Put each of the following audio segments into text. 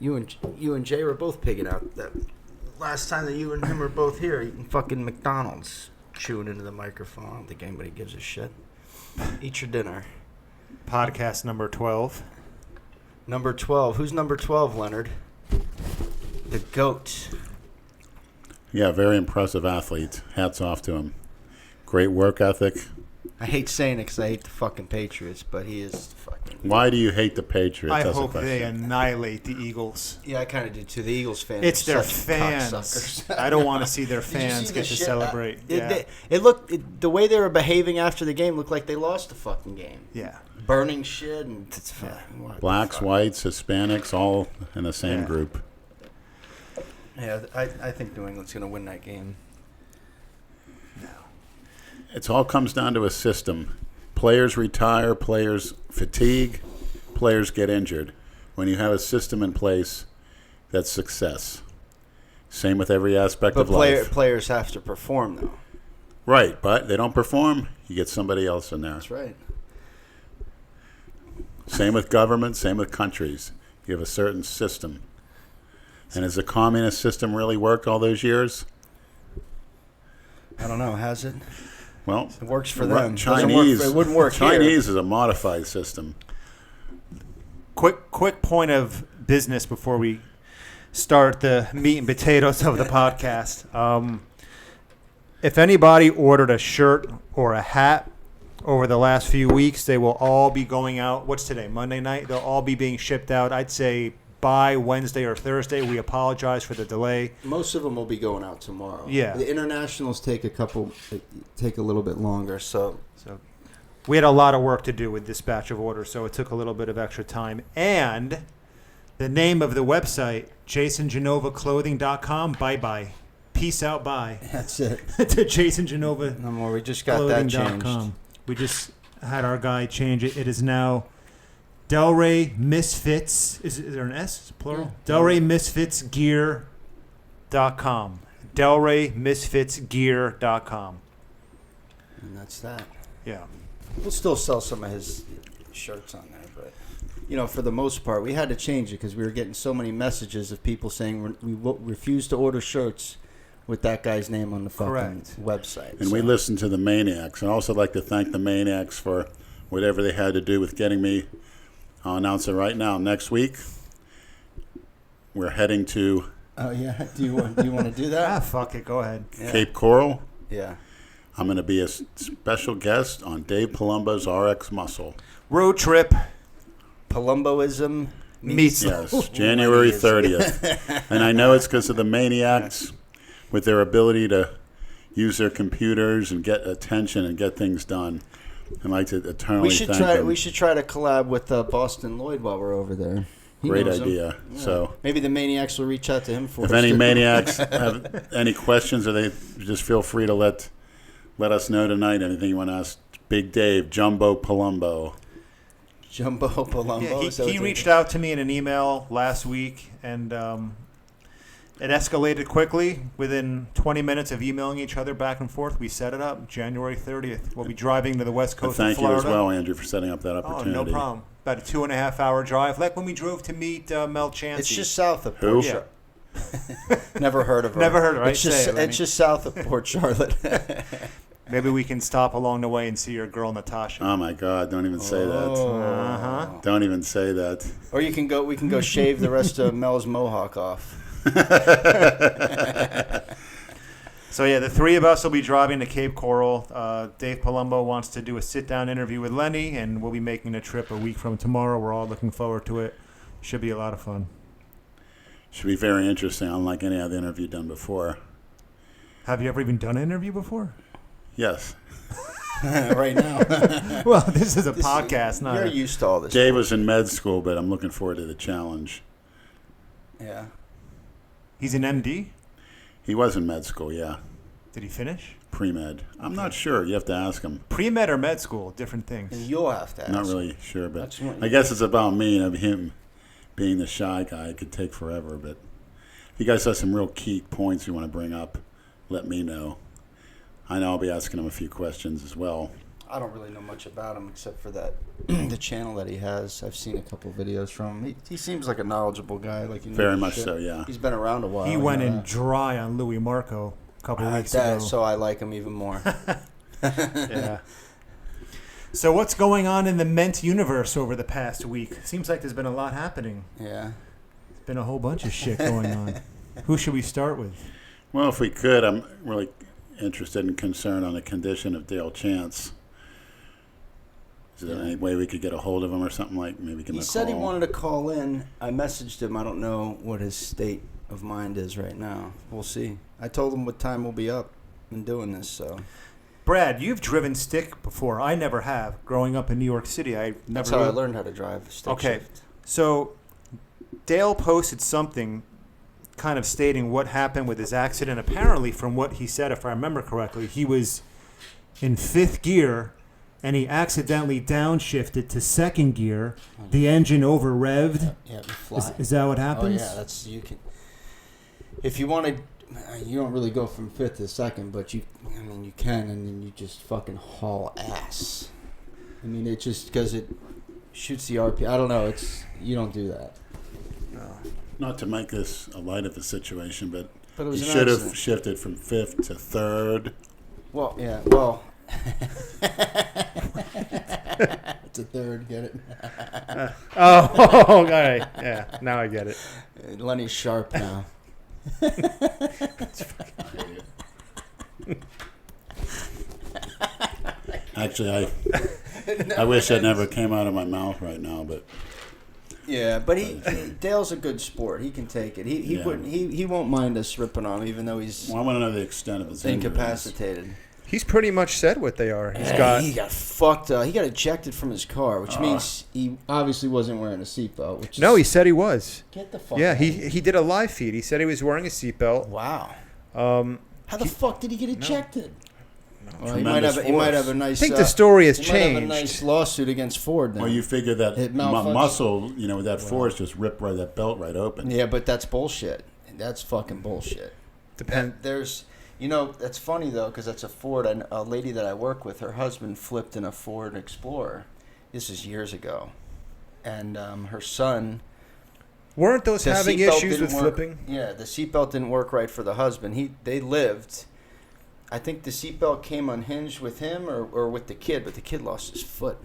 you and Jay were both pigging out that last time that you and him were both here eating fucking McDonald's, chewing into the microphone. I don't think anybody gives a shit. Eat your dinner. Podcast number 12. Number 12. Who's number 12, Leonard? The GOAT. Yeah, very impressive athlete. Hats off to him. Great work ethic. I hate saying it because I hate the fucking Patriots, but he is fucking... Why do you hate the Patriots? I That's hope they annihilate the Eagles. Yeah, I kind of do too. The Eagles fans It's are their such fans. cocksuckers. I don't want to see their Did you fans see get the to shit? celebrate. Yeah. It looked... the way they were behaving after the game looked like they lost the fucking game. Yeah. Burning shit and... It's fucking... what Blacks, the fuck? whites, Hispanics, all in the same Yeah. group. Yeah, I think New England's going to win that game. It all comes down to a system. Players retire, players fatigue, players get injured. When you have a system in place, that's success. Same with every aspect But of life. players have to perform, though. Right, but they don't perform, you get somebody else in there. That's right. Same with government, same with countries. You have a certain system. And has the communist system really worked all those years? I don't know. Has it? Well, It works for them. Chinese. It wouldn't work here. Chinese is a modified system. Quick point of business before we start the meat and potatoes of the podcast. If anybody ordered a shirt or a hat over the last few weeks, they will all be going out. What's today? Monday night? They'll all be being shipped out, I'd say, by Wednesday or Thursday. We apologize for the delay. Most of them will be going out tomorrow. Yeah. The internationals take a little bit longer. So We had a lot of work to do with this batch of orders, so it took a little bit of extra time. And the name of the website, JasonGenovaClothing.com. Bye-bye. Peace out, bye. that's it. To JasonGenova. No more. We just got that changed. Clothing.com. We just had our guy change it. It is now Delray Misfits. Is there an S? Plural? Yeah. Delray Misfits Gear.com. Delray Misfits Gear.com. And that's that. Yeah. We'll still sell some of his shirts on there, but for the most part, we had to change it because we were getting so many messages of people saying we refuse to order shirts with that guy's name on the fucking website. And we listen to the Maniacs. I'd also like to thank the Maniacs for whatever they had to do with getting me. I'll announce it right now. Next week, we're heading to... Oh, yeah? Do you want to do that? Fuck it. Go ahead. Yeah. Cape Coral. Yeah. I'm going to be a special guest on Dave Palumbo's RX Muscle. Road trip. Palumboism Meets. Yes, January 30th. And I know it's because of the Maniacs with their ability to use their computers and get attention and get things done. I'd like to eternally thank them. We should try to collab with Boston Lloyd while we're over there. He Great knows him. idea. Yeah. So maybe the Maniacs will reach out to him for if us. any Maniacs have any questions, or they just feel free to let us know tonight. Anything you want to ask Big Dave, Jumbo Palumbo. Jumbo Palumbo. Yeah, he reached out to me in an email last week, and it escalated quickly. Within 20 minutes of emailing each other back and forth, we set it up. January 30th. We'll be driving to the west coast of Thank Florida. you as well, Andrew, for setting up that Oh, opportunity. no problem. About a 2.5-hour drive, like when we drove to meet Mel Chansey. It's just south of Who? Port Charlotte. Never heard of her. Never heard of her. It's just, Lenny. it's just south of Port Charlotte. Maybe we can stop along the way and see your girl Natasha. Oh my God! Don't even say that. Uh-huh. Don't even say that. Or we can go shave the rest of Mel's mohawk off. So yeah, the three of us will be driving to Cape Coral. Dave Palumbo wants to do a sit-down interview with Lenny, and we'll be making a trip a week from tomorrow. We're all looking forward to it. Should be a lot of fun. Should be very interesting, unlike any other interview done before. Have you ever even done an interview before? Yes. Right now. Well, this is a podcast, not You're a... used to all this. Dave was in med school, but I'm looking forward to the challenge. Yeah. He's an MD? He was in med school, yeah. Did he finish? Pre-med. I'm not sure. You have to ask him. Pre-med or med school? Different things. And you'll have to ask. Not really sure, but That's what- I guess it's about me and him being the shy guy. It could take forever, but if you guys have some real key points you want to bring up, let me know. I know I'll be asking him a few questions as well. I don't really know much about him except for that the channel that he has. I've seen a couple videos from him. He seems like a knowledgeable guy. Like he knows Very his much shit. so, yeah. He's been around a while. He you went know in that. dry on Louis Marco a couple weeks ago. So I like him even more. Yeah. So what's going on in the Ment universe over the past week? Seems like there's been a lot happening. Yeah. There's been a whole bunch of shit going on. Who should we start with? Well, if we could, I'm really interested and concerned on the condition of Dale Chance. Is there any way we could get a hold of him or something like maybe give him a call? He said he wanted to call in. I messaged him. I don't know what his state of mind is right now. We'll see. I told him what time we'll be up and doing this, so. Brad, you've driven stick before. I never have. Growing up in New York City, I never. That's how I learned how to drive stick Okay. shift. So Dale posted something kind of stating what happened with his accident. Apparently, from what he said, if I remember correctly, he was in fifth gear and he accidentally downshifted to second gear. The engine over revved. Yeah, you fly. Is that what happens? Oh yeah, that's you can. If you wanted, you don't really go from fifth to second, but you can, and then you just fucking haul ass. I mean, it just because it shoots the RP. I don't know. You don't do that. Not to make this a light of the situation, but But it was he an should have accident. shifted from fifth to third. Well, yeah. Well, it's a third. Get it? Oh, all right. Yeah, now I get it. Lenny's sharp now. Actually, I wish that never came out of my mouth right now, but Yeah, but Dale's a good sport. He can take it. He Yeah. wouldn't. He won't mind us ripping on him, even though he's well, I want to know the extent of his injuries. incapacitated. He's pretty much said what they are. He's Yeah, got. he got fucked up. He got ejected from his car, which means he obviously wasn't wearing a seatbelt. Which No, is, he said he was. get the fuck. Yeah, out. he did a live feed. He said he was wearing a seatbelt. Wow. How the fuck did he get ejected? Well, he Tremendous might have force. a nice. I think the story has he might have a changed. nice lawsuit against Ford. Then. Well, you figure that It malfunctioned. muscle, with that force just ripped that belt right open. Yeah, but that's bullshit. That's fucking bullshit. There's, that's funny though, because that's a Ford. A lady that I work with, her husband flipped in a Ford Explorer. This is years ago, and her son. Weren't those The having seatbelt issues didn't with work. flipping? Yeah, the seatbelt didn't work right for the husband. They lived. I think the seatbelt came unhinged with him or with the kid, but the kid lost his foot.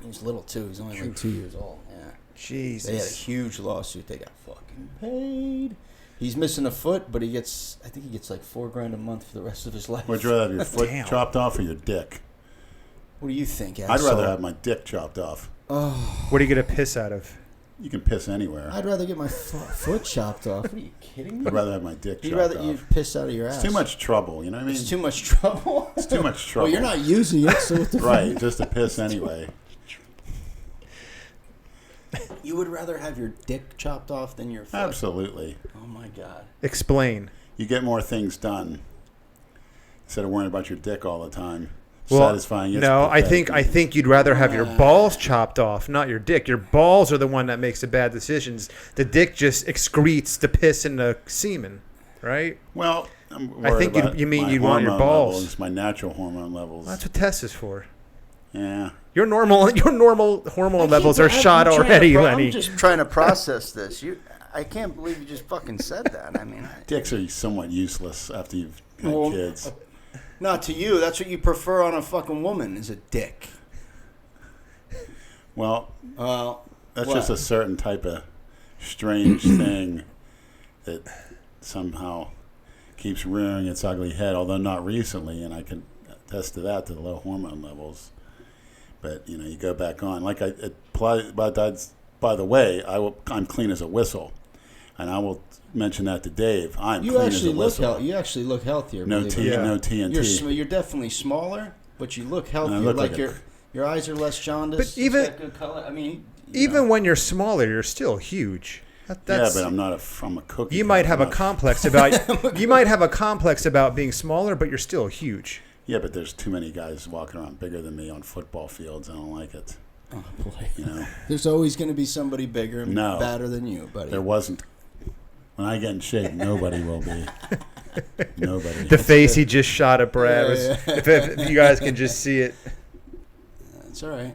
He was little too. He's only like 2 years old. Yeah. Jesus. They had a huge lawsuit. They got fucking paid. He's missing a foot, but I think he gets like $4,000 a month for the rest of his life. Would you rather have your foot Damn. chopped off or your dick? What do you think, I'd asshole? rather have my dick chopped off. Oh, What are you going to piss out of? You can piss anywhere. I'd rather get my foot chopped off. What are you kidding me? I'd rather have my dick You'd chopped rather off. you piss out of your ass. It's too much trouble, you know what I mean? It's too much trouble. It's too much trouble. Well, you're not using it, so what the Right, just to piss anyway. You would rather have your dick chopped off than your foot? Absolutely. Oh my god. Explain. You get more things done instead of worrying about your dick all the time. Well, Satisfying. It's no, pathetic. I think you'd rather have your balls chopped off, not your dick. Your balls are the one that makes the bad decisions. The dick just excretes the piss and the semen, right? Well, I'm I worried think about you mean my you'd want your hormone balls. levels, my natural hormone levels. That's what Tess is for. Yeah. Your normal hormone levels are shot already, Lenny. I'm just trying to process this. I can't believe you just fucking said that. I mean, Dicks are somewhat useless after you've had Well, kids. not to you. That's what you prefer on a fucking woman is a dick. Well, that's what? just a certain type of strange thing that somehow keeps rearing its ugly head, although not recently, and I can attest to that, to the low hormone levels. But, you go back on. By the way, I'm clean as a whistle, and I will mention that to Dave. I'm You clean as actually a look whistle. you actually look healthier. No believe it T, or Yeah. not. no TNT. You're definitely smaller, but you look healthier. look like like a- your eyes are less jaundiced. But even- You've got good color. I mean, Even when you're smaller, you're still huge. That's, yeah, but I'm a cookie. you might have a cutter. complex about you might have a complex about being smaller, but you're still huge. Yeah, but there's too many guys walking around bigger than me on football fields. I don't like it. oh boy, You know, there's always going to be somebody bigger and No. badder than you, buddy. there wasn't. When I get in shape, nobody will be. Nobody. The face he just shot at Brad. If you guys can just see it. That's all right.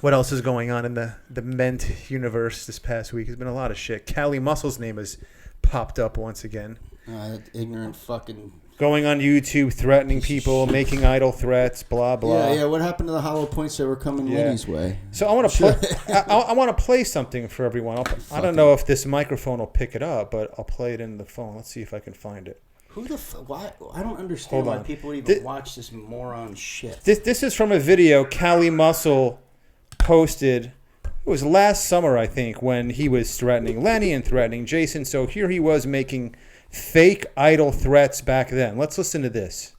What else is going on in the Ment universe this past week? There's been a lot of shit. Cali Muscle's name has popped up once again. That ignorant fucking... Going on YouTube, threatening people, making idle threats, blah, blah. Yeah, what happened to the hollow points that were coming Lenny's way? So I want to play. I want to play something for everyone. I don't know if this microphone will pick it up, but I'll play it in the phone. Let's see if I can find it. Who the why? I don't understand why people even watch this moron shit. This is from a video Cali Muscle posted. It was last summer, I think, when he was threatening Lenny and threatening Jason. So here he was making fake idle threats back then. Let's listen to this.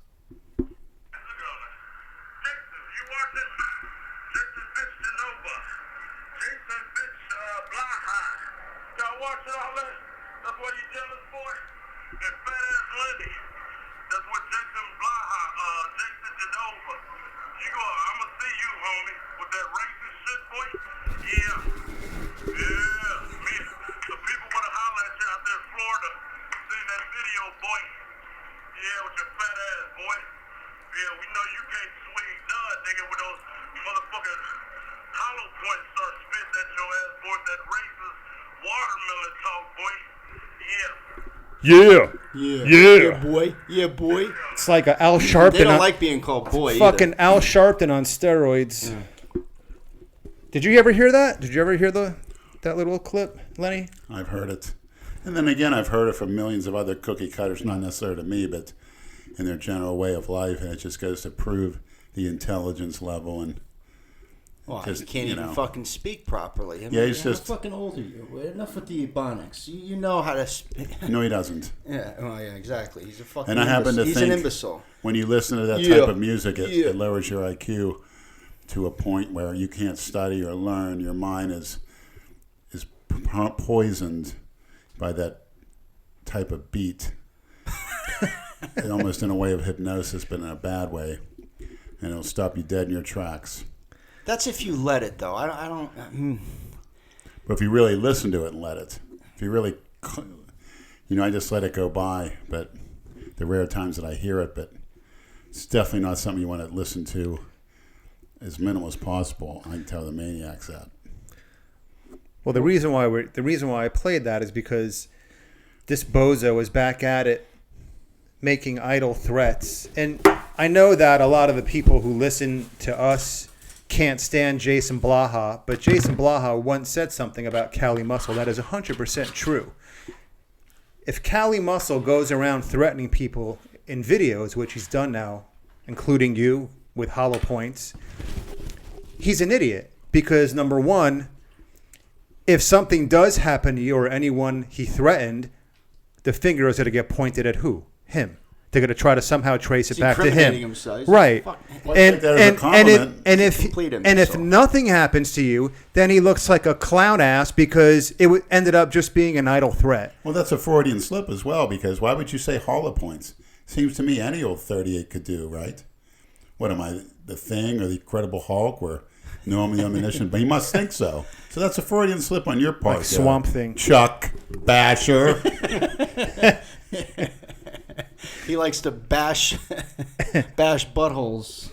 Yeah, boy. Yeah, boy. It's like a Al Sharpton. They don't like being called boy. Fucking either. Al Sharpton on steroids. Yeah. Did you ever hear that? Did you ever hear that little clip, Lenny? I've heard it. And then again, I've heard it from millions of other cookie cutters, not necessarily to me, but in their general way of life. And it just goes to prove the intelligence level and just, you can't even fucking speak properly. I mean, yeah, he's just... How fucking old are you? Enough with the ebonics. You know how to speak. No, he doesn't. Yeah, well, yeah, exactly. He's a fucking And I happen to He's think an imbecile. When you listen to that type of music, it lowers your IQ to a point where you can't study or learn. Your mind is poisoned by that type of beat. Almost in a way of hypnosis, but in a bad way. And it'll stop you dead in your tracks. That's if you let it, though. I don't. But if you really listen to it and let it, if you really, I just let it go by. But the rare times that I hear it, but it's definitely not something you want to listen to as minimal as possible. I can tell the maniacs that. Well, the reason why I played that is because this bozo is back at it, making idle threats, and I know that a lot of the people who listen to us can't stand Jason Blaha, but Jason Blaha once said something about Cali Muscle that is 100% true. If Cali Muscle goes around threatening people in videos, which he's done now, including you with hollow points, he's an idiot. Because number one, if something does happen to you or anyone he threatened, the finger is going to get pointed at who? Him. They're going to try to somehow trace it back to him. Right. And if nothing happens to you, then he looks like a clown ass because it ended up just being an idle threat. Well, that's a Freudian slip as well, because why would you say hollow points? Seems to me any old 38 could do, right? What am I, the Thing or the Incredible Hulk, where no ammunition? But he must think so. So that's a Freudian slip on your part. Like Swamp Thing. Chuck Basher. He likes to bash buttholes,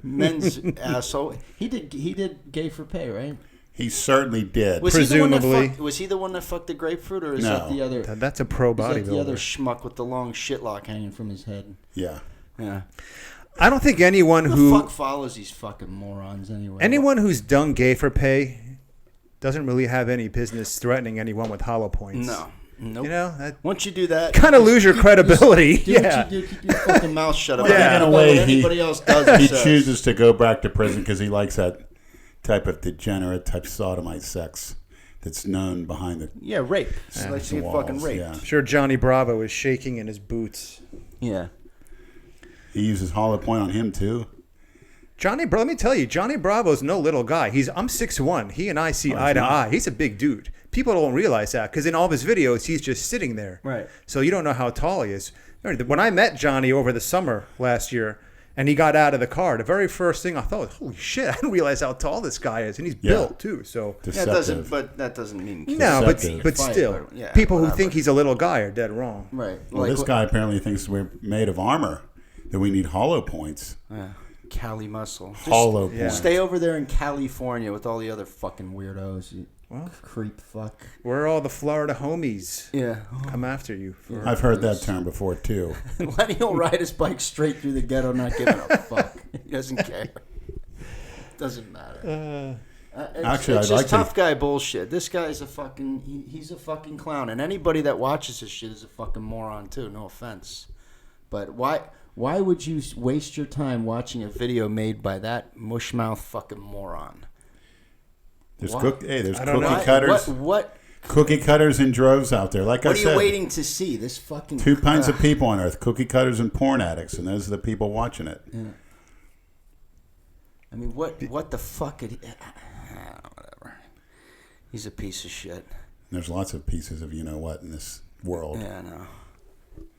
men's asshole. He did Gay for Pay, right? He certainly did. Presumably. Was he the one that fucked the grapefruit, or is No. that the other? That's a pro bodybuilder. Is that the other schmuck with the long shitlock hanging from his head? Yeah. Yeah. I don't think anyone Who the fuck follows these fucking morons anyway? Anyone who's done Gay for Pay doesn't really have any business threatening anyone with hollow points. No. Nope. You know, once you do that, kind of lose your credibility. Do what you do. Keep your fucking mouth shut up. In a way, anybody else does. He chooses to go back to prison because he likes that type of degenerate, type sodomite sex that's known behind the rape. He likes to get fucking raped. Yeah. I'm sure Johnny Bravo is shaking in his boots. Yeah. He uses hollow point on him too. Let me tell you, Johnny Bravo's no little guy. I'm 6'1". He and I see eye to eye. He's a big dude. People don't realize that because in all of his videos, he's just sitting there. Right. So you don't know how tall he is. When I met Johnny over the summer last year, And he got out of the car. The very first thing I thought was, holy shit, I didn't realize how tall this guy is. And he's built, too. So Deceptive. that doesn't mean no, but Deceptive. still, Yeah, people whatever. who think he's a little guy are dead wrong. Right. Well, this guy apparently thinks we're made of armor, that we need hollow points. Cali muscle. Just Hollow points. Stay over there in California with all the other fucking weirdos. You creep fuck. We're all the Florida homies. Yeah. Come after you. I've heard that term before, too. Lenny will ride his bike straight through the ghetto, not giving a fuck. He doesn't care. Doesn't matter. Actually, it's I'd just like to- tough guy bullshit. This guy's a fucking. He's a fucking clown, and anybody that watches his shit is a fucking moron too. No offense, but why? Why would you waste your time watching a video made by that mushmouth fucking moron? There's Why? there's I don't know. cookie cutters. What? Cookie cutters in droves out there. Like I What are said, you waiting to see? This fucking two kinds of people on earth: cookie cutters and porn addicts, and those are the people watching it. Yeah. I mean, what the fuck? Whatever. He's a piece of shit. There's lots of pieces of you know what in this world. Yeah, I know.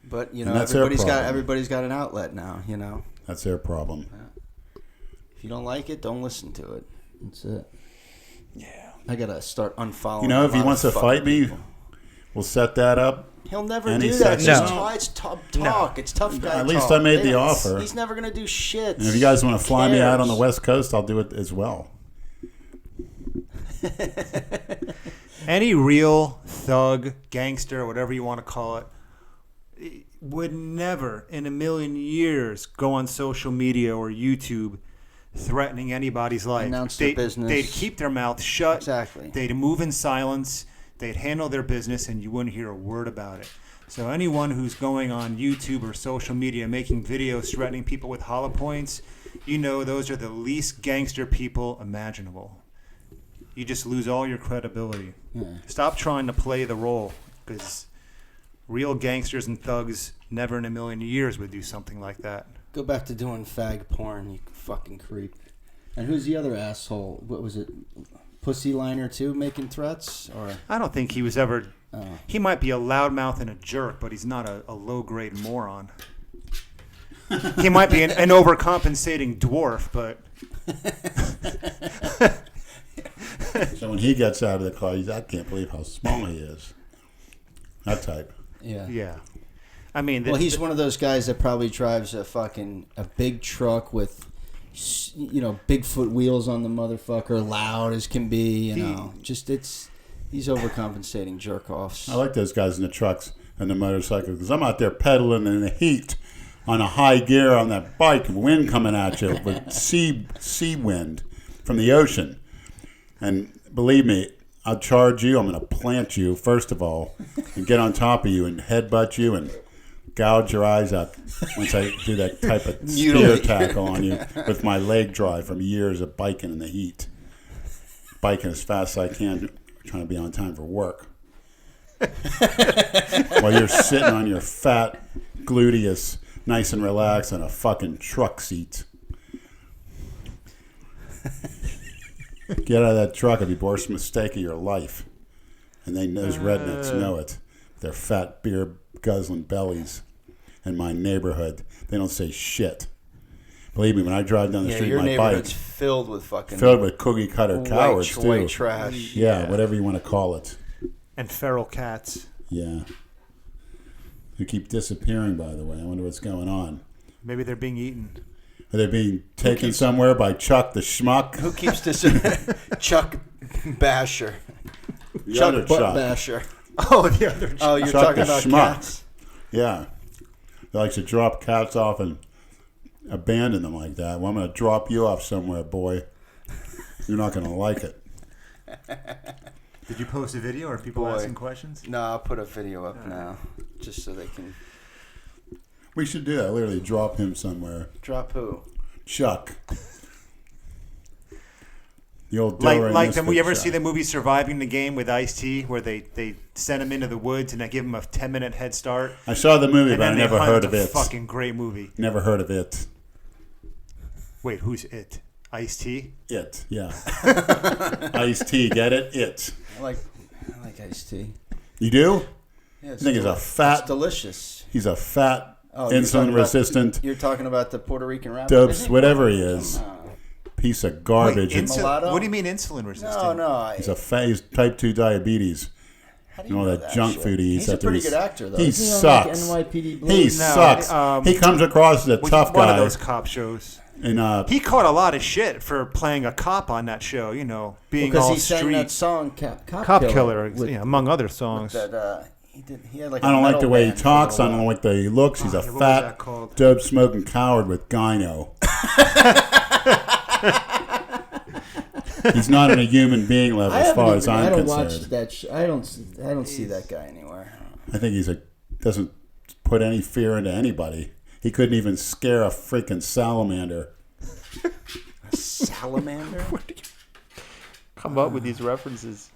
But you And know, that's their problem. everybody's got an outlet now. You know, That's their problem. if you don't like it, don't listen to it. That's it. Yeah. I gotta start unfollowing. You know, a if he lot wants of to fight fucking me, people. we'll set that up. He'll never any do that. second. It's tough talk. It's tough guy At least talk. I made the Yeah, offer. He's never gonna do shit. And if you guys want to fly me out on the Cares? West Coast, I'll do it as well. Any real thug, gangster, whatever you want to call it, would never in a million years go on social media or YouTube threatening anybody's life. Announce their business. They'd keep their mouth shut. Exactly. They'd move in silence. They'd handle their business, and you wouldn't hear a word about it. So anyone who's going on YouTube or social media making videos threatening people with hollow points, you know those are the least gangster people imaginable. You just lose all your credibility. Yeah. Stop trying to play the role, because real gangsters and thugs never in a million years would do something like that. Go back to doing fag porn, you fucking creep. And who's the other asshole? What was it? Pussy Liner too, making threats? Or I don't think he was ever... He might be a loudmouth and a jerk, but he's not a low-grade moron. He might be an overcompensating dwarf, but... So when he gets out of the car, I can't believe how small he is. That type. yeah. Yeah. I mean... Well, he's one of those guys that probably drives a big truck with, you know, Bigfoot wheels on the motherfucker, loud as can be. You know, he's overcompensating jerk offs. I like those guys in the trucks and the motorcycles because I'm out there pedaling in the heat on a high gear on that bike, wind coming at you with sea wind from the ocean. And believe me, I'll charge you. I'm going to plant you, first of all, and get on top of you and headbutt you and gouge your eyes out once I do that type of spear tackle on you with my leg drive from years of biking in the heat. Biking as fast as I can, trying to be on time for work. While you're sitting on your fat gluteus, nice and relaxed on a fucking truck seat. Get out of that truck, it'll be the worst mistake of your life. And those rednecks know it. Their fat beer guzzling bellies in my neighborhood. They don't say shit. Believe me, when I drive down the street your on my neighborhood's bike, filled with fucking filled with cookie cutter cowards too. white trash. Yeah, whatever you want to call it. And feral cats. Yeah. Who keep disappearing, by the way. I wonder what's going on. Maybe they're being eaten. Are they being taken somewhere by Chuck the Schmuck? Who keeps this? Chuck Basher. The Chuck other Butt Chuck. Basher. Oh, the other Chuck. Oh, you're Chuck talking the about Schmuck. cats? Yeah. They like to drop cats off and abandon them like that. Well, I'm going to drop you off somewhere, boy. You're not going to like it. Did you post a video or are people asking questions? No, I'll put a video up now, just so they can We should do that. Literally drop him somewhere. drop who? Chuck. The old Delray Like Misfits we ever Chuck. see the movie Surviving the Game with Ice-T, where they send him into the woods and they give him a 10-minute head start? I saw the movie, And but I then they never hunt. heard of It's it. a fucking great movie. Never heard of it. Wait, who's it? Ice-T? It, yeah. Ice-T, get it? It. I like iced tea. You do? Yeah, I think he's a It's fat. delicious. He's a fat Oh, you're talking insulin about- resistant, You're talking about the Puerto Rican rapper? dopes, whatever he is. No, Piece of garbage. Wait, Mulatto? what do you mean insulin resistant? no. He's type 2 diabetes. How do And all know that junk shit? food he eats. He's a after pretty he's- good actor, though. He Isn't sucks. on, like, NYPD Blue? He No, sucks. He comes across as a tough One guy. of those cop shows. And He caught a lot of shit for playing a cop on that show. You know, being Because all he sang street that song, Cop killer, with, among other songs. that, he had like I a don't like metal the way he band for a talks. I little don't while. like the way he looks. He's a What was fat, that called? dope smoking coward with gyno. He's not on a human being level as far as I'm I don't concerned. watch that. I don't see that guy anywhere. I think doesn't put any fear into anybody. He couldn't even scare a freaking salamander. A salamander? Come up with these references.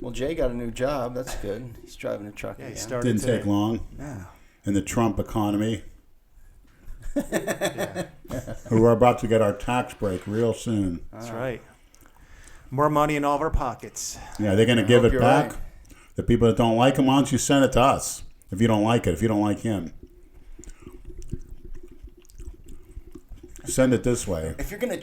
Well, Jay got a new job. That's good. He's driving a truck Yeah, he again. started Didn't today. take long. Yeah. In the Trump economy. We're about to get our tax break real soon. That's right. More money in all of our pockets. Yeah, they're going to give hope it you're back. right. The people that don't like him, why don't you send it to us? If you don't like it, if you don't like him. Send it this way. If you're gonna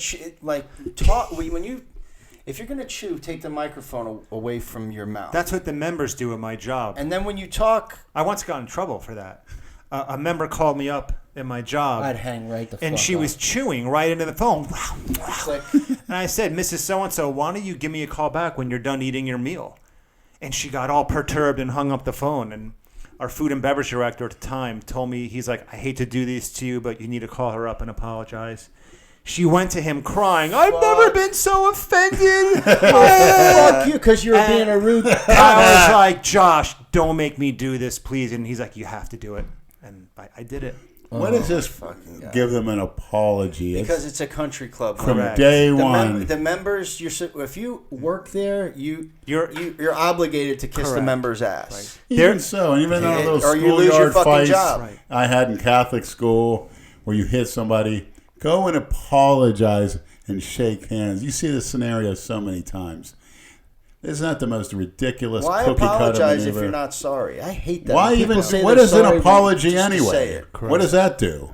if you're gonna chew, take the microphone away from your mouth. That's what the members do at my job. And then when you talk, I once got in trouble for that. A member called me up at my job, I'd hang right the fuck and she up. was chewing right into the phone. Click. And I said, Mrs. So-and-so, why don't you give me a call back when you're done eating your meal? And she got all perturbed and hung up the phone. And our food and beverage director at the time told me, he's like, I hate to do this to you, but you need to call her up and apologize. She went to him crying, I've never been so offended. Fuck you, because you were being a rude. I was like, Josh, don't make me do this, please. And he's like, you have to do it. And I did it. What is this? fucking guy. Give them an apology. Because it's a country club. From Correct. day the one. the members, if you work there, You're you're obligated to kiss the Correct. member's ass. Even so, and even on those Or you lose your schoolyard fucking fights job. Right. I had in Catholic school where you hit somebody, go and apologize and shake hands. You see this scenario so many times. Isn't that the most ridiculous Why cookie cutter apologize maneuver? if you're not sorry? I hate that. Why People even? say What they're is an sorry apology just to say anyway? it. What does that do?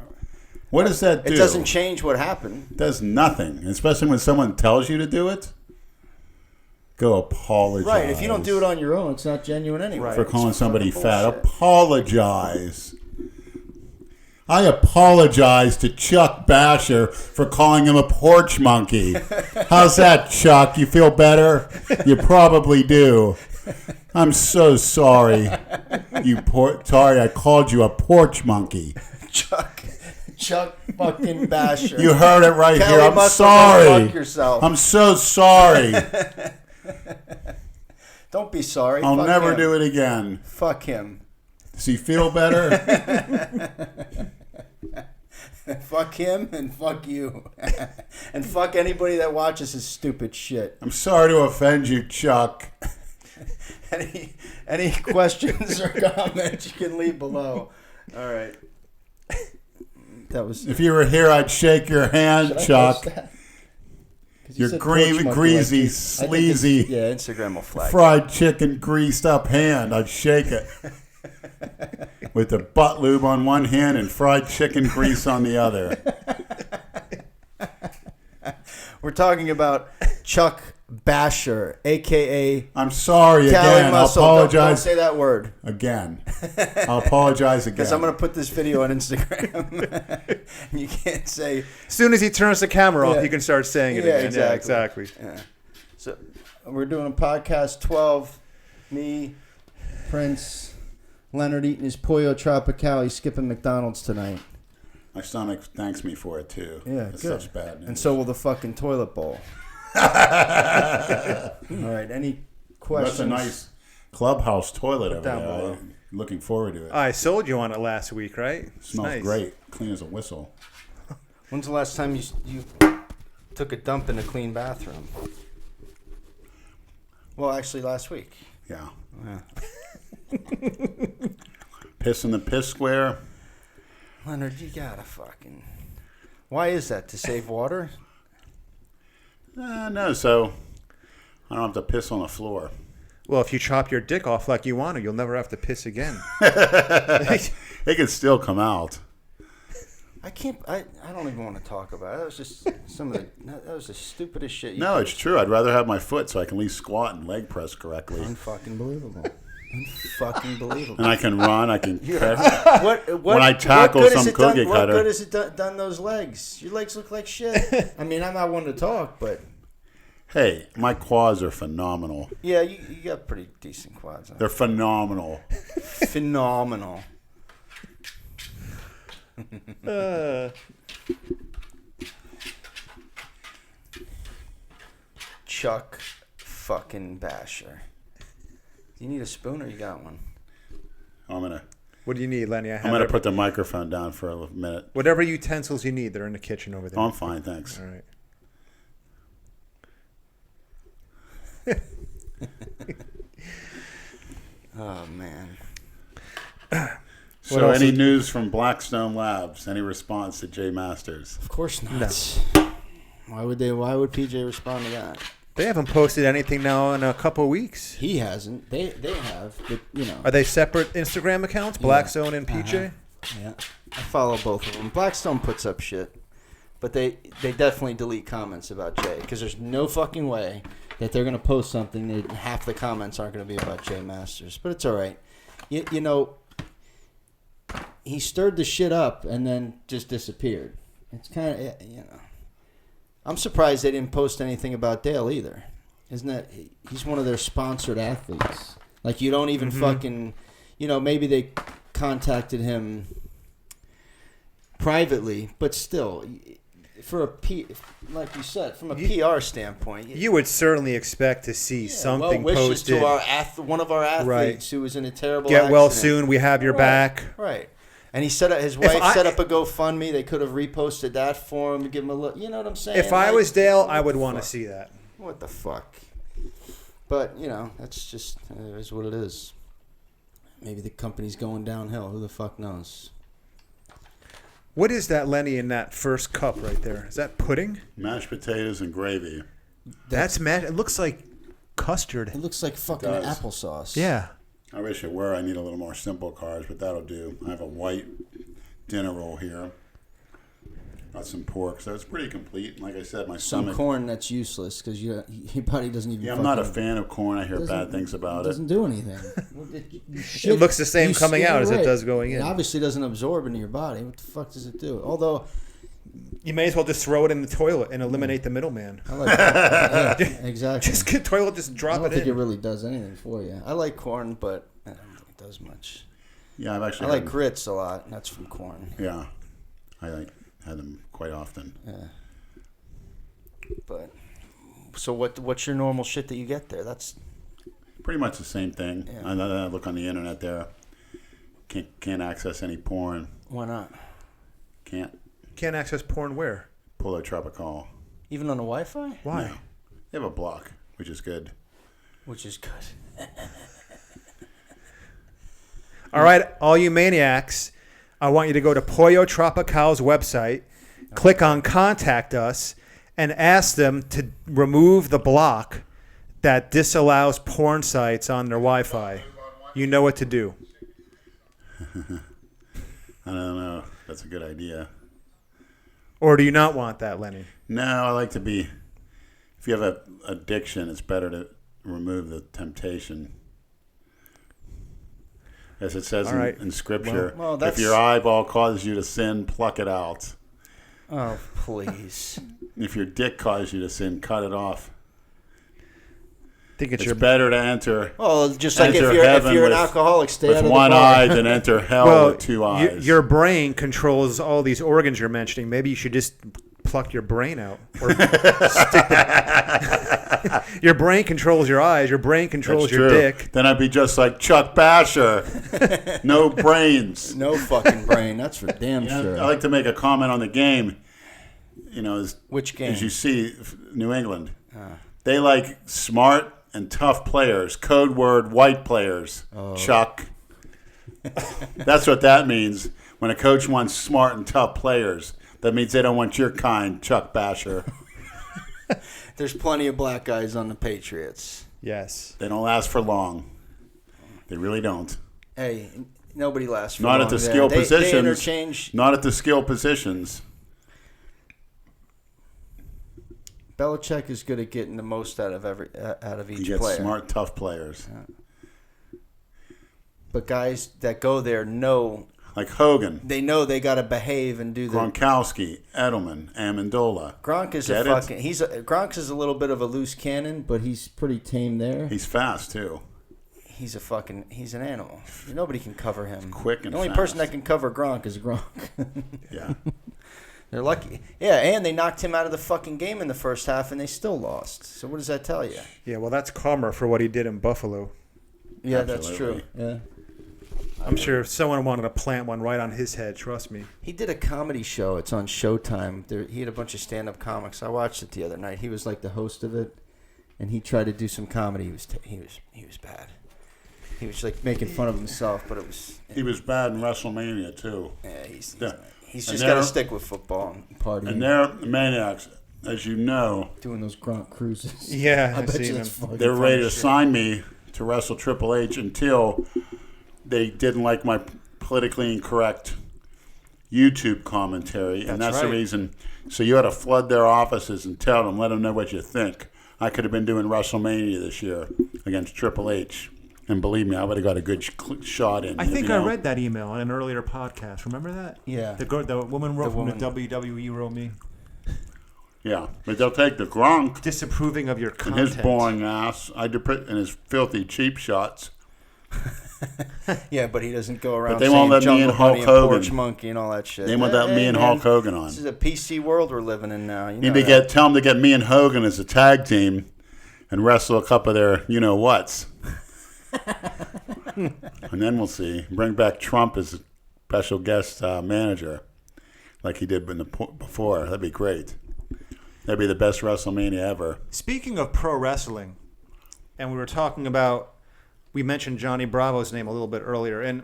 What does that do? It doesn't change what happened. It does nothing, especially when someone tells you to do it. Go apologize. Right. If you don't do it on your own, it's not genuine anyway. for calling It's somebody fucking fat. bullshit. Apologize. I apologize to Chuck Basher for calling him a porch monkey. How's that, Chuck? You feel better? You probably do. I'm so sorry. Sorry, I called you a porch monkey. Chuck fucking Basher. You heard it right Kelly here. I'm must have gone sorry. fuck yourself. I'm so sorry. Don't be sorry. I'll Fuck never him. do it again. Fuck him. Does he feel better? Fuck him and fuck you. And fuck anybody that watches his stupid shit. I'm sorry to offend you, Chuck. Any questions or comments you can leave below. All right. That was. If you were here, I'd shake your hand, Should I Chuck. post that? 'Cause you Your said porch monkey greasy, like this. I think it's- sleazy, Yeah, Instagram will flag. fried chicken greased up hand. I'd shake it. With the butt lube on one hand and fried chicken grease on the other. We're talking about Chuck Basher, a.k.a. I'm sorry Cali again. I'll Muscle. Don't apologize say that word. again. I'll apologize again. Because I'm going to put this video on Instagram. And you can't say... As soon as he turns the camera Yeah. off, you can start saying it Yeah, again. exactly. Yeah, exactly. Yeah. So we're doing a podcast 12. Me, Prince, Leonard eating his Pollo Tropical. He's skipping McDonald's tonight. My stomach thanks me for it, too. Yeah, It's good. such bad news. And so will the fucking toilet bowl. All right, any questions? That's a nice clubhouse toilet over Down there. below. I'm looking forward to it. I sold you on it last week, right? It's Smells nice. great. Clean as a whistle. When's the last time you took a dump in a clean bathroom? Well, actually, last week. Yeah. Yeah. Piss in the piss square. Leonard, you gotta fucking... Why is that? To save water? No, so I don't have to piss on the floor. Well, if you chop your dick off like you want to, you'll never have to piss again. It can still come out. I can't. I don't even want to talk about it. That was just that was the stupidest shit. No, it's true. I'd rather have my foot so I can at least squat and leg press correctly. Unfucking believable. Unfucking believable. And I can run. I can. What, when I tackle what good some cookie cutter. What good has it done those legs? Your legs look like shit. I mean, I'm not one to talk, but. Hey, my quads are phenomenal. Yeah, you got pretty decent quads. They're phenomenal. Phenomenal. Chuck fucking Basher. Do you need a spoon or you got one? What do you need, Lenny? I'm gonna put the microphone down for a minute. Whatever utensils you need, they're in the kitchen over there. Oh, I'm fine, thanks. All right. Oh man. So, any news from Blackstone Labs? Any response to Jay Masters? Of course not. No. Why would they? Why would PJ respond to that? They haven't posted anything now in a couple of weeks. He hasn't. They have. But, you know. Are they separate Instagram accounts, Blackstone and PJ? Yeah. I follow both of them. Blackstone puts up shit, but they definitely delete comments about Jay because there's no fucking way that they're gonna post something that half the comments aren't gonna be about Jay Masters. But it's all right. You know. He stirred the shit up and then just disappeared. It's kind of, you know. I'm surprised they didn't post anything about Dale either. Isn't that, he's one of their sponsored athletes. Like, you don't even fucking, you know, maybe they contacted him privately, but still, like you said, from a PR standpoint. You would certainly expect to see something wishes posted. To one of our athletes Right. who was in a terrible Get well accident. soon, we have your back. Right. And he set up, his wife set up a GoFundMe. They could have reposted that for him to give him a look. You know what I'm saying? If I was Dale, I would want to see that. What the fuck? But, you know, that's just, it is what it is. Maybe the company's going downhill. Who the fuck knows? What is that, Lenny, in that first cup right there? Is that pudding? Mashed potatoes and gravy. That's mashed. It looks like custard. It looks like fucking applesauce. Yeah. I wish it were. I need a little more simple carbs, but that'll do. I have a white dinner roll here. Got some pork, so it's pretty complete. Like I said, my Some stomach. corn that's useless because your body doesn't even. Yeah, I'm not a fan of corn. I hear bad things about it. Doesn't do anything. It looks the same coming out as it does going in. It obviously doesn't absorb into your body. What the fuck does it do? Although. You may as well just throw it in the toilet and eliminate the middleman. I like corn. Yeah, exactly. Just get toilet, just drop it in. I don't think it really does anything for you. I like corn, but I don't think it does much. Yeah, I've actually. I like grits a lot, and that's from corn. Yeah, had them quite often. Yeah. But so what's your normal shit that you get there? That's pretty much the same thing. Yeah. I look on the internet there. Can't access any porn. Why not? Can't access porn where? Polo Tropical. Even on the Wi-Fi? Why? No. They have a block, which is good. Which is good. All right, all you maniacs, I want you to go to Pollo Tropical's website, click on Contact Us, and ask them to remove the block that disallows porn sites on their Wi-Fi. You know what to do. I don't know. That's a good idea. Or do you not want that, Lenny? No, I like to be. If you have an addiction, it's better to remove the temptation. As it says in Scripture, well, if your eyeball causes you to sin, pluck it out. Oh, please. If your dick causes you to sin, cut it off. I think it's better to enter. Well, just like if you're an alcoholic, stay out of the bar. With one eye than enter hell with two eyes. Your brain controls all these organs you're mentioning. Maybe you should just pluck your brain out. Or your brain controls your eyes. Your brain controls your dick. Then I'd be just like Chuck Basher. No brains. No fucking brain. That's for damn sure. I like to make a comment on the game. Which game? As you see, New England. They like smart and tough players. Code word, white players. Oh. Chuck. That's what that means. When a coach wants smart and tough players, that means they don't want your kind, Chuck Basher. There's plenty of black guys on the Patriots. Yes. They don't last for long. They really don't. Hey, nobody lasts for Not long at the there. skill They positions. interchange. Not at the skill positions. Belichick is good at getting the most out of each He gets player. smart, tough players. But guys that go there know Like Hogan, they got to behave and do the. Gronkowski, Edelman, Amendola. Gronk is Get a it? fucking. Gronk is a little bit of a loose cannon, but he's pretty tame there. He's fast, too. He's an animal. Nobody can cover him. Quick and the only fast. person that can cover Gronk is Gronk. Yeah. They're lucky. Yeah, and they knocked him out of the fucking game in the first half, and they still lost. So what does that tell you? Yeah, well, that's karma for what he did in Buffalo. Yeah, that's true. Absolutely. Yeah. I'm sure if someone wanted to plant one right on his head, trust me. He did a comedy show. It's on Showtime. He had a bunch of stand-up comics. I watched it the other night. He was like the host of it, and he tried to do some comedy. He was bad. He was like making fun of himself, but it was. He was bad in WrestleMania, too. Yeah, he's And just got to stick with football and partying. And they're maniacs, as you know. Doing those Gronk cruises. Yeah, I I've bet seen you him. that's fucking They were ready to funny shit. sign me to wrestle Triple H until they didn't like my politically incorrect YouTube commentary. And that's the right. reason. So you had to flood their offices and tell them, let them know what you think. I could have been doing WrestleMania this year against Triple H. And believe me, I would have got a good shot in. I think I read that email on an earlier podcast. Remember that? Yeah. The woman wrote The from the WWE wrote me Yeah, but they'll take the Gronk disapproving of your and content. his boring ass, and his filthy cheap shots. Yeah, but he doesn't go around But they saying won't let me Jungle and Hulk Bunny and Hogan. Porch Monkey and all that shit. They won't let me and man, Hulk Hogan on. This is a PC world we're living in now. You Need know to that. tell them to get me and Hogan as a tag team and wrestle a couple of their you-know-whats. And then we'll see. Bring back Trump as a special guest manager like he did before. That'd be great. That'd be the best WrestleMania ever. Speaking of pro wrestling, and we mentioned Johnny Bravo's name a little bit earlier, and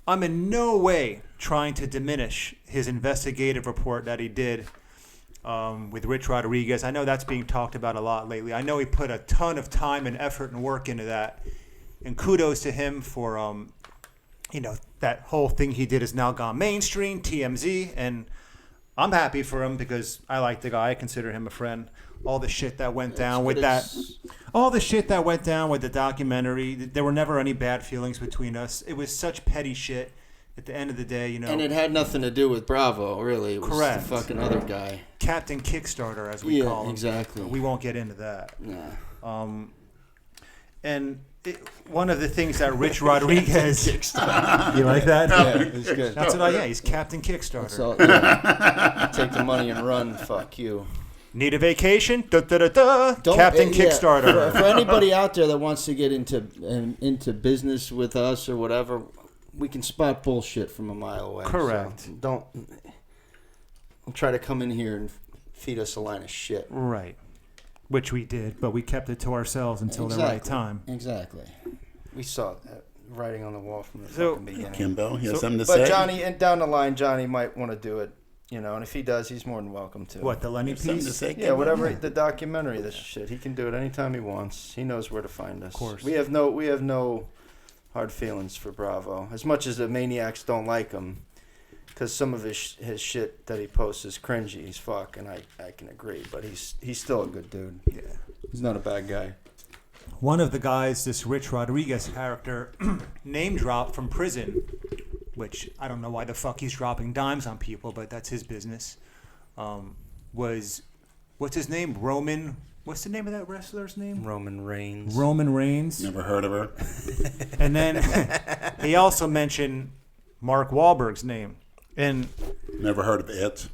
I'm in no way trying to diminish his investigative report that he did with Rich Rodriguez. I know that's being talked about a lot lately. I know he put a ton of time and effort and work into that, and kudos to him for that whole thing he did has now gone mainstream, TMZ, and I'm happy for him because I like the guy. I consider him a friend. All the shit that went down with that. All the shit that went down with the documentary. There were never any bad feelings between us. It was such petty shit. At the end of the day, And it had nothing to do with Bravo, really. It was Correct. the fucking other guy. Captain Kickstarter, as we call him. exactly. We won't get into that. Nah. And one of the things that Rich Rodriguez... You like that? Yeah, it was good. That's he's Captain Kickstarter. So, yeah. Take the money and run. Fuck you. Need a vacation? Captain Kickstarter. For anybody out there that wants to get into business with us or whatever, we can spot bullshit from a mile away. Correct. So don't try to come in here and feed us a line of shit. Right. Which we did, but we kept it to ourselves until the right time. Exactly. We saw that writing on the wall from the So- fucking beginning. Kimbo, you have something to But say? Johnny, and down the line, Johnny might want to do it, and if he does, he's more than welcome to. What, the Lenny You have something to piece? say, Yeah, Kimbo? whatever the documentary, this shit, he can do it anytime he wants. He knows where to find us. Of course. We have no hard feelings for Bravo, as much as the maniacs don't like him, because some of his shit that he posts is cringy as fuck, and I can agree. But he's still a good dude. Yeah. He's not a bad guy. One of the guys, this Rich Rodriguez character, name dropped from prison, which I don't know why the fuck he's dropping dimes on people, but that's his business. Was what's his name? Roman. What's the name of that wrestler's name? Roman Reigns. Roman Reigns. Never heard of her. And then he also mentioned Mark Wahlberg's name. And Never heard of it.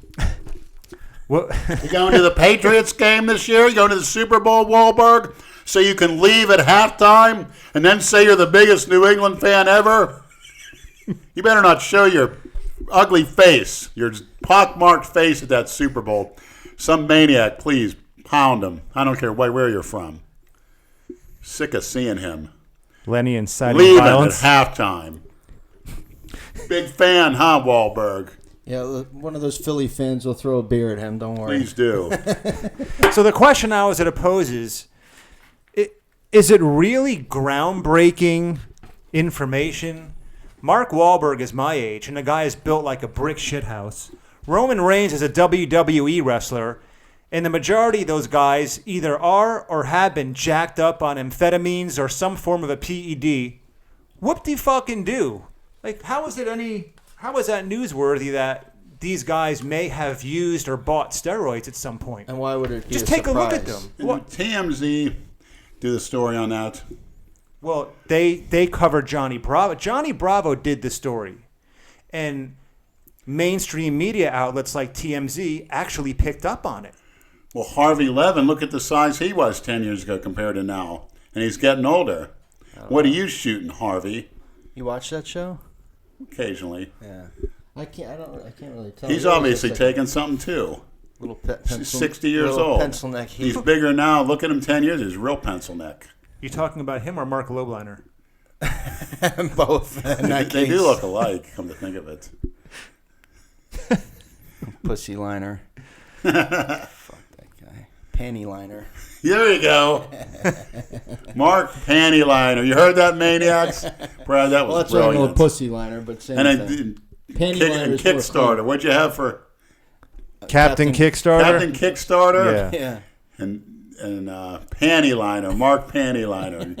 what? You going to the Patriots game this year? You going to the Super Bowl, Wahlberg? So you can leave at halftime and then say you're the biggest New England fan ever? You better not show your ugly face, your pockmarked face at that Super Bowl. Some maniac, please pound him. I don't care where you're from. Sick of seeing him. Lenny inciting Leave him at violence. halftime. Big fan, huh, Wahlberg? Yeah, one of those Philly fans will throw a beer at him. Don't worry. Please do. So the question I was going to pose is, Is it really groundbreaking information? Mark Wahlberg is my age, and the guy is built like a brick shithouse. Roman Reigns is a WWE wrestler, and the majority of those guys either are or have been jacked up on amphetamines or some form of a PED. Whoop-de-fucking-do. Like, how is that newsworthy that these guys may have used or bought steroids at some point? And why would it be Just a take surprise? a look at them. Didn't TMZ do the story on that? Well, they covered Johnny Bravo. Johnny Bravo did the story. And mainstream media outlets like TMZ actually picked up on it. Well, Harvey Levin, look at the size he was 10 years ago compared to now. And he's getting older. What are you shooting, Harvey? You watch that show? Occasionally. Yeah. I can't really tell. He's He always obviously looks like taking something too. little pencil. He's 60 years little old. Pencil neck. He's bigger now. Look at him 10 years. He's real pencil neck. You talking about him or Mark Lobliner? Both. In that They case. do look alike, come to think of it. Pussy liner. Fuck that guy. Panty liner. There you go. Mark Panty Liner. You heard that, Maniacs? Brad, that was Well, that's what I know, brilliant. pussy liner, but same And thing. then Panty liner is more Kickstarter. fun. What'd you have for Captain Kickstarter? Captain Kickstarter? Yeah. Yeah. And Panty Liner. Mark Panty Liner.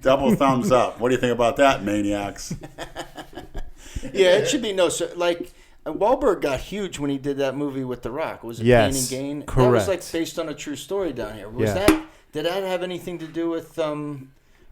Double thumbs up. What do you think about that, Maniacs? Yeah, it should be no. So, like, Wahlberg got huge when he did that movie with The Rock. Was it Yes, Pain and Gain? correct. That was like based on a true story down here. Was Yeah. that? Did that have anything to do with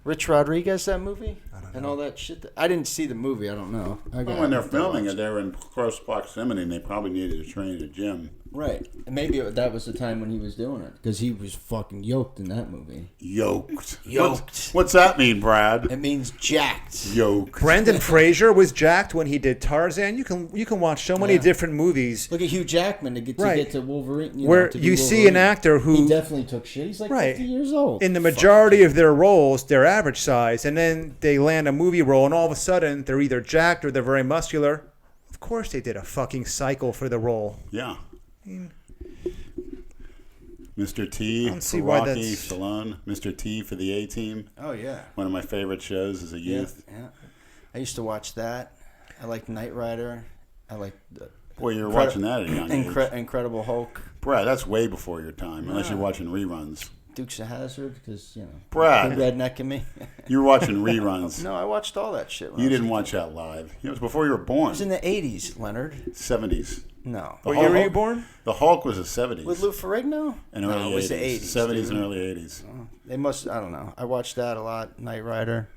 Rich Rodriguez? That movie and all that shit. I didn't see the movie. I don't know. Well, when they're filming it, they were in close proximity, and they probably needed to train at a gym. Right. And maybe that was the time when he was doing it because he was fucking yoked in that movie. Yoked. Yoked. What's that mean, Brad? It means jacked. Yoked. Brendan Fraser was jacked when he did Tarzan. You can watch so many Yeah. different movies Look at Hugh Jackman to get to Wolverine. where to be you see an Wolverine. actor who He definitely took shit. He's like Right. 50 years old. in the majority of their roles, they're average size, and then they land a movie role, and all of a sudden, they're either jacked or they're very muscular. Of course they did a fucking cycle for the role. Yeah. Mr. T I don't see for why Rocky that's- Stallone. Mr. T for the A-Team. Oh, yeah. One of my favorite shows as a youth. Yeah. I used to watch that. I liked Knight Rider. I liked Boy, you were watching that at a young age. Incredible Hulk. Brad, that's way before your time, unless you're watching reruns. Dukes of Hazzard, because, Brad. the redneck in me. You were watching reruns. No, I watched all that shit. when I You was didn't a watch that live. It was before you were born. It was in the 80s, Leonard. 70s. No. The What year were you Hulk- born? The Hulk was the 70s. With Lou Ferrigno? and early No, it was 80s. the 80s. 70s dude. and early 80s. They must, I don't know. I watched that a lot. Knight Rider.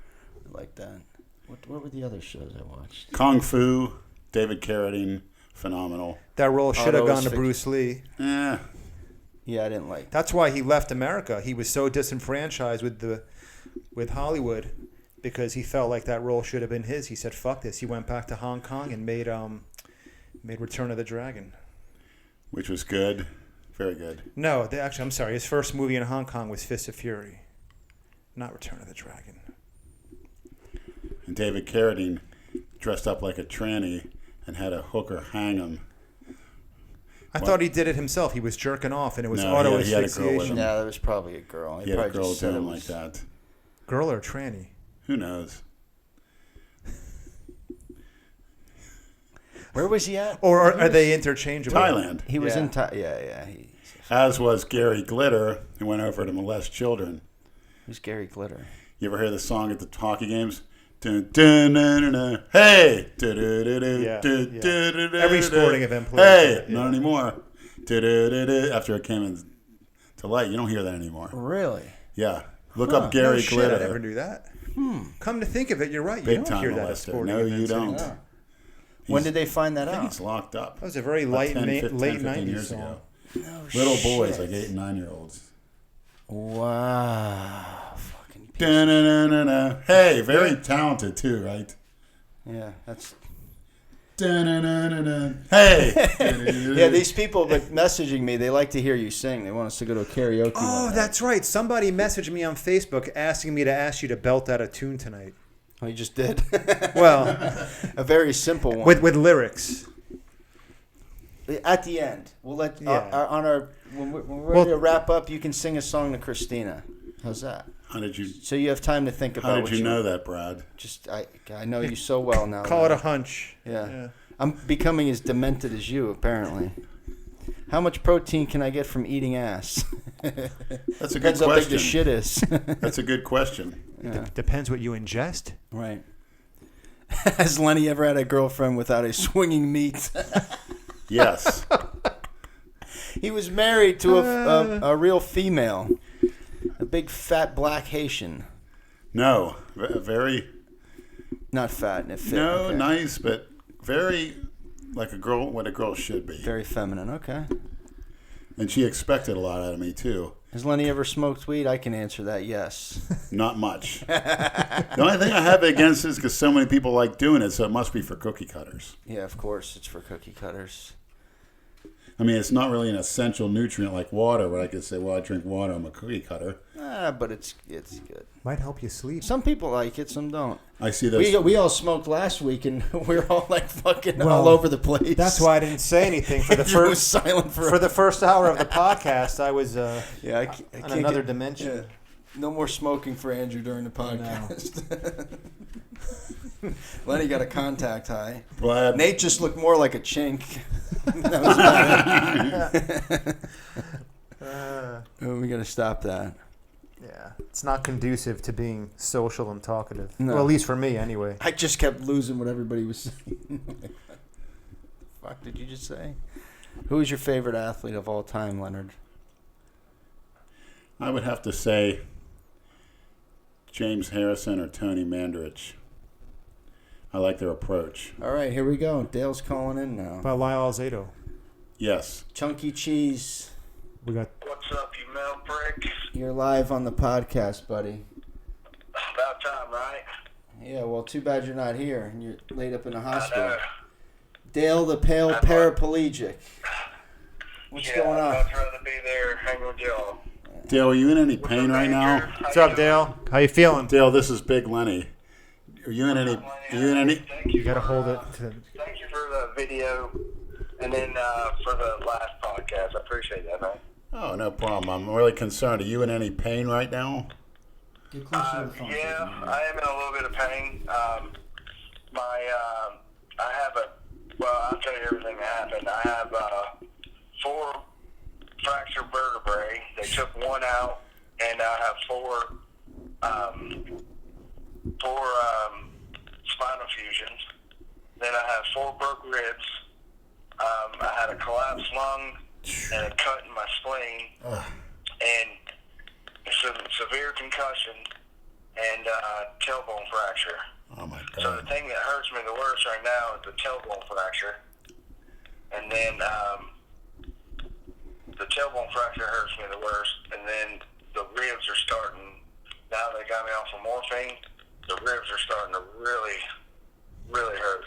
I like that. What were the other shows I watched? Kung Fu, David Carradine, phenomenal. That role should have that gone was to fic- Bruce Lee. Eh, Yeah, I didn't like that. That's why he left America. He was so disenfranchised with Hollywood because he felt like that role should have been his. He said, "Fuck this." He went back to Hong Kong and made Return of the Dragon. which was good. Very good. No, actually, I'm sorry. His first movie in Hong Kong was Fist of Fury, not Return of the Dragon. And David Carradine dressed up like a tranny and had a hooker hang him. I thought he did it himself. He was jerking off, and it was No, auto he had a girl with asphyxiation. him. Yeah, there was probably a girl. He had a probably girl just said doing it like was- that. Girl or tranny? Who knows? Where was he at? Or are they interchangeable? Thailand. He was Yeah. in Thailand. Yeah. As was Gary Glitter, who went over to molest children. Who's Gary Glitter? You ever hear the song at the hockey games? Dun, dun, dun, dun, dun. Hey! Du, du, du, du, Yeah, du, yeah. du, du, du, Every du, sporting du. event plays Hey! that, yeah. Not anymore. Du, du, du, du. After it came to light, you don't hear that anymore. Really? Yeah. Look up Gary No shit, Glitter. I never knew that. Come to think of it, you're right. You Big don't time hear that at molester. sporting No, you events don't. anymore. When did they find that I think out? he's locked up. That was a very About late 10, 15, late 15 '90s years song. ago. No Little shit. boys, like 8 and 9-year-olds. Wow. Fucking piece. Dun-dun-dun-dun-dun. Hey, very talented too, right? Yeah, that's. Dun-dun-dun-dun-dun. Hey! Yeah, these people that messaging me, they like to hear you sing. They want us to go to a karaoke. Oh, one night. that's right. Somebody messaged me on Facebook asking me to ask you to belt out a tune tonight. Oh, you just did. Well, A very simple one. with lyrics. At the end, we'll let Yeah. on our when we're Well- ready to wrap up. You can sing a song to Christina. How's that? How did you? So you have time to think about. How did what you know that, Brad? Just I know you so well now. Call it a Leonard. hunch. Yeah. I'm becoming as demented as you, apparently. How much protein can I get from eating ass? That's a good Depends how big question. the shit is. That's a good question. Yeah. Depends what you ingest. Right. Has Lenny ever had a girlfriend without a swinging meat? Yes. He was married to a real female, a big fat black Haitian. No. Very. Not fat, and it fit. No, okay. nice, but very like a girl, what a girl should be. Very feminine. Okay. And she expected a lot out of me too. Has Lenny ever smoked weed? I can answer that. Yes. Not much. The only thing I have against it is because so many people like doing it, so it must be for cookie cutters. Yeah, of course, it's for cookie cutters. I mean, it's not really an essential nutrient like water, where I could say, well, I drink water, I'm a cookie cutter. But it's good. Might help you sleep. Some people like it, some don't. I see those. We all smoked last week, and we were all like fucking Well, all over the place. That's why I didn't say anything for the Andrew was first silent for the first hour of the podcast. I was yeah, I on can't another get- dimension. yeah. No more smoking for Andrew during the podcast. Lenny got a contact high. Brad, Nate just looked more like a chink. That was bad. Oh, we got to stop that. Yeah, it's not conducive to being social and talkative. No. Well, at least for me, anyway. I just kept losing what everybody was saying. Fuck, did you just say? Who is your favorite athlete of all time, Leonard? I would have to say James Harrison or Tony Mandarich. I like their approach. All right, here we go. Dale's calling in now. About Lyle Alzado. Yes. Chunky Cheese, We got What's up, you milk brick? you're live on the podcast, buddy. About time, right? Yeah, well, too bad you're not here and you're laid up in a I hospital. know. Dale the Pale I know. Paraplegic. What's Yeah, going on? I'd much rather be there hanging with y'all. Dale, are you in any What's pain up, right now? Andrew? How What's you up, doing? Dale? How you feeling? Dale, this is Big Lenny. Are you in any? Are you in any? Thank You gotta for, hold it to. Thank you for the video, and then for the last podcast. I appreciate that, man. Oh, no problem. I'm really concerned. Are you in any pain right now? Get closer to the phone. Yeah, I am in a little bit of pain. I have well, I'll tell you everything that happened. I have 4 fractured vertebrae. They took one out, and I have 4 spinal fusions. Then I have 4 broke ribs. I had a collapsed lung and a cut in my spleen, and some severe concussion and tailbone fracture. Oh my So the God. thing that hurts me the worst right now is the tailbone fracture, and then the tailbone fracture hurts me the worst, and then the ribs are starting. Now they got me off of morphine. The ribs are starting to really, really hurt.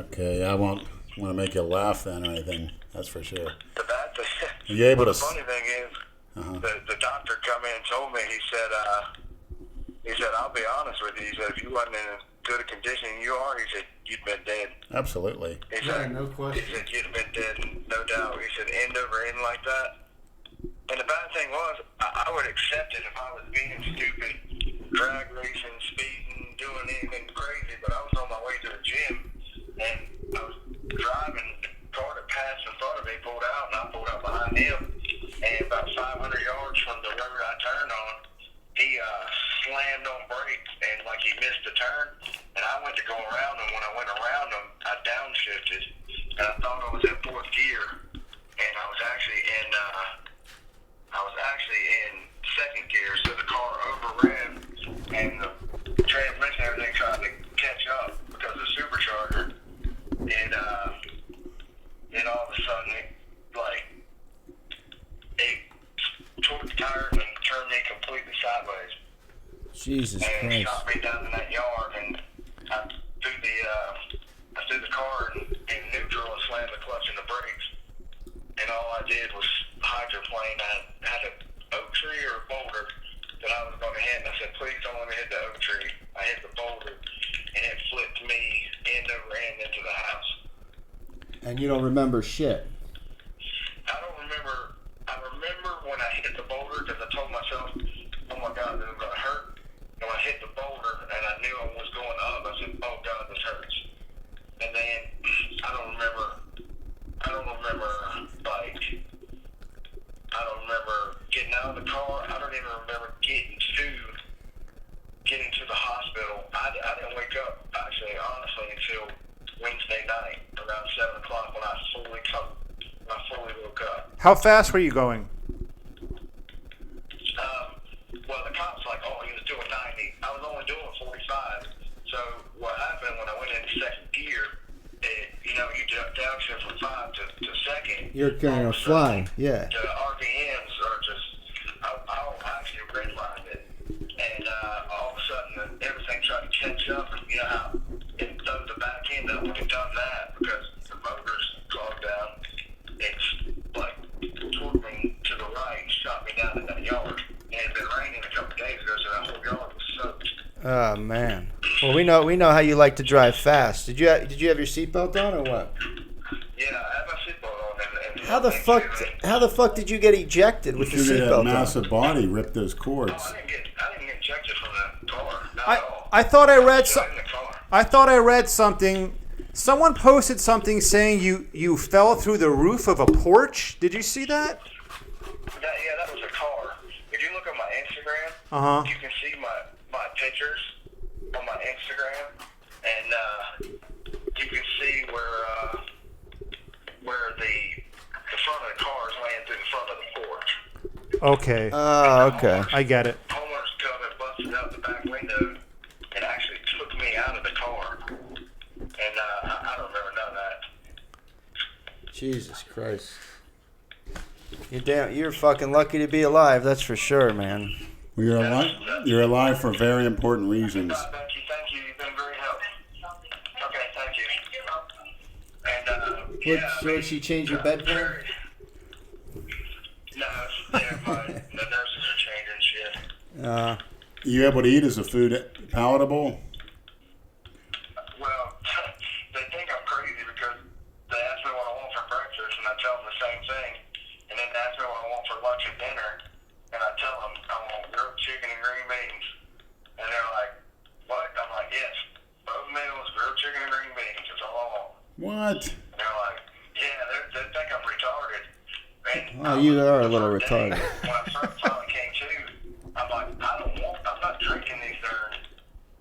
Okay, I won't want to make you laugh then or anything. That's for sure. The bad thing. Are you able The to? funny thing is, the doctor come in and told me. He said, I'll be honest with you. He said, if you wasn't in as good a condition as you are, he said, you'd been dead. Absolutely. He Yeah, said, no question. He said, you'd have been dead, no doubt. He said, end over end like that. And the bad thing was, I would accept it if I was being stupid, drag racing, speeding, doing anything crazy, but I was on my way to the gym, and I was driving, the car that passed in front of me pulled out, and I pulled out behind him, and about 500 yards from the road I turned on, he slammed on brakes, and like he missed a turn, and I went to go around him. When I went around him, I downshifted, and I thought I was in 4th gear, and I was actually in 2nd gear, so the car overran, and the transmission, everything tried to catch up because of the supercharger, and then all of a sudden, it tore the tires and turned me completely sideways. Jesus And it Christ. shot me down in that yard, and I threw the car in neutral and slammed the clutch and the brakes. And all I did was hydroplane. I had an oak tree or a boulder that I was going to hit, and I said, please don't let me hit the oak tree. I hit the boulder, and it flipped me end over end into the house. And you don't remember shit. I don't remember. I remember when I hit the boulder because I told myself, oh my my God, this is going to hurt. And when I hit the boulder, and I knew I was going up, I said, oh, God, this hurts. And then I don't remember, like, I don't remember getting out of the car. I don't even remember getting to the hospital. I didn't wake up, actually, honestly, until Wednesday night around 7 o'clock when I fully woke up. How fast were you going? Well, the cop's like, oh, he was doing 90. I was only doing 45. So what happened when I went into second gear, you downshift from 5 to second. You're gonna fly, yeah. The RPMs are just, I'll actually redlined it. And all of a sudden, everything tried to catch up. And you know how it throws the back end up when you've done that because the motor's clogged down. It's like toward me to the right, shot me down in that yard. And it had been raining a couple of days ago, so that whole yard was soaked. Oh man. Well, we know how you like to drive fast. Did you have your seatbelt on or what? Yeah, I had my seatbelt on. And How the fuck did you get ejected with your Should that seatbelt on? massive body rip those Oh, cords? I didn't get ejected from the car. Not at all. I thought I read Still some. in the car. I thought I read something. Someone posted something saying you fell through the roof of a porch. Did you see that? That was a car. If you look at my Instagram, Uh-huh. you can see my pictures on my Instagram, and you can see where the front of the car is laying through the front of the porch. Okay, Oh, okay. I get it. Homeowner's come and busted out the back window and actually took me out of the car. And I don't remember none of that. Jesus Christ. You're fucking lucky to be alive, that's for sure, man. Well, you're alive for very important reasons. Thank you. You've been very helpful. Okay, thank you. And, Should she change your bedpan? No, the nurses are changing shit. You able to eat? Is the food palatable? Well, they think I'm crazy because they ask me what I want for breakfast, and I tell them the same thing. And then they ask me what I want for lunch and dinner, and I tell them I want grilled chicken and green beans. And they're like, what? I'm like, yes, both meals, grilled chicken and green beans. That's all I want. What? And they're like, yeah, they think I'm retarded. And Oh, you are a little retarded. When I first finally came to, I'm like, I'm not drinking these darn,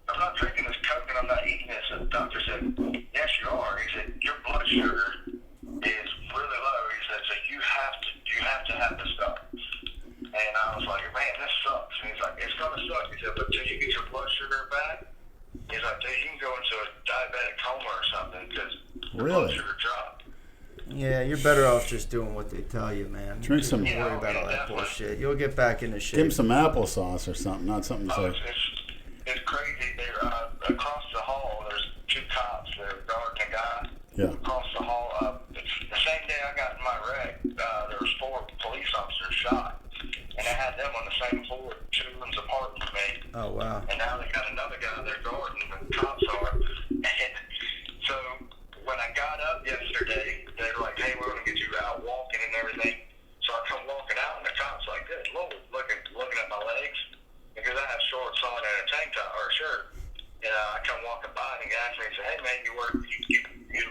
I'm not drinking this Coke and I'm not eating this. And the doctor said, yes, you are. He said, your blood sugar is really low. He said, so you have to have this stuff. And I was like, man, this sucks. And he's like, it's going to suck. He said, but till you get your blood sugar back, he's like, dude, you can go into a diabetic coma or something because your blood Really? sugar dropped. Yeah, you're better off just doing what they tell you, man. Drink some- Don't worry about all that bullshit. You'll get back into shape. Give him some applesauce or something, not something to Oh, say. it's crazy. They're across the hall. There's two cops. They're guarding a guy Yeah. across the hall. The same day I got in my wreck, there was 4 police officers shot, and I had them on the same floor, 2 rooms apart from me. Oh, wow. And now they got another guy they're guarding. The cops are. And so when I got up yesterday, they were like, "Hey, we're gonna get you out walking and everything." So I come walking out, and the cops like, "Good Lord," looking at my legs because I have shorts on and a tank top or a shirt. And I come walking by, and he asked me, he said, "Hey man, you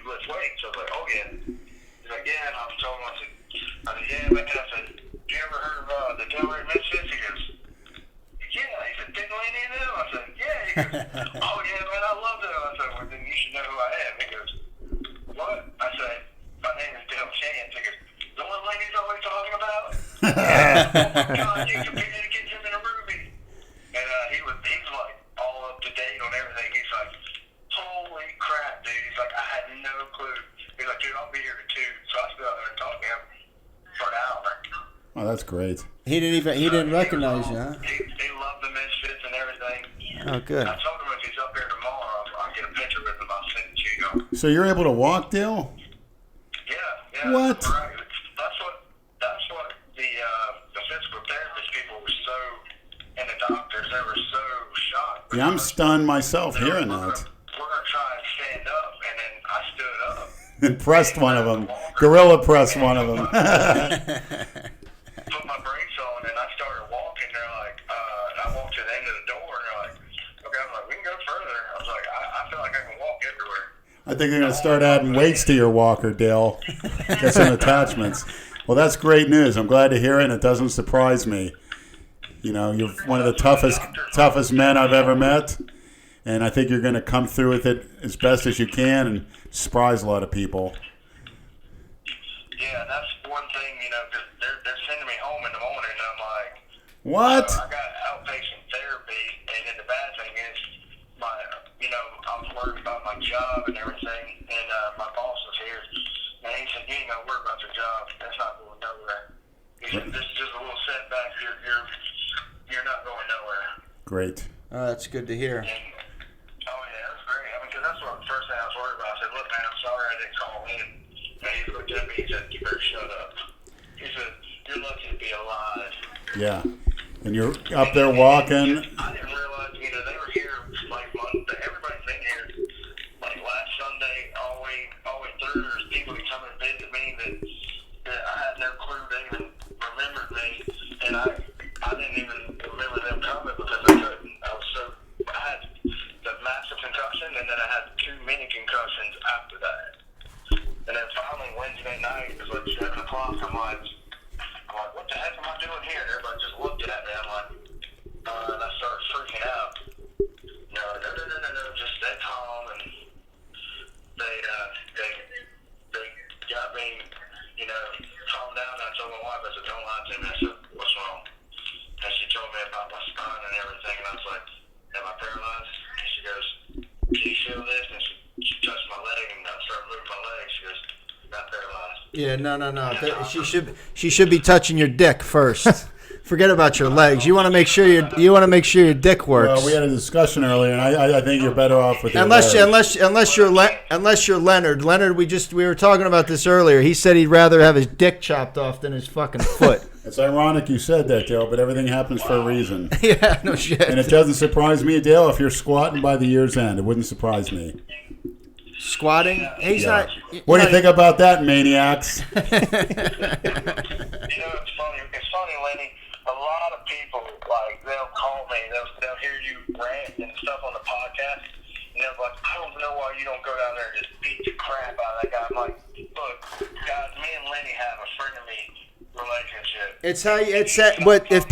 lift weights?" I was like, "Oh yeah." He's like, "Yeah," and I was told him, I said, "Yeah, man." I said, "You ever heard of the Delray Misfits?" He goes, "Yeah." He said, "Didn't any of them?" I said, "Yeah." He goes, "Oh yeah, man, I love them." I said, "Well, then you should know who I am." He goes, "What?" I said, "My name is Dale Chance." He goes, "The one lady's always talking about?" Oh my God, you competed against him in a movie. And he was like all up to date on everything. He's like, "Holy crap, dude." He's like, "I had no clue." He's like, "Dude, I'll be here at 2." So I stood out there and talked to him for an hour. Oh, that's great. He didn't recognize you, huh? He loved the Misfits and everything. Oh, good. I told him if he's up here tomorrow, I'll get a picture with him. I'll send it to you. So you're able to walk, Dale? Yeah. What? Right. That's what the physical therapist people were so, and the doctors, they were so shocked. Yeah, I'm because stunned myself they were, hearing we're that. gonna try and stand up, and then I stood up. And pressed one of them. Gorilla pressed one of them. Put my brakes on, and I started walking. They're like, I I think they're going to start adding weights to your walker, Dale. Get some attachments. Well, that's great news. I'm glad to hear it, and it doesn't surprise me. You know, you're one of the toughest men I've ever met, and I think you're going to come through with it as best as you can and surprise a lot of people. Yeah, that's one thing, you know, because they're sending me home in the morning, and I'm like, What? I got outpatient therapy, and then the bad thing is, I was worried about my job and everything, and my boss was here, and he said, you ain't got to worry about your job. That's not going nowhere. He said, this is just a little setback. You're not going nowhere. Great. That's good to hear. And, oh, yeah, that's great. I mean, because that's what the first thing I was worried about. I said, look, man, I'm sorry I didn't call in. And he looked at me, he said, you better shut up. He said, you're lucky to be alive. Yeah. And you're up there walking. I didn't realize, you know, they were here like Monday. Everybody's been here like last Sunday all the way through. There's people that come and visit me that I had no clue they even remembered me, and I didn't even remember them coming because I had the massive concussion, and then I had 2 mini concussions after that. And then finally Wednesday night, it was like 7 o'clock. I'm like, what the heck am I doing here? And everybody just looked at me. I'm like, and I started freaking out. No, just stay calm. And they got me, you know, calm down. And I told my wife, I said, don't lie to me. I said, what's wrong? And she told me about my spine and everything. And I was like, am I paralyzed? And she goes, can you feel this? And she touched my leg, and I started moving my leg. She goes, you're not paralyzed. Yeah, no. She should be touching your dick first. Forget about your legs. You want to make sure your dick works. Well, we had a discussion earlier, and I think you're better off with your unless legs. you're Leonard. Leonard, we were talking about this earlier. He said he'd rather have his dick chopped off than his fucking foot. It's ironic you said that, Dale, but everything happens for a reason. Yeah, no shit. And it doesn't surprise me, Dale, if you're squatting by the year's end. It wouldn't surprise me. Squatting? He's Yeah. not. What do you think about that, maniacs? You know, it's funny, Lenny. A lot of people, like, they'll call me, they'll hear you rant and stuff on the podcast, and they're like, I don't know why you don't go down there and just beat the crap out of that guy. I'm like, look, guys, me and Lenny have a frenemy relationship. But if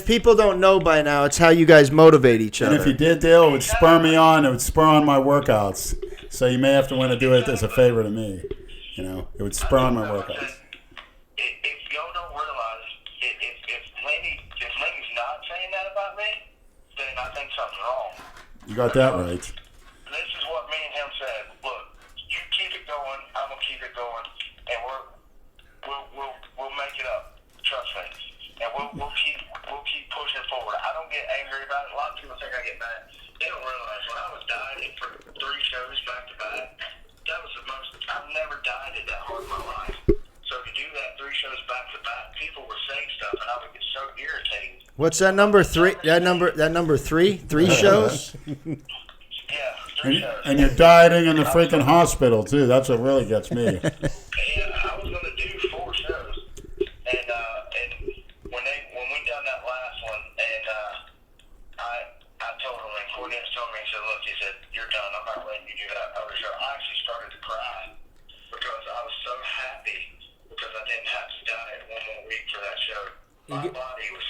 people don't know by now, it's how you guys motivate each other. And if you did, Dale, it would spur me on. It would spur on my workouts. So you may have to want to do it as a favor to me. You know, it would spur on my workouts. If y'all don't realize, if Lenny's not saying that about me, then I think something's wrong. You got that right. This is what me and him said. Look, you keep it going, I'm gonna keep it going, and we'll make it up. Trust me. And we'll keep pushing forward. I don't get angry about it. A lot of people think I get mad. They don't realize when I was dieting for 3 shows back to back, that was the most. I've never dieted that hard in my life. So to do that 3 shows back to back, people were saying stuff, and I would get so irritated. What's that number 3? That number 3? 3 shows? Yeah, 3 shows. And you're dieting in the freaking hospital, too. That's what really gets me. Yeah, I was going to do 4 shows, and when we done that last one, and I told him, and Cornelius told me, he said, look, he said, you're done. I'm not letting you do that other show. I actually started to cry because I was so happy because I didn't have to diet 1 more week for that show. My body was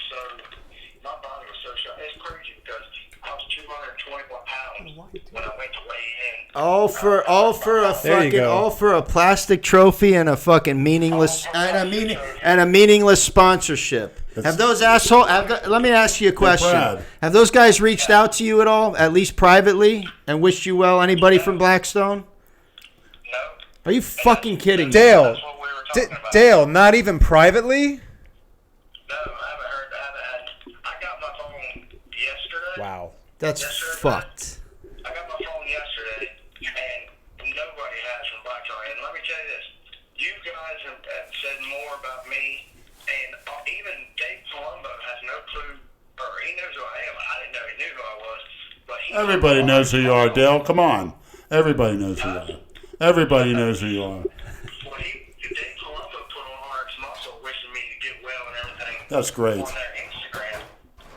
so shot. It's crazy because I was 221 pounds when I went to weigh in. All for a plastic trophy and a fucking meaningless sponsorship. Have those let me ask you a question. Brad. Have those guys reached out to you at all, at least privately, and wished you well? Anybody from Blackstone? No. Are you fucking kidding me? Dale, That's what we were talking about. Dale, not even privately? No, I haven't heard. I got my phone yesterday. Wow. That's fucked. I got my phone yesterday, and nobody has from Blackstone. And let me tell you this: you guys have said more about me, and even Dave Colombo has no clue, or he knows who I am. I didn't know he knew who I was, but Everybody knows who you are, Dale. Come on. Everybody knows who you are. Everybody knows who you are. Well, Dave Colombo put on RX Muscle, wishing me to get well and everything. That's great. On their Instagram,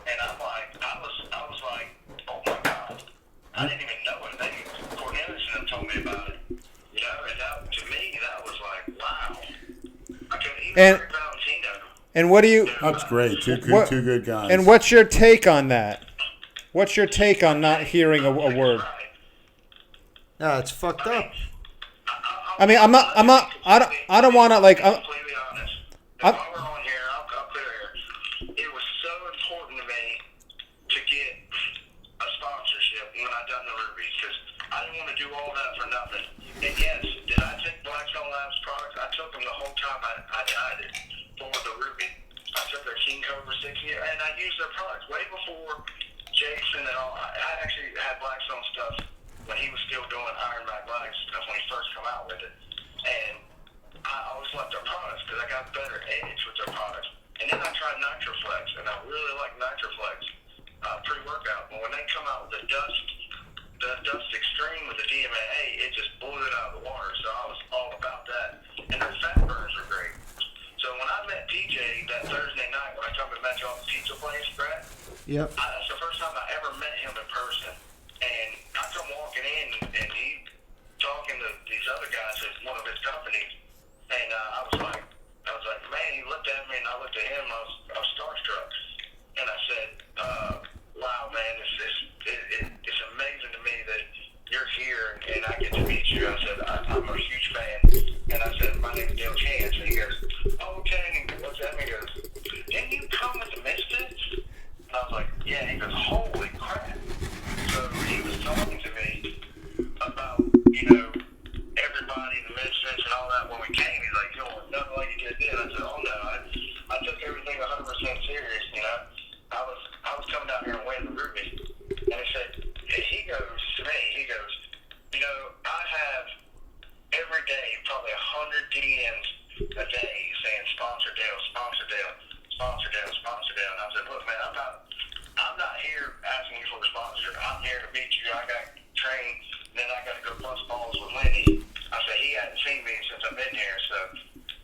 and I'm like, I was like, oh my God, I didn't even know it. Cornelius told me And- Rick Valentino. And what do you? That's great. Two good guys. And what's your take on that? What's your take on not hearing a word? Right. No, it's fucked up. I mean, I don't want to like. Completely honest. While we're on here, I'll clear here. It was so important to me to get a sponsorship when I done the Rubies because I didn't want to do all that for nothing. And yes, did I take Blackstone Labs products? I took them the whole time I dyed it for the Ruby. I took their King Cobra 60 and I used their products way before Jason and all. I actually had Blackstone stuff when he was still doing Iron Mac Black stuff when he first come out with it. And I always liked their products because I got better edge with their products. And then I tried NitroFlex, and I really like NitroFlex pre-workout. But when they come out with the Dust Extreme with the DMAA, it just blew it out of the water. So I was all about that. And their fat burns are great. So when I met DJ that Thursday night when I come and met you on the pizza place, Brad, Yep. that's the first time I ever met him in person. And I come walking in, and he talking to these other guys at one of his companies, and I was like, man, he looked at me, and I looked at him, I was starstruck. And I said, wow, man, it's amazing to me that you're here, and I get to meet you. I said, I'm a huge fan. And I said, my name's Dale Chance. And he goes, oh, okay. And he looks at me and goes, didn't you come with the Misfits? And I was like, yeah. He goes, holy crap. So he was talking to me about, everybody, the Misfits and all that when we came. He's like, nothing like you just did. I said, oh, no. I took everything 100% serious, I was coming down here and winning the Ruby. And he goes to me, I have every day probably 100 DMs a day saying sponsor Dale, sponsor Dale, sponsor Dale, sponsor Dale. And I said, look, man, I'm not here asking you for a sponsor. I'm here to meet you. I got trained, and then I got to go bust balls with Lenny. I said, he hadn't seen me since I've been here, so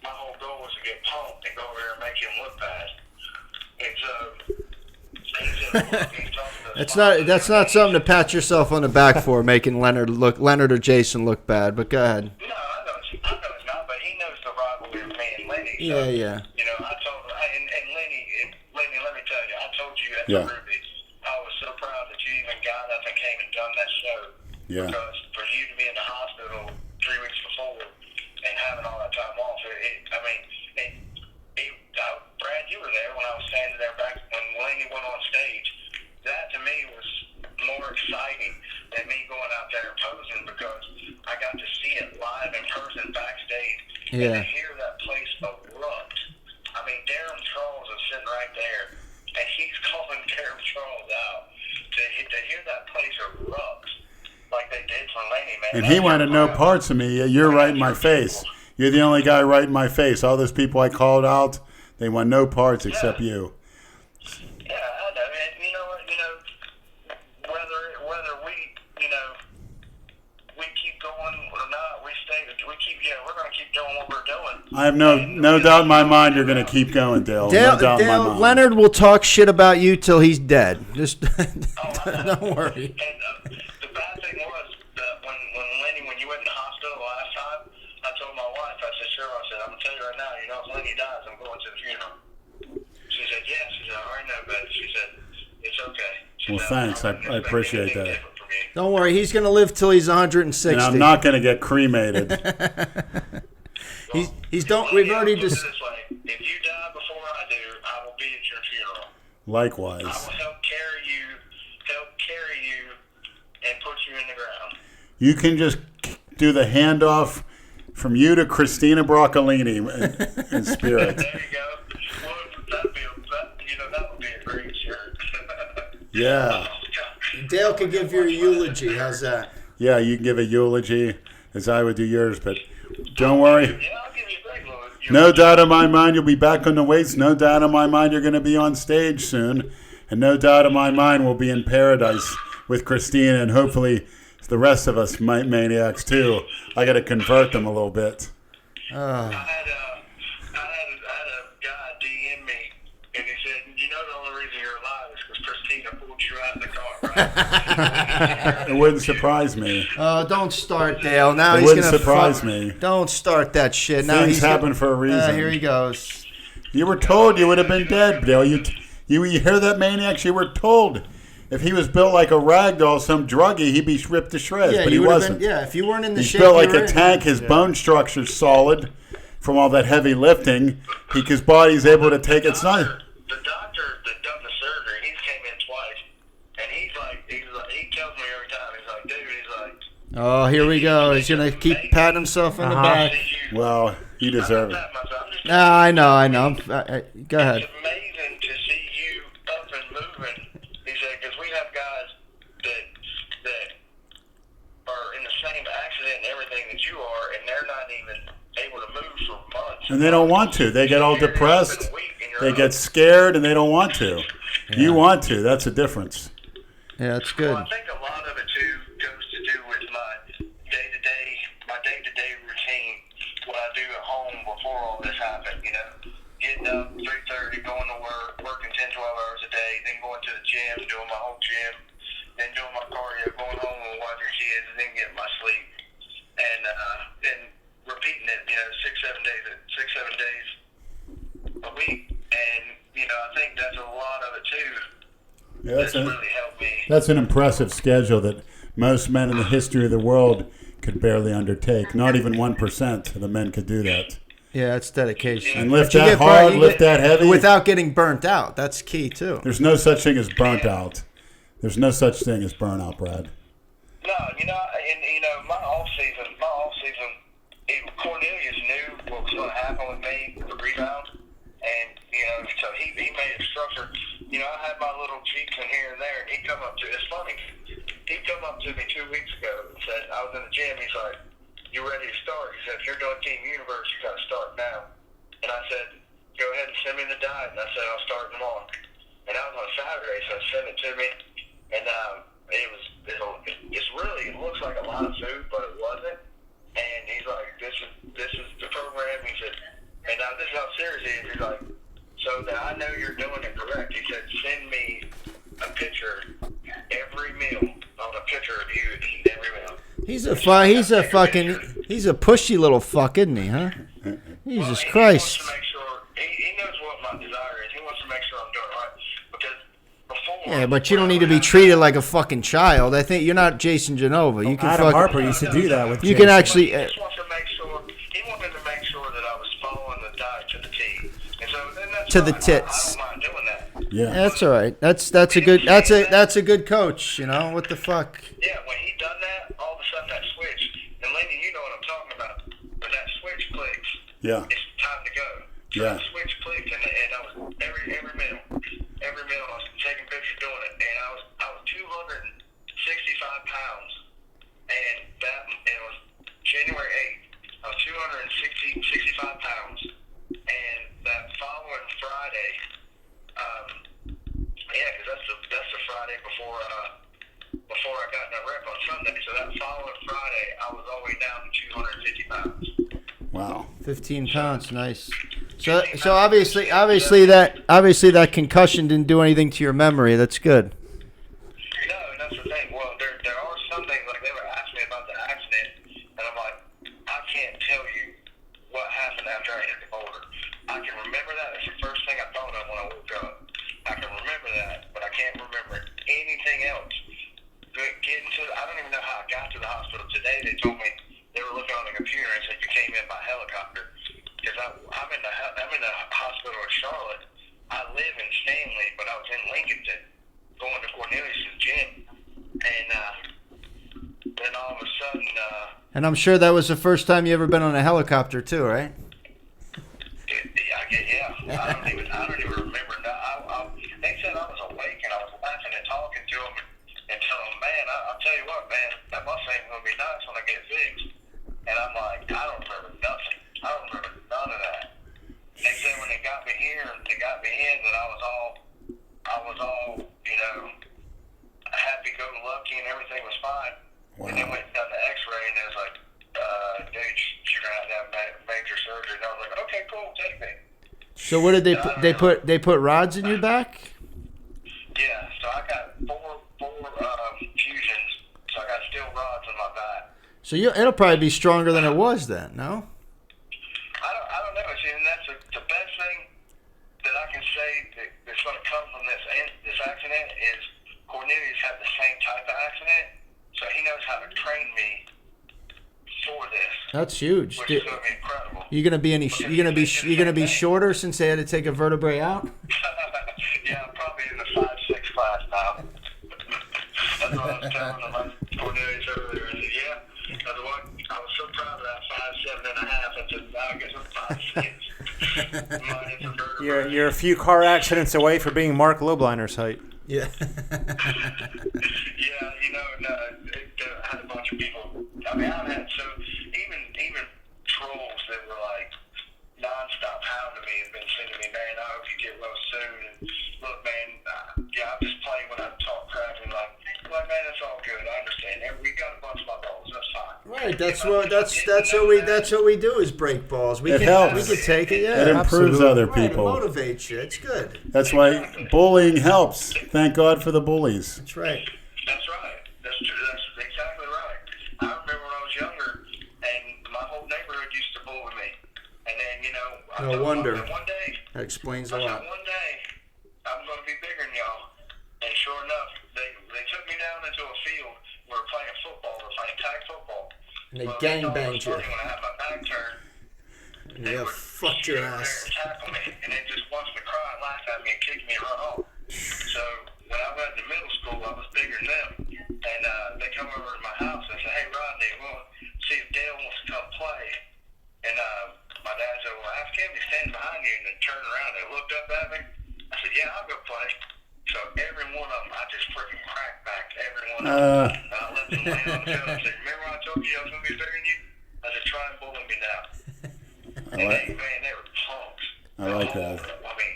my whole goal was to get pumped and go over there and make him look bad. And so he said, look, he's talking to That's not something to pat yourself on the back for, making Leonard or Jason look bad. But go ahead. No, I know it's not, but he knows the rivalry of me and Lenny. So, Yeah. I told him, and Lenny, let me tell you, I told you at the Ruby, I was so proud that you even got up and came and done that show. Yeah. Because for you to be in the hospital 3 weeks before and having all that time off, Brad, you were there when I was standing there back when Lenny went on stage. That to me was more exciting than me going out there and posing because I got to see it live in person backstage and to hear that place erupt. I mean, Darren Charles is sitting right there, and he's calling Darren Charles out to hear that place erupt like they did for Lenny, man. And he wanted no parts of me. You're right in my face. You're the only guy right in my face. All those people I called out, they want no parts except you. Yeah, I know. And you know what? Whether we keep going or not, we're going to keep doing what we're doing. I have no doubt in my mind you're going to keep going, Dale. No doubt in my mind. Leonard will talk shit about you till he's dead. Just don't worry. And the bad thing was that when you went in the hospital last time, I told my wife, I said, sure, I'm going to tell you right now, if Lenny dies, I'm going to the funeral. She said, yes. She said, I already know, but she said, it's okay. Well, thanks. I appreciate that. Don't worry. He's going to live till he's 160. And I'm not going to get cremated. We've already just. If you die before I do, I will be at your funeral. Likewise. I will help carry you, and put you in the ground. You can just do the handoff from you to Christina Broccolini in spirit. There you go. Well, that would be a great shirt. Yeah. Dale could give you a eulogy. How's that? Yeah, you can give a eulogy as I would do yours, but don't worry. Yeah, I'll give you a great eulogy. No doubt in my mind you'll be back on the weights. No doubt in my mind you're going to be on stage soon. And no doubt in my mind we'll be in paradise with Christina and hopefully the rest of us maniacs too. I got to convert them a little bit. I had a guy DM me, and he said, the only reason you're alive is because Christina pulled you out of the car, right? It wouldn't surprise me. Oh, don't start, Dale. Now It he's wouldn't gonna surprise me. Don't start that shit. Now Things he's happen for a reason. Here he goes. You were told you would have been dead, Dale. You hear that, maniacs? You were told if he was built like a ragdoll, some druggie, he'd be ripped to shreds. Yeah, but you he would have wasn't. been. Yeah, if you weren't in the He's shape built like you were a tank. His bone structure's solid from all that heavy lifting. His body's able to take. It's not. The doctor that done the surgery, he's came in twice, and he tells me every time, he's like, dude, he's like. Oh, here we go. He's gonna keep patting himself on the back. Well, you deserve it. I know. Go ahead. It's amazing to see you up and moving. He said, because we have guys that are in the same accident and everything that you are, and they're not even able to move for months. And they don't want to. They get all depressed. They get scared, and they don't want to. You want to. That's a difference. Yeah, that's good. Well, I think a lot of it too goes to do with my day-to-day routine, what I do at home before all this happened. You know, getting up 3:30, going to work, working 10, 12 hours a day, then going to the gym, doing my whole gym, then doing my cardio, going home and watching your kids, and then getting my sleep, and then repeating it. You know, 6-7 days a week, and you know, I think that's a lot of it too. Yeah, That's really helped me. That's an impressive schedule that most men in the history of the world could barely undertake. Not even 1% of the men could do that. Yeah, it's dedication. And lift But you that get hard, burnt- lift that heavy. without getting burnt out. That's key too. There's no such thing as burnt out. There's no such thing as burnout, Brad. No, you know, and you know, my off season, Cornelius knew what was going to happen with me, the rebound, and you know, so he made it structured. You know, I had my little cheeks in here and there, and he'd come up to. It's funny. He'd come up to me 2 weeks ago and said, I was in the gym. He's like, "You ready to start?" He said, "If you're doing Team Universe, you got to start now." And I said, "Go ahead and send me the diet." And I said, "I'll start tomorrow." And that was on Saturday, so send it to me, and it looks like a lot of food, but it wasn't. And he's like, this is the program. He said, and now this is how serious he is. He's like, so that I know you're doing it correct. He said, send me a picture every meal on a picture of you eating every meal. He's a pushy little fuck, isn't he? Huh? Jesus He Christ. wants to make sure he knows what my desire is. He wants to make sure I'm doing it right because before. Yeah, but you don't need to be treated like a fucking child. I think you're not Jason Genova. You can Adam Harper used to do that with You Jason. can actually. He just wants to make sure. He wanted to make sure that I was following the diet to the T, and so then that's To the fine. tits. I don't mind doing that. Yeah. That's all right. That's a good coach. You know what the fuck? Yeah, when he done that, all of a sudden that switch, and Lenny, you know what I'm talking about. When that switch clicks, Yeah. it's time to go. So Yeah. that switch clicked, and I was every meal I was taking pictures doing it, and I was 265 pounds, and it was January 8th. I was 265 pounds, and that following Friday, because that's the Friday before I got in that rep on Sunday. So that following Friday, I was all the way down to 250 pounds. Wow. 15 pounds, nice. So obviously that concussion didn't do anything to your memory. That's good. No, that's the thing. Well, there are some things, like they were asking me about the accident, and I'm like, I can't tell you what happened after I hit the boulder. I can remember that. It's the first thing I thought of when I woke up. I can remember that, but I can't remember anything else. I don't even know how I got to the hospital today. They told me they were looking on the computer and said you came in by helicopter. Because I'm in the hospital in Charlotte. I live in Stanley, but I was in Lincolnton going to Cornelius' gym. And then all of a sudden... And I'm sure that was the first time you ever been on a helicopter too, right? Yeah. I don't even remember. They said I was awake and I was laughing and talking to them and telling them, man, I'll tell you what, man, that must ain't going to be nice when I get fixed. And I'm like, I don't remember nothing. I don't remember none of that. They said when they got me here, they got me in, that I was all, you know, happy-go-lucky and everything was fine. Wow. And then went and done the X-ray and it was like, dude, you're gonna have to have major surgery. And I was like, okay, cool, take me. So what did they put rods in your back? Yeah, so I got four fusions So it'll probably be stronger than it was then, no? I don't know. See, and that's the best thing that I can say that's going to come from this accident is Cornelius had the same type of accident, so he knows how to train me for this. That's huge. Which is going to be incredible. You gonna be shorter since they had to take a vertebrae out? Yeah, I'm probably in the 5'6" class now. That's what I was telling him. Cornelius earlier. I said, yeah. I was so proud of that 5'7.5". I said, now I guess I'm 5'6". Mine is a vertebrae. You're a few car accidents away from being Mark Lobliner's height. Yeah. Yeah, I had a bunch of people. I mean, I've had even trolls that were like nonstop hounding me and been sending me, man, I hope you get well soon. And look, man, I'm just playing when I talk crap and like, man, it's all good. I understand. We got a bunch of my balls. That's fine. Right. That's what we do is break balls. It helps. We can take it. Yeah. It improves other Right, it people. motivates you. It's good. That's why bullying helps. Thank God for the bullies. That's right. That's right. That's true. That's exactly right. I remember when I was younger, and my whole neighborhood used to bully me. And then, No wonder. One day, That explains a I said, lot. one day, I'm going to be bigger than y'all. And sure enough, they took me down into a field. We were playing football. We were playing tag football. And they Well, gangbanged you. When I had my back turned, And they fucked your shoot over there ass. and tackle me. And they just wants to cry and laugh at me and kick me and run off. So when I went to middle school, I was bigger than them. And they come over to my house and say, hey, Rodney, we'll see if Dale wants to come play. And my dad said, well, ask him to stand behind you. And then turned around and looked up at me. I said, yeah, I'll go play. So every one of them, I just freaking cracked back every one of them. I left them laying on the field. I said, remember when I told you I was going to be bigger than you? I said, try and bully me now. And they were punks. I like that. I mean,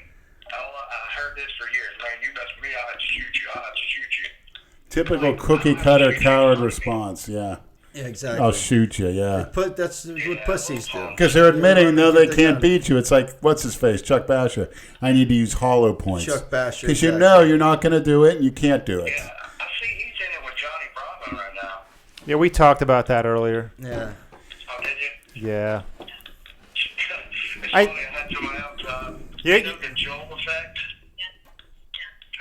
I heard this for years. Man, you mess with me, I'll shoot you. I'll shoot you. Typical cookie cutter coward response. Yeah. Yeah, exactly. I'll shoot you. Yeah. That's what pussies do. Because they're admitting, though, they Get the can't gun. beat you. It's like, what's his face? Chuck Basher. I need to use hollow points. Chuck Basher. Because exactly. you know you're not going to do it and you can't do it. Yeah, I see he's in it with Johnny Bravo right now. Yeah, we talked about that earlier. Yeah. Oh, did you? Yeah. It's I- funny, I had somebody else, Yeah. you know the Joel effect?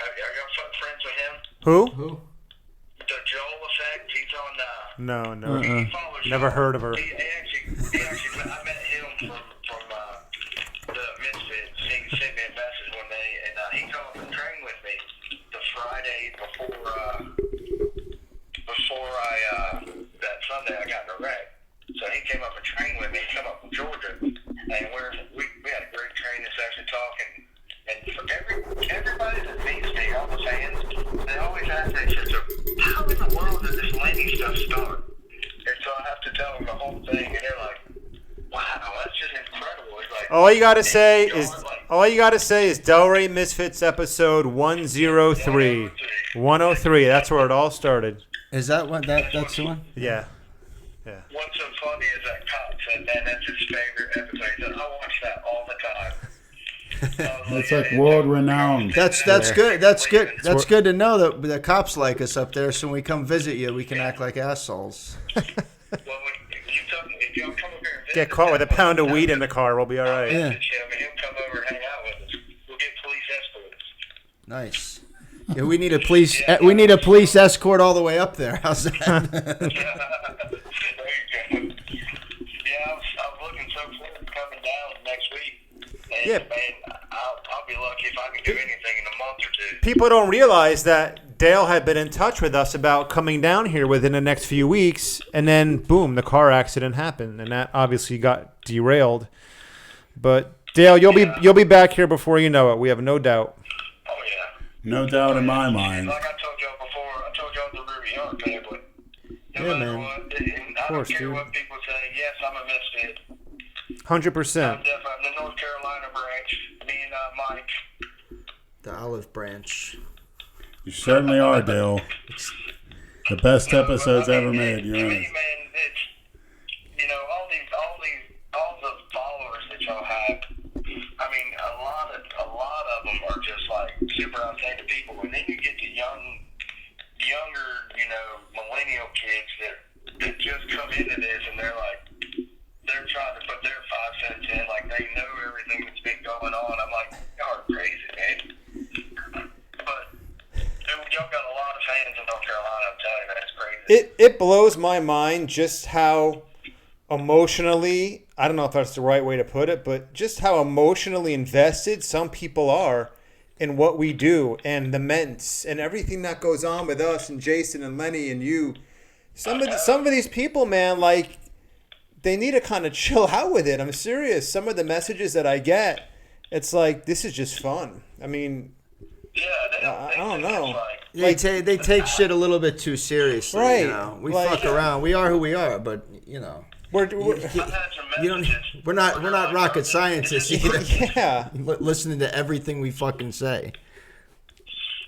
Are y'all friends with him? Who? The Joel effect, he's on, No. he follows Never Joel. heard of her. He actually, I met him from the Misfits. He sent me a message one day, and he come up and train with me the Friday before that Sunday I got in a wreck. So he came up and trained with me. He came up from Georgia, and we had a great training session talking. And for everybody that meets me, all the fans, they always ask me, so how in the world did this Lenny stuff start? And so I have to tell them the whole thing, and they're like, wow, that's just incredible. It's like, All you gotta say is Delray Misfits episode 103. 103. That's where it all started. Is that what that's the one? Yeah. What's so funny is that cop said, man, that's his favorite episode. He said, I watch that all the time. It's like world renowned. That's good. That's good. That's good to know that the cops like us up there. So when we come visit you, we can act like assholes. Well, if y'all come over here and visit, Get caught with a pound of weed in the car, we'll be all right. Yeah. him, and he'll come over and hang out with us. We'll get police escorts. Nice. Yeah, we need a police. We need a police escort all the way up there. How's that? There you go. Yeah, I was looking so forward to coming down next week. And, Yeah. man, I'll be lucky if I can do anything in a month or two. People don't realize that Dale had been in touch with us about coming down here within the next few weeks, and then boom, the car accident happened, and that obviously got derailed. But Dale, you'll be back here before you know it. We have no doubt. Oh, yeah. No doubt in my mind. Like I told y'all before, I told y'all the Ruby York family. No Yeah, matter man. what, and I don't care what people say. Yes, I'm a misfit. 100%. I'm the North Carolina branch. Me and Mike. The olive branch. You certainly are, Dale. The best episodes ever made. You're To in. me, man, it's all the followers that y'all have. I mean, a lot of them are just like super outstanding people, and then you get the younger, millennial kids that that just come into this and they're trying to put their 5 cents in, like they know everything that's been going on. I'm like, y'all are crazy, man. But y'all got a lot of fans in North Carolina. I'm telling you, that's crazy. It blows my mind just how emotionally, I don't know if that's the right way to put it, but just how emotionally invested some people are in what we do and the Ments and everything that goes on with us and Jason and Lenny and you. Some of these people, man, like, they need to kind of chill out with it. I'm serious. Some of the messages that I get, it's like, this is just fun. I mean, yeah, I don't know. They take shit a little bit too seriously. Right. You know? We fuck around. We are who we are, but you know. We're We're not rocket scientists either. yeah. Listening to everything we fucking say,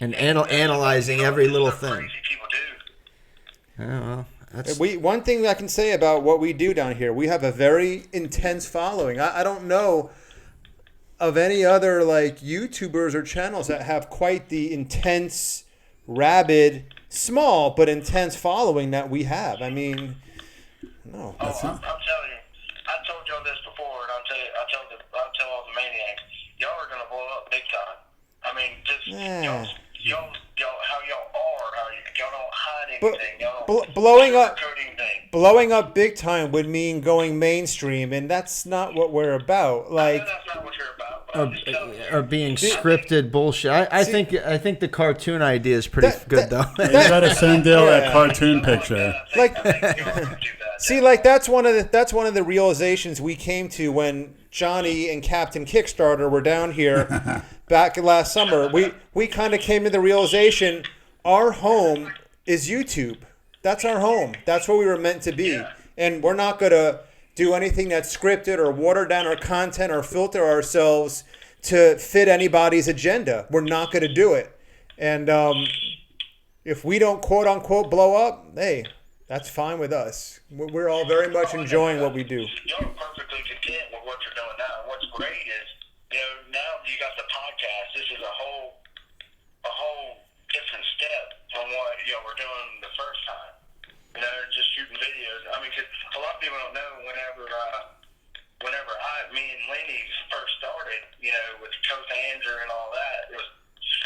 and analyzing every little thing. Crazy people do. Yeah, well, that's One thing I can say about what we do down here, we have a very intense following. I don't know of any other like YouTubers or channels that have quite the intense, rabid, small but intense following that we have. I mean, no. I'm telling you, I told y'all this before, and I'll tell all the maniacs, y'all are gonna blow up big time. I mean, just y'all, how y'all are, y'all don't hide anything. Y'all don't sugarcoat anything. Blowing up big time would mean going mainstream, and that's not what we're about. Like, I know that's not what you're about, but I'm just telling you. or being scripted bullshit. I think the cartoon idea is pretty good though. You gotta send Dale that cartoon picture. Like, I think y'all gonna do that. see, like that's one of the realizations we came to when Johnny and Captain Kickstarter were down here back last summer. We kind of came to the realization our home is YouTube. That's our home. That's where we were meant to be. Yeah. And we're not going to do anything that's scripted or water down our content or filter ourselves to fit anybody's agenda. We're not going to do it. And if we don't quote unquote blow up, hey, that's fine with us. We're all very much enjoying what we do. Y'all are perfectly content with what you're doing now. What's great is, now you got the podcast. This is a whole different step from what we're doing the first time. Just shooting videos. I mean, 'cause a lot of people don't know. Whenever me and Lenny first started, with Coach Andrew and all that, it was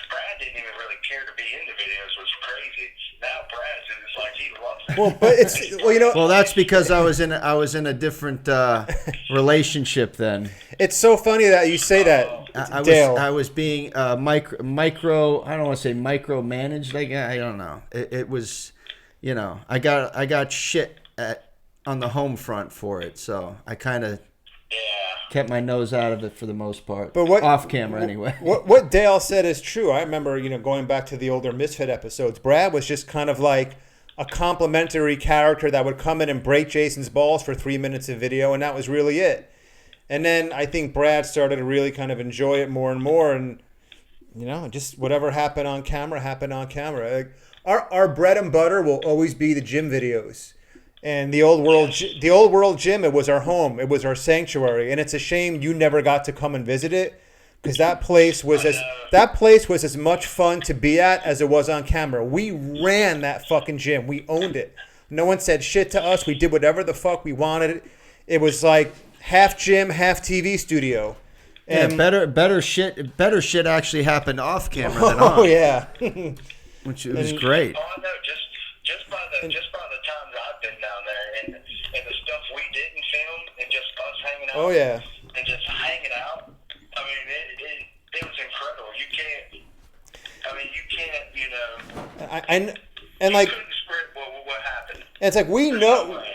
Brad didn't even really care to be in the videos, which was crazy. Now Brad's it's like he loves it. Well, but it's Well, that's because I was in a different relationship then. It's so funny that you say that, Dale. I was being micro. I don't want to say micromanaged. I don't know. It was, I got shit on the home front for it, so I kind of kept my nose out of it for the most part. But off camera anyway. What Dale said is true. I remember, going back to the older Misfit episodes, Brad was just kind of like a complimentary character that would come in and break Jason's balls for 3 minutes of video, and that was really it. And then I think Brad started to really kind of enjoy it more and more, and just whatever happened on camera happened on camera. Like, our bread and butter will always be the gym videos. And the old world gym, it was our home, it was our sanctuary, and it's a shame you never got to come and visit it, because that place was as much fun to be at as it was on camera. We ran that fucking gym, we owned it. No one said shit to us. We did whatever the fuck we wanted. It was like half gym, half TV studio. And better shit actually happened off camera than on. Oh yeah, which was great. Oh, I know. Just by the times I've been down there and the stuff we didn't film and just us hanging out. Oh yeah. And just hanging out. I mean, it was incredible. You can't. And like, couldn't script what happened. And it's like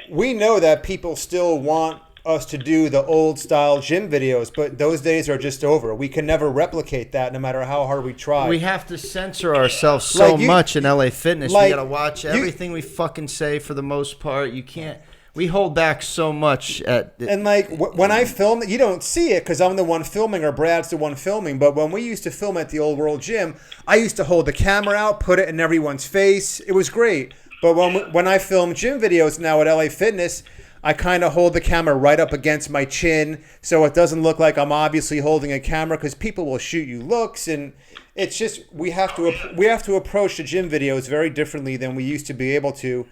we know that people still want us to do the old style gym videos, but those days are just over. We can never replicate that, no matter how hard we try. We have to censor ourselves so much in LA Fitness. We gotta watch everything we fucking say for the most part. You can't. We hold back so much and like when I film, you don't see it because I'm the one filming or Brad's the one filming. But when we used to film at the Old World Gym, I used to hold the camera out, put it in everyone's face. It was great. But when I film gym videos now at LA Fitness, I kind of hold the camera right up against my chin so it doesn't look like I'm obviously holding a camera because people will shoot you looks, and it's just we have to approach the gym videos very differently than we used to be able to.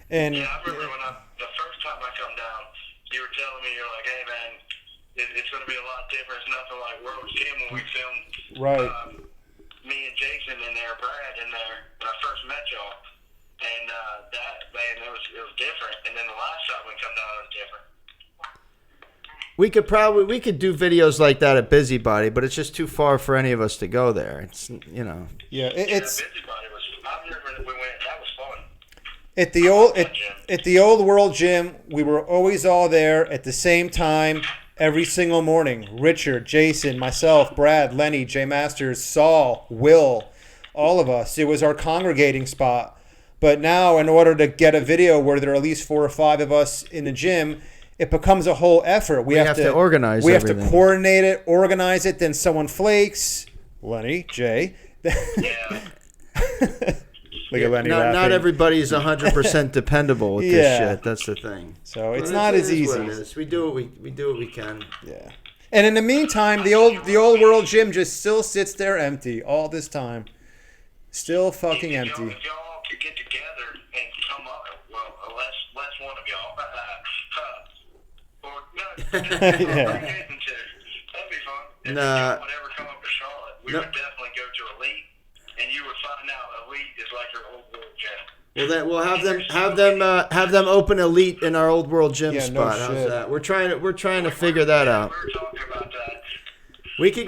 And Yeah, I remember when the first time I come down, you were telling me, you're like, hey man, it's going to be a lot different. It's nothing like World's Gym when we filmed right. Me and Jason in there, Brad in there, when I first met y'all. And it was different. And then the last time we come down, it was different. We could do videos like that at Busybody, but it's just too far for any of us to go there. It's Yeah, it's Busybody was. I remember that we went. That was fun. At the old World Gym, we were always all there at the same time every single morning. Richard, Jason, myself, Brad, Lenny, Jay Masters, Saul, Will, all of us. It was our congregating spot. But now, in order to get a video where there are at least 4 or 5 of us in the gym, it becomes a whole effort. We have to organize. We everything. have to coordinate it, organize it. Then someone flakes. Lenny, Jay. Yeah. Look at Lenny laughing. Not everybody is 100% dependable with this shit. That's the thing. So it's But not it as is easy. what it is. We do what we can. Yeah. And in the meantime, the old World Gym just still sits there empty all this time. Still fucking If empty. y'all could get together and come up, well, unless one of y'all, or no, that'd be fun. If y'all would ever come up to Charlotte, we would definitely go to Elite, and you would find out Elite is like your old World Gym. Well, then we'll have them open Elite in our old World Gym Yeah, no spot. How's shit. that? We're trying to figure that out. We were talking about that. We could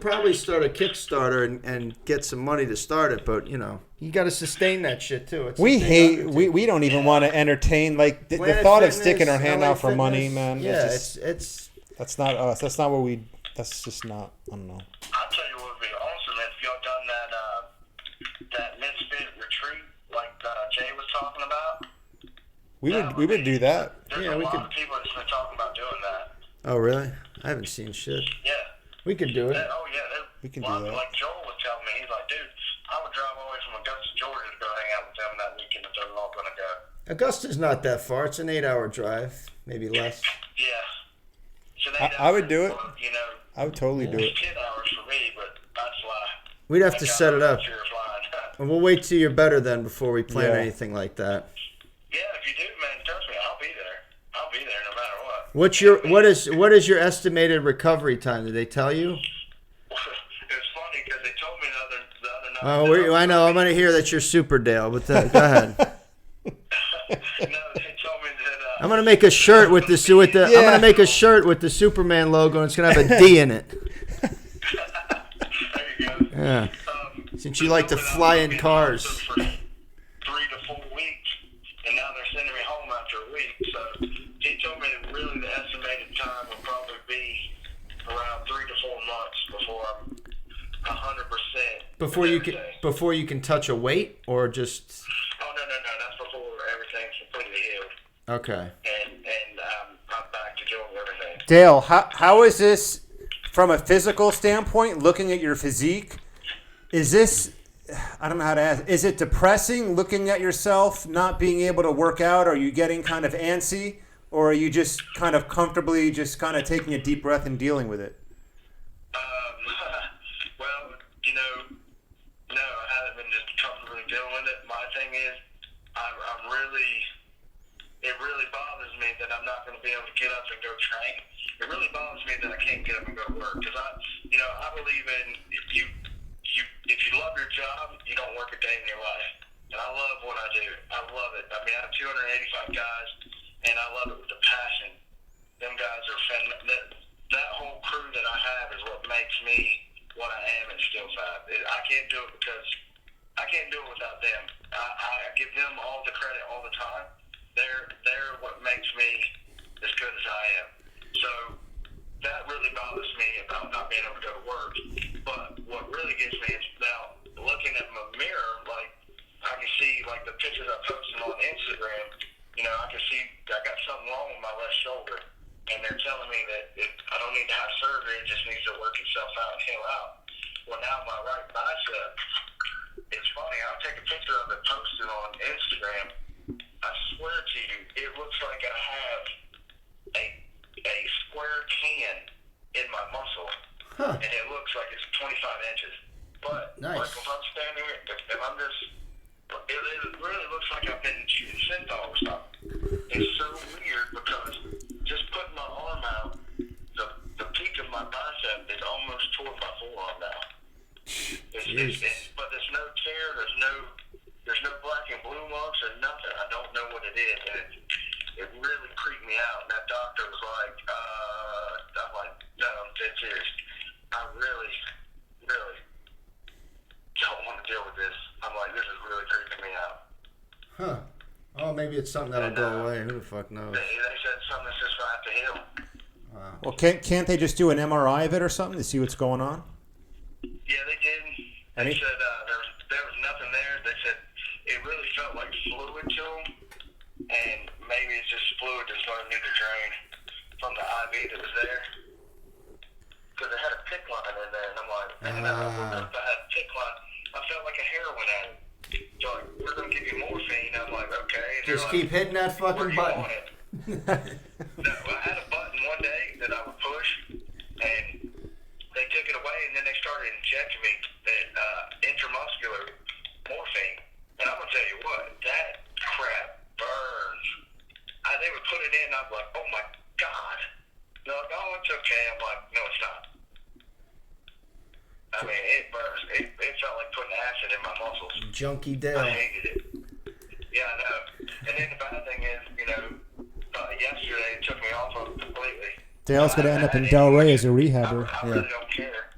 probably start a Kickstarter and get some money to start it, but you got to sustain that shit too. It's We don't even want to entertain like the thought of sticking our hand out for money, man. Yeah, it's that's not us. That's not what we. That's just not. I don't know. I'll tell you what would be awesome if y'all done that Misfit retreat like Jay was talking about. We would do that. There's a lot of people that's been talking about doing that. Oh really? I haven't seen shit. Yeah. We could do it. We can do that. Like Joel was telling me, he's like, dude, I would drive all the way from Augusta, Georgia to go hang out with them that weekend if they were all going to go. Augusta's not that far. It's an 8-hour drive, maybe less. Yeah. So I would do it. You know, I would totally do it. it's 10 hours for me, but I'd fly. We'd have to set it up. You're flying. And we'll wait till you're better then before we plan Yeah. anything like that. Yeah, if you do, man, trust me, I'll be there. I'll be there no matter what. What is your estimated recovery time? Did they tell you? It was funny because they told me the other night. Oh, I know. I'm gonna hear that you're Super Dale, but go ahead. No, they told me that. I'm gonna make a shirt with I'm gonna make a shirt with the Superman logo, and it's gonna have a D in it. There you go. Yeah. Since you like to fly in cars. For 3 to 4 weeks, and now they're sending me home after a week. So he told me that really the estimated time will probably be around 3 to 4 months before I'm 100%. Before you can touch a weight, or just. Oh no, that's before everything's completely healed. Okay. And I'm back to doing everything. Dale, how is this from a physical standpoint? Looking at your physique, is this? I don't know how to ask. Is it depressing looking at yourself not being able to work out? Are you getting kind of antsy, or are you just kind of comfortably just kind of taking a deep breath and dealing with it? Well, no, I haven't been just comfortably dealing with it. My thing is, it really bothers me that I'm not going to be able to get up and go train. It really bothers me that I can't get up and go to work because I believe in if you love your job, you don't work a day in your life. And I love what I do. I love it. I mean, I have 285 guys, and I love it with a passion. Them guys are that whole crew that I have is what makes me what I am at Steel 5. I can't do it because I can't do it without them. I give them all the credit all the time. They're what makes me as good as I am. So that really bothers me about not being able to go to work. But what really gets me is now looking at my mirror, like I can see like the pictures I posted on Instagram. I can see I got something wrong with my left shoulder, and they're telling me that I don't need to have surgery; it just needs to work itself out and heal out. Well, now my right bicep. It's funny. I'll take a picture of it, post it on Instagram. I swear swear to you, it looks like I have a square can in my muscle, and it looks like it's 25 inches. But Nice. like if I'm standing here, if I'm just, it really looks like I've been shooting synthol or something. It's so weird because just putting my arm out, the peak of my bicep is almost toward my forearm now. But there's no tear, there's no black and blue marks or nothing. I don't know what it is, and it really creeped me out. And that doctor was like, I'm like, no, I'm dead serious. I really, really don't want to deal with this. I'm like, this is really creeping me out. Huh. Oh, maybe it's something that'll go away. Who the fuck knows? They said something's just going to have to heal. Wow. Well, can't they just do an MRI of it or something to see what's going on? Yeah, they did. They said there was nothing there. They said it really felt like fluid to them, and maybe it's just fluid that's going to need to drain from the IV that was there. Because it had a PICC line in there, and I'm like, man, if I had a PICC line, I felt like a heroin addict. So like, we're going to give you morphine. I'm like, okay. And Just like, keep hitting that where fucking do you button. want it? No, I had a button one day that I would push, and they took it away, and then they started injecting me intramuscular morphine. And I'm going to tell you what, that crap burns. They would put it in, and I'm like, oh my God. They're like, oh, it's okay. I'm like, no, it's not. I mean, it burns. It felt like putting acid in my muscles. Junkie Dale. I hated it. Yeah, I know. And then the bad thing is, yesterday it took me off of it completely. Dale's going to end up in Delray as a rehabber. I really don't care.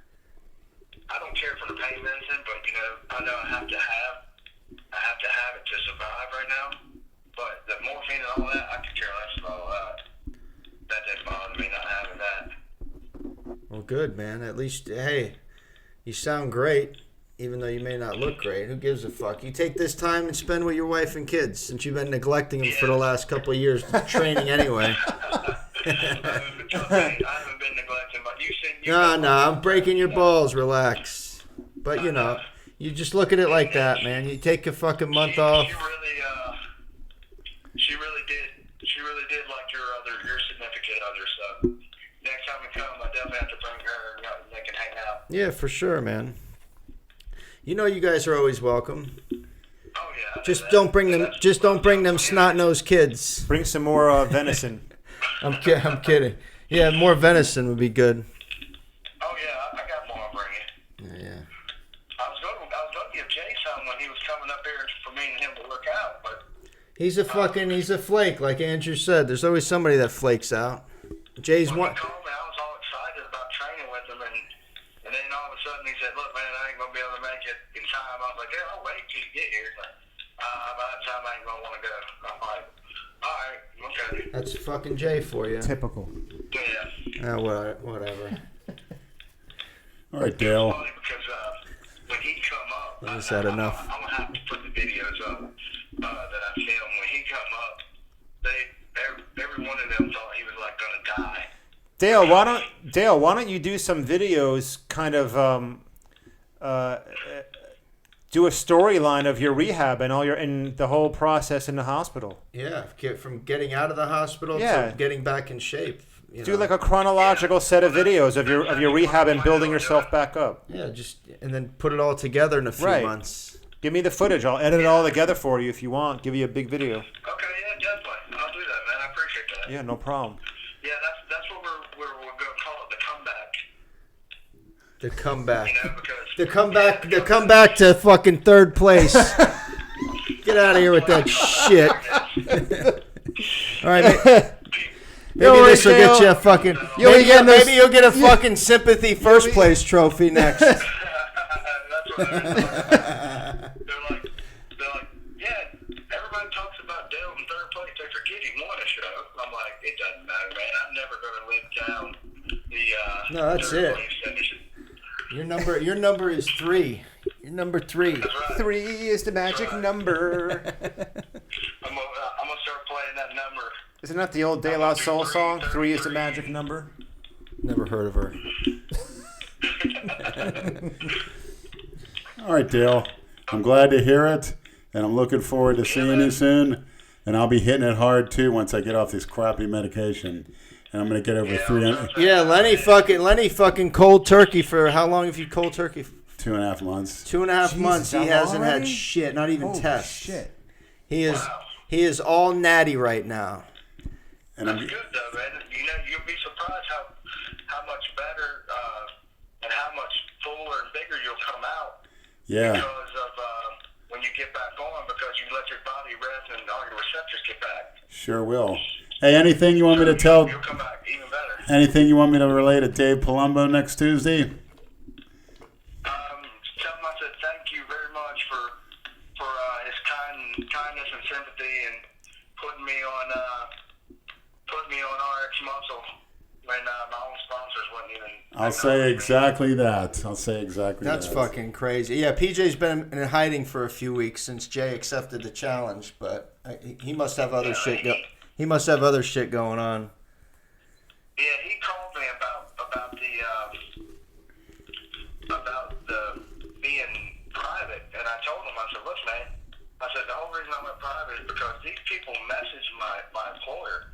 I don't care for the pain medicine, but I know I have to have it to survive right now. But the morphine and all that, I could care less about all that. That didn't bother me not having that. Well, good, man. At least, hey, you sound great, even though you may not look great. Who gives a fuck? You take this time and spend with your wife and kids, since you've been neglecting them for the last couple of years training anyway. I haven't been neglecting, but No, I'm breaking your balls. Relax. But, you just look at it like that, man. You take a fucking month off. She really did like your significant other, so next time we come, I definitely have to bring her and they can hang out. Yeah, for sure, man. You guys are always welcome. Oh yeah. Just don't bring them snot-nosed kids. Bring some more venison. I'm kidding. Yeah, more venison would be good. Oh yeah, I got more I'll bring you. Yeah. I was going to give Jay some when he was coming up here for me and him to work out, but He's a flake, like Andrew said. There's always somebody that flakes out. Jay's when one. he called me, I was all excited about training with him, and then all of a sudden he said, "Look, man, I ain't gonna be able to make it in time." I was like, "Yeah, I'll wait till you get here." He's like, by that time I ain't gonna want to go. I'm like, "All right, okay." That's fucking Jay for you. Typical. Yeah. Whatever. All right, Dale. It's funny because when he come up, Is that enough? I'm gonna have to put the videos up that I filmed. When he come up, every one of them thought he was like gonna die. Dale, why don't you do some videos, kind of do a storyline of your rehab and the whole process in the hospital. Yeah, from getting out of the hospital Yeah. to getting back in shape. Do like a chronological set of videos of your rehab and building yourself back up. Yeah, and then put it all together in a few months. Give me the footage. I'll edit it all together for you if you want. Give you a big video. Okay, yeah, definitely. I'll do that, man. I appreciate that. Yeah, no problem. Yeah, that's what we're going to call it, the comeback. The comeback. Because The comeback to fucking third place. Get out of here with that shit. All right, maybe this will get you a fucking. Maybe you'll get a fucking sympathy first place trophy next. That's what they're like, yeah, everybody talks about Dale in third place. They forget he won a show. I'm like, it doesn't matter, man. I'm never going to live down the No, that's third it. place finish. Your number is 3. You're number 3. That's right. 3 is the magic number. I'm gonna start playing that number. Isn't that the old De La Soul song? 3 is the magic number. Never heard of her. All right, Dale. I'm glad to hear it, and I'm looking forward to seeing you soon. And I'll be hitting it hard, too, once I get off this crappy medication. And I'm going to get over 300. Yeah, Lenny fucking cold turkey for how long have you cold turkey? 2.5 months. 2.5 Jesus, months. He that hasn't long had already? shit, not even Holy tests. shit. He is all natty right now. And That's good though, man. You'll be surprised how much better and how much fuller and bigger you'll come out. Yeah. Because of when you get back on, because you let your body rest and all your receptors get back. Sure will. Hey, anything you want me to tell? You'll come back even better. Anything you want me to relay to Dave Palumbo next Tuesday? Tell him I said thank you very much for his kindness and sympathy and putting me on RX Muscle when my own sponsors wouldn't even. I'll say exactly that. That's fucking crazy. Yeah, PJ's been in hiding for a few weeks since Jay accepted the challenge, but he must have other shit. He must have other shit going on. Yeah, he called me about the being private, and I told him, I said, look, man, I said the whole reason I went private is because these people messaged my employer,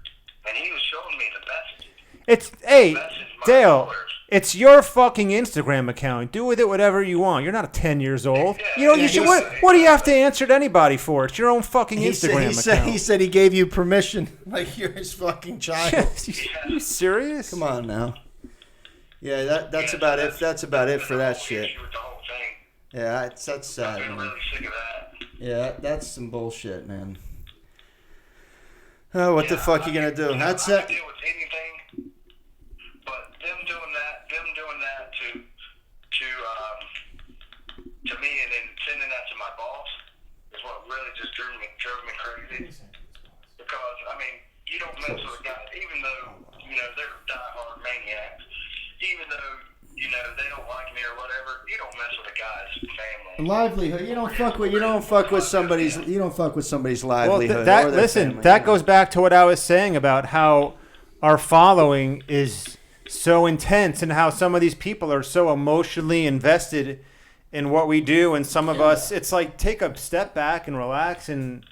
and he was showing me the messages. Hey, Message my Dale, employers. it's your fucking Instagram account. Do with it whatever you want. You're not 10 years old. You know, you should. What do you have to answer to anybody for? It's your own fucking Instagram account. He said he gave you permission, like you're his fucking child. You serious? Come on now. Yeah, that's about it. That's about it for that shit. Issue with the whole thing. Yeah, that's I've sad, been man. really sick of that. Yeah, that's some bullshit, man. Oh, what the fuck you gonna do? That's I it. can deal with anything, but them doing that to me, and then sending that to my boss is what really just drove me crazy. Because I mean, you don't mess with a guy, even though they're diehard maniacs. Even though they don't like me or whatever, you don't mess with a guy's family. Livelihood. You don't fuck with somebody's livelihood. Well, or their listen, family, that goes back to what I was saying about how our following is so intense and how some of these people are so emotionally invested in what we do, and some of us, it's like take a step back and relax and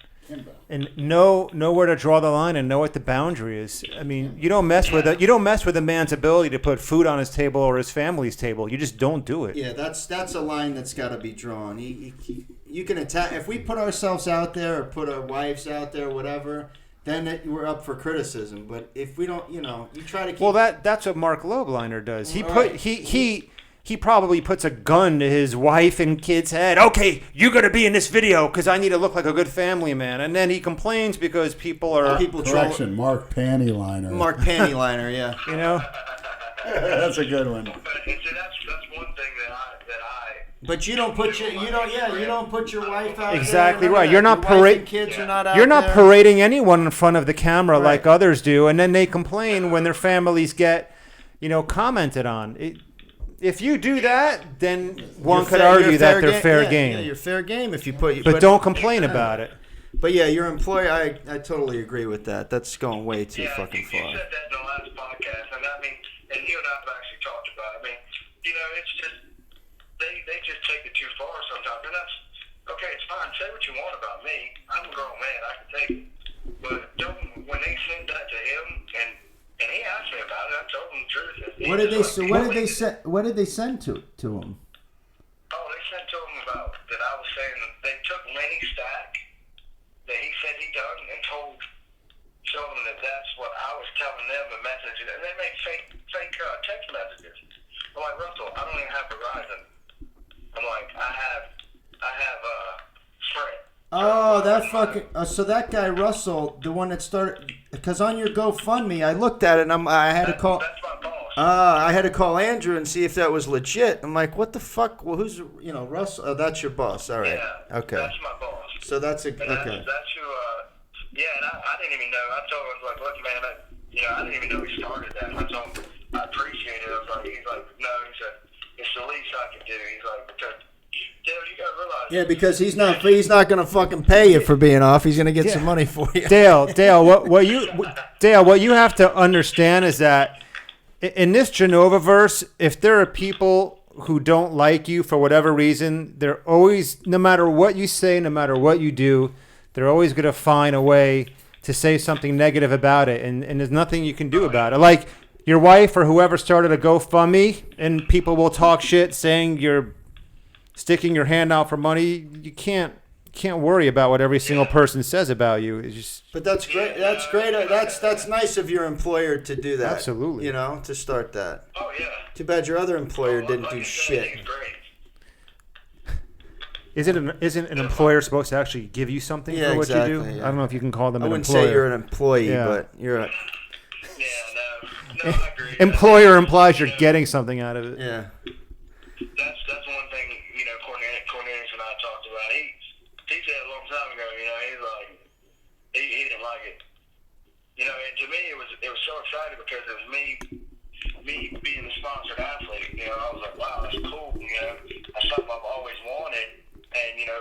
know where to draw the line and know what the boundary is. I mean, you don't mess with a man's ability to put food on his table or his family's table. You just don't do it. Yeah, that's a line that's got to be drawn. You can attack if we put ourselves out there or put our wives out there, whatever. Then we're up for criticism. But if we don't, you try to keep. Well, that's what Mark Lobliner does. He probably puts a gun to his wife and kid's head. Okay, you're going to be in this video because I need to look like a good family man. And then he complains because people Correction, Mark Pantyliner. Mark Pantyliner, yeah. That's a good one. But that's one thing that I. But you don't put your wife out Exactly there. right. You're not parading. Kids are not out You're not there. parading anyone in front of the camera Right. like others do, and then they complain when their families get, commented on. If you do that, then one could argue that they're fair game. Yeah, you're fair game if you put. But don't complain about it. But yeah, your employer, I totally agree with that. That's going way too fucking far. You said that in the last podcast, and I mean, and you and I have actually talked about it. I mean, it's just they just take it too far sometimes, and that's okay. It's fine. Say what you want about me. I'm a grown man. I can take it. But don't when they send that to him and he asked me about it. I told him the truth. What did they send to him? Oh, they sent to him about that I was saying that they took Lenny's stack that he said he done and showing them that that's what I was telling them and messaging, and they made fake text messages. I'm like, Russell, I don't even have Verizon. I'm like, I have Sprint. Oh, that fucking. So that guy Russell, the one that started, because on your GoFundMe, I looked at it and I had to call. That's my boss. I had to call Andrew and see if that was legit. I'm like, what the fuck? Well, who's Russell? Oh, that's your boss. All right. Yeah. Okay. That's my boss. So that's And okay. That's who. Yeah, and I didn't even know. I told him, I was like, look, man, I didn't even know he started that. I told him I appreciate it. I was like, he's like, no, he said it's the least I can do. He's like, because. Dude, you gotta realize. Yeah, because he's not gonna fucking pay you for being off. He's gonna get some money for you. Dale, what you have to understand is that in this Genovaverse, if there are people who don't like you for whatever reason, they're always, no matter what you say, no matter what you do, they're always going to find a way to say something negative about it, and there's nothing you can do about it. Like your wife or whoever started a GoFundMe, and people will talk shit saying you're sticking your hand out for money. You can't worry about what every single person says about you. It's just. But that's great. That's great. That's nice of your employer to do that. Absolutely. You know, to start that. Oh yeah. Too bad your other employer didn't Like do you said, shit. he's great. Isn't an employer supposed to actually give you something Yeah, for what exactly, you do? yeah. I don't know if you can call them I an wouldn't employer. say you're an employee, Yeah. but you're a Yeah, no, I agree. Employer implies you're getting something out of it. yeah. That's one thing, you know, Cornelius and I talked about. He said a long time ago, you know, he's like, he didn't like it. You know, and to me it was so exciting because it was me being the sponsored athlete. You know, I was like, wow, that's cool. You know, that's something I've always wanted, and you know.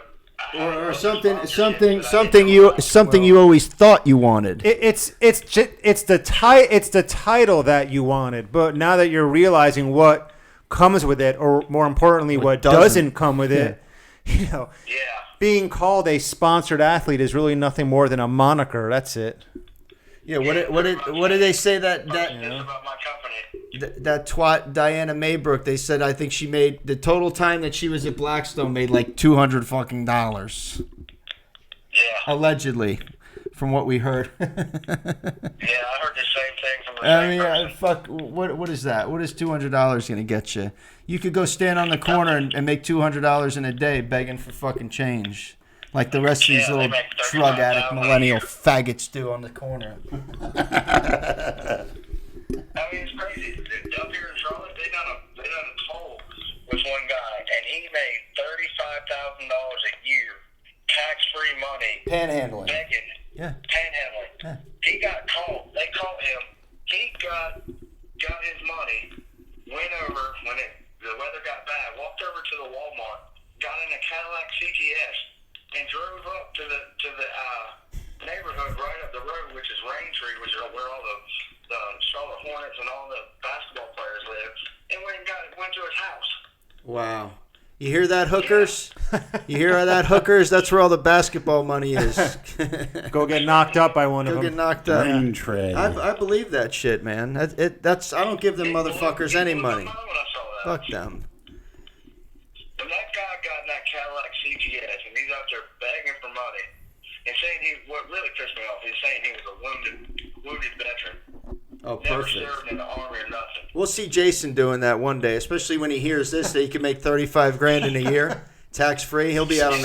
Or something you always thought you wanted. It's the title that you wanted, but now that you're realizing what comes with it, or more importantly, what doesn't come with it, you know, Yeah. being called a sponsored athlete is really nothing more than a moniker. That's it. Yeah. What did they say that It's about my company. that twat Diana Maybrook? They said I think she made the total time that she was at Blackstone made like $200 fucking dollars. Yeah. Allegedly, from what we heard. Yeah, I heard the same thing from the same person. fuck. What is that? What is $200 gonna get you? You could go stand on the corner and make $200 in a day begging for fucking change, like the rest of these Yeah, they little make drug addict $35 millennial a year. faggots do on the corner. I mean, it's crazy. Up here in Charlotte, they done a toll with one guy, and he made $35,000 a year, tax-free money, Panhandling. begging, Yeah. panhandling. Yeah. He got caught. They caught him. He got his money, went over when the weather got bad, walked over to the Walmart, got in a Cadillac CTS, and drove up to the neighborhood right up the road, which is Raintree, which is where all the Charlotte Hornets and all the basketball players live, and went to his house. Wow. You hear that, hookers? You hear that, hookers? That's where all the basketball money is. Go get knocked up by one of Go them. get knocked up. Rain tray. I believe that shit, man. That's I don't give them motherfuckers any money. When I saw that. Fuck them. When that guy got in that Cadillac CTS and he's out there begging for money and saying what really pissed me off, he's saying he was a wounded veteran. Oh, Never perfect. served in the army or nothing. We'll see Jason doing that one day, especially when he hears this that he can make $35,000 in a year, tax free. He'll be out on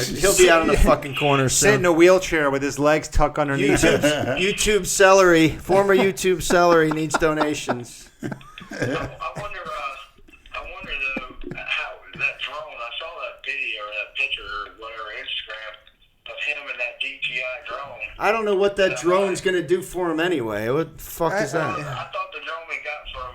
the fucking corner Sit in soon. a wheelchair with his legs tucked underneath him. YouTube celery, former YouTube celery needs donations. I wonder though how that drone. I saw that video or that picture or whatever Instagram of him and that DJI drone. I don't know what that drone's gonna do for him anyway. What the fuck is that? I thought the drone we got from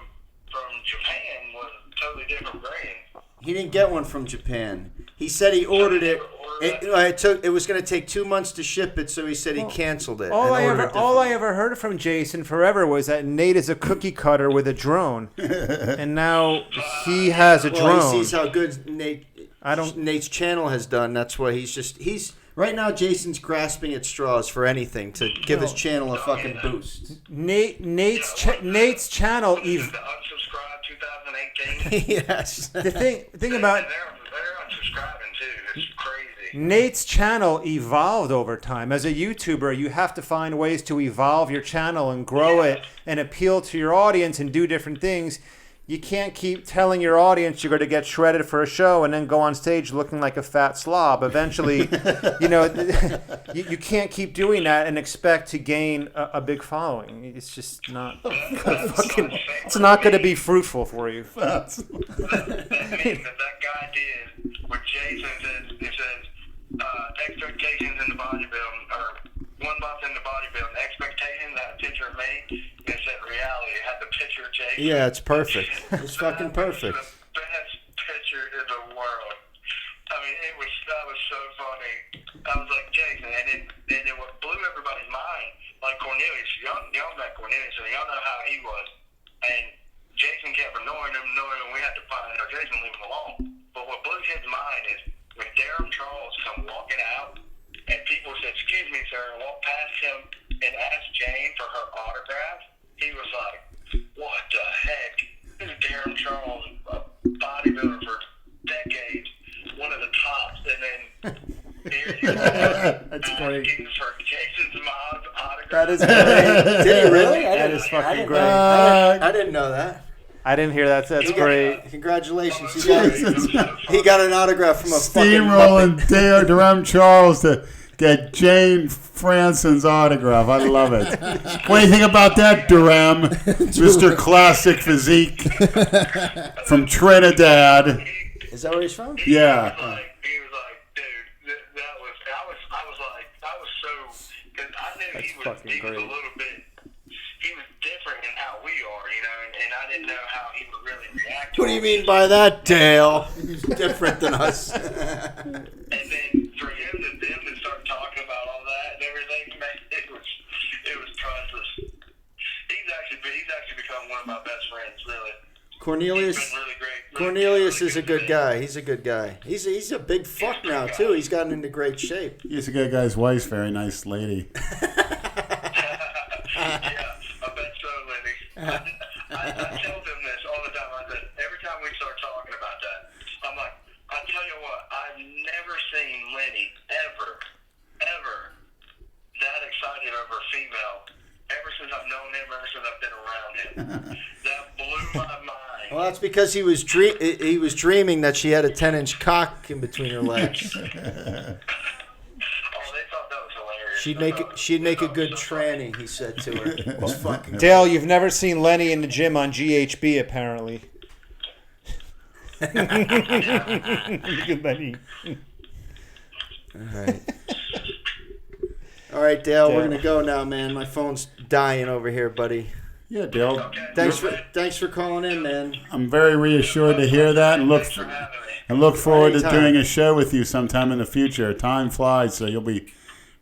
Japan was a totally different brand. He didn't get one from Japan. He said he ordered it. It was going to take 2 months to ship it, so he said he canceled it. All and ordered it I ever heard from Jason forever was that Nate is a cookie cutter with a drone, and now he has a Well, drone. he sees how good Nate's channel has done. That's why he's right now. Jason's grasping at straws for anything to give his channel a fucking boost. Nate's channel. The unsubscribe 2018. Yes. The thing about They're unsubscribing too. It's crazy. Nate's channel evolved over time. As a YouTuber, you have to find ways to evolve your channel and grow it and appeal to your audience and do different things. You can't keep telling your audience you're going to get shredded for a show and then go on stage looking like a fat slob. Eventually, you can't keep doing that and expect to gain a big following. It's just not it's not going to be fruitful for you. That meme that guy did with Jason says expectations in the bodybuilding, or 1 month in the bodybuilding, expectations, that picture of me, it said reality. It had the picture of Jason. Yeah, it's perfect. It's fucking perfect. The best picture in the world. I mean, that was so funny. I was like, Jason, and then what blew everybody's mind, like Cornelius, y'all met Cornelius, and y'all know how he was. And Jason kept annoying him, we had to find out, Jason, leave him alone. But what blew his mind is when Darren Charles come walking out, and people said, excuse me, That's great. asking for Jason's mom's autograph. That is great. Did he really? That is fucking great. I didn't know that. I didn't hear that. That's great. Congratulations. He got an autograph from a Steamrolling Durham Charles to get Jane Franson's autograph. I love it. What do you think about that, Durham? Mr. Classic Physique from Trinidad. Is that where he's from? Yeah. He was like, dude, I was so, because I knew he was a little bit, he was different in how we are, and I didn't know how he would really react to What do you mean by that, Dale? He's different than us. And then for him to start talking about all that and everything, man, it was priceless. He's actually become one of my best friends, really. Cornelius. He's been really great. Cornelius is a good guy. He's a good guy. He's a big fuck now too. He's gotten into great shape. He's a good guy's wife's very nice lady. Yeah, I bet so, Lenny. I tell them this all the time. I said, every time we start talking about that, I'm like, I'll tell you what, I've never seen Lenny ever that excited over a female ever since I've known him, ever since I've been around him. That blew my mind. Well, that's because he was dreaming that she had a 10-inch cock in between her legs. Oh, they thought that was hilarious. She'd make a good tranny, he said to her. It was fucking Dale, you've never seen Lenny in the gym on GHB, apparently. Look at Lenny. All right, Dale, we're gonna go now, man. My phone's dying over here, buddy. Yeah, Dale. Thanks for calling in, man. I'm very reassured to hear that, and look forward to doing a show with you sometime in the future. Time flies, so you'll be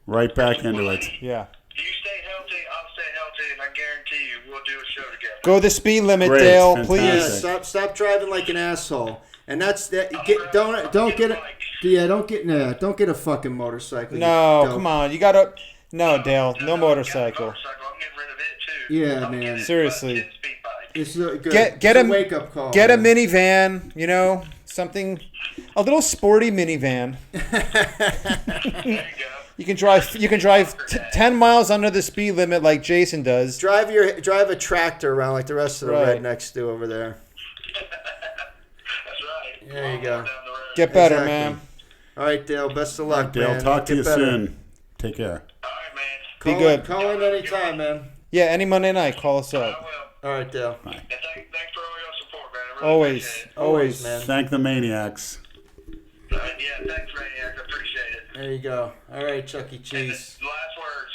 right back into it. Yeah. You stay healthy, I'll stay healthy, and I guarantee you we'll do a show together. Go the speed limit, Great, Dale, fantastic. please. Yeah, stop driving like an asshole. And that's that. Don't get a fucking motorcycle. No, come on. You gotta. No, Dale. No motorcycle. I'm getting rid of it too. Yeah, I'm man. getting Seriously. a 10-speed bike. It's good. Get It's a wake up call. Get a man. minivan. Something, a little sporty minivan. There you go. You can drive 10 miles under the speed limit like Jason does. Drive a tractor around like the rest of the Right. rednecks do over there. That's right. There you go. Down the road. Get better, Exactly. man. All right, Dale. Best of luck, Dale, man. talk to Get you better. soon. Take care. All right, man. Be Call good. Call in anytime, man. Yeah, any Monday night, call us I up. will. All right, Dale. And thanks for all your support, man. I really Always, appreciate it. always, man. Thank the maniacs. Yeah, thanks, Maniac. I appreciate it. There you go. All right, Chuck E. And Cheese. last words.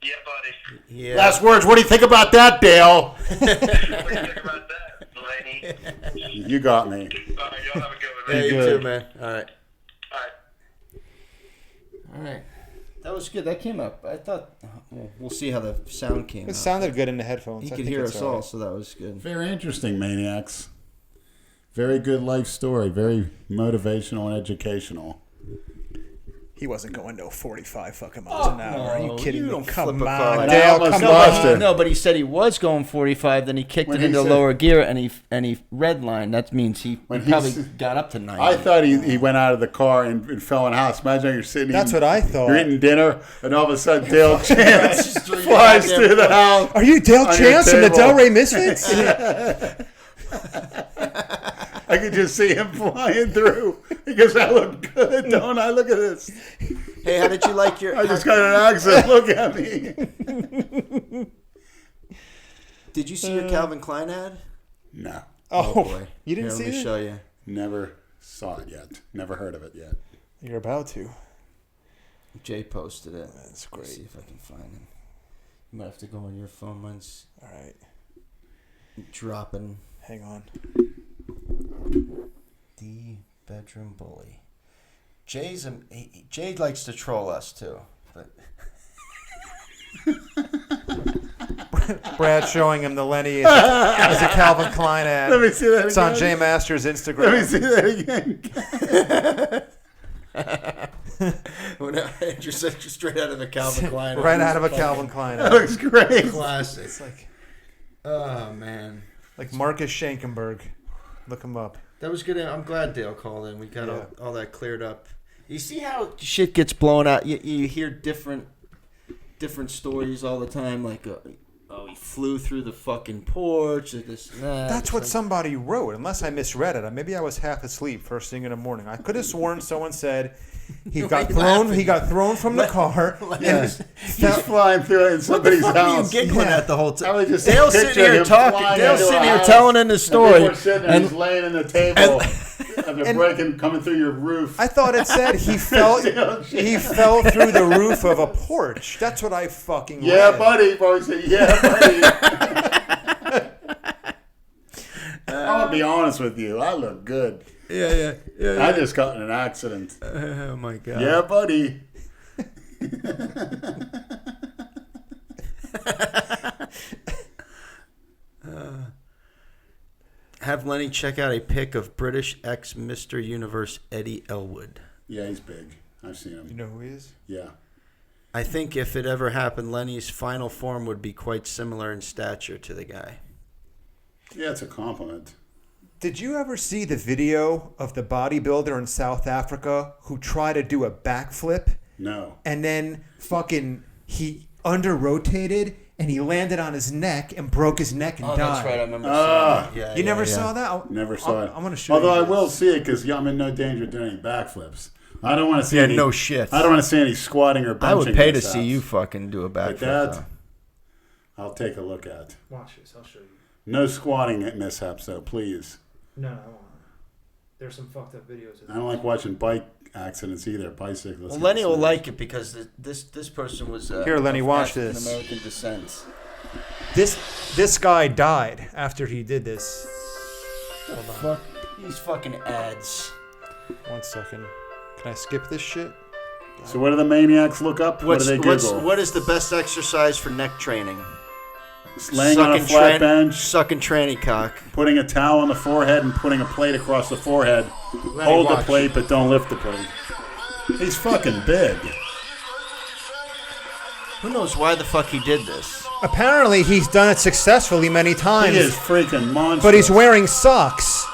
Yeah, buddy. Yeah. Last words. What do you think about that, Dale? What do you think about that, Laney? You got me. All right, y'all have a good one, Yeah, man. you good. too, man. All right. All right. All right. That was good. That came up. I thought we'll see how the sound came It out. sounded good in the headphones. He I could think hear it's us all, so that was good. Very interesting, maniacs. Very good life story. Very motivational and educational. He wasn't going no 45 fucking miles an hour. Are you kidding me? don't Come flip a on, car. Dale. I almost Come lost on. it. No, but he said he was going 45. Then he kicked When it he into said- lower gear, and he redlined. That means he When he probably said- got up to 90. I thought he went out of the car and fell in the house. Imagine you're sitting. That's eating, what I thought. You're eating dinner, and all of a sudden Dale Chance through your flies goddamn through the house. Are you Dale On your Chance from the table. Delray Misfits? I could just see him flying through. He goes, "I look good, don't I? Look at this. Hey, how did you like your? I just got an accent. Look at me." Did you see your Calvin Klein ad? No, Oh, boy. you didn't Here, see let me it? show you. never saw it yet. Never heard of it yet. You're about to. Jay posted it. That's Let's great. see if I can find him. You might have to go on your phone. Mine's All right. dropping. Hang on. The bedroom bully. Jay likes to troll us too. But Brad showing him the Lenny as a Calvin Klein ad. Let me see that It's on again. Jay Masters' Let me Instagram. see that again. when Andrew said you straight out of a Calvin Klein. Right out of a Calvin Klein That ad. looks great. classic. It's like Oh man, Marcus Schenkenberg. Look him up. that was good. I'm glad Dale called in. We got Yeah. all that cleared up. You see how shit gets blown out? You hear different stories all the time, like, he flew through the fucking porch. Or this and that. That's what somebody wrote, unless I misread it. Maybe I was half asleep first thing in the morning. I could have sworn someone said he got thrown from the car. He's flying through it in somebody's What the fuck house. are you giggling at the whole time? I was just Dale's sitting picturing here him talking. flying Dale's into a sitting here house, telling the story. And sitting there, he's laying in the table. And they're coming through your roof. I thought it said he fell through the roof of a porch. That's what I fucking read. Buddy. Probably said, yeah, buddy. I'm going to be honest with you. I look good. Yeah. I just got in an accident. Oh, my God. Yeah, buddy. Have Lenny check out a pic of British ex-Mr. Universe Eddie Elwood. Yeah, he's big. I've seen him. You know who he is? Yeah. I think if it ever happened, Lenny's final form would be quite similar in stature to the guy. Yeah, it's a compliment. Did you ever see the video of the bodybuilder in South Africa who tried to do a backflip? No. And then he under-rotated and he landed on his neck and broke his neck and died. That's right. I remember seeing that. Yeah, You never saw that? Never saw it. I'm going to show Although you. I will see it because I'm in no danger of doing any backflips. I don't want to see Yeah, any. no shit. I don't want to see any squatting or benching. I would pay to mishaps. see you fucking do a backflip. Like that, though. I'll take a look at. Watch this. I'll show you. No squatting mishaps, though, please. No, I won't. There's some fucked up videos of I don't like watching bike accidents either. Bicyclists. Well, Lenny will like it because this person was Here, Lenny, of watch this. African-American descent. This guy died after he did this. Hold on. Fuck these fucking ads. 1 second. Can I skip this shit? So what do the maniacs look up? What do they Google? What is the best exercise for neck training? Laying on a flat bench, sucking tranny cock. putting a towel on the forehead and putting a plate across the forehead. Hold the plate, but don't lift the plate. He's fucking big. Who knows why the fuck he did this? Apparently, he's done it successfully many times. He is freaking monstrous. But he's wearing socks.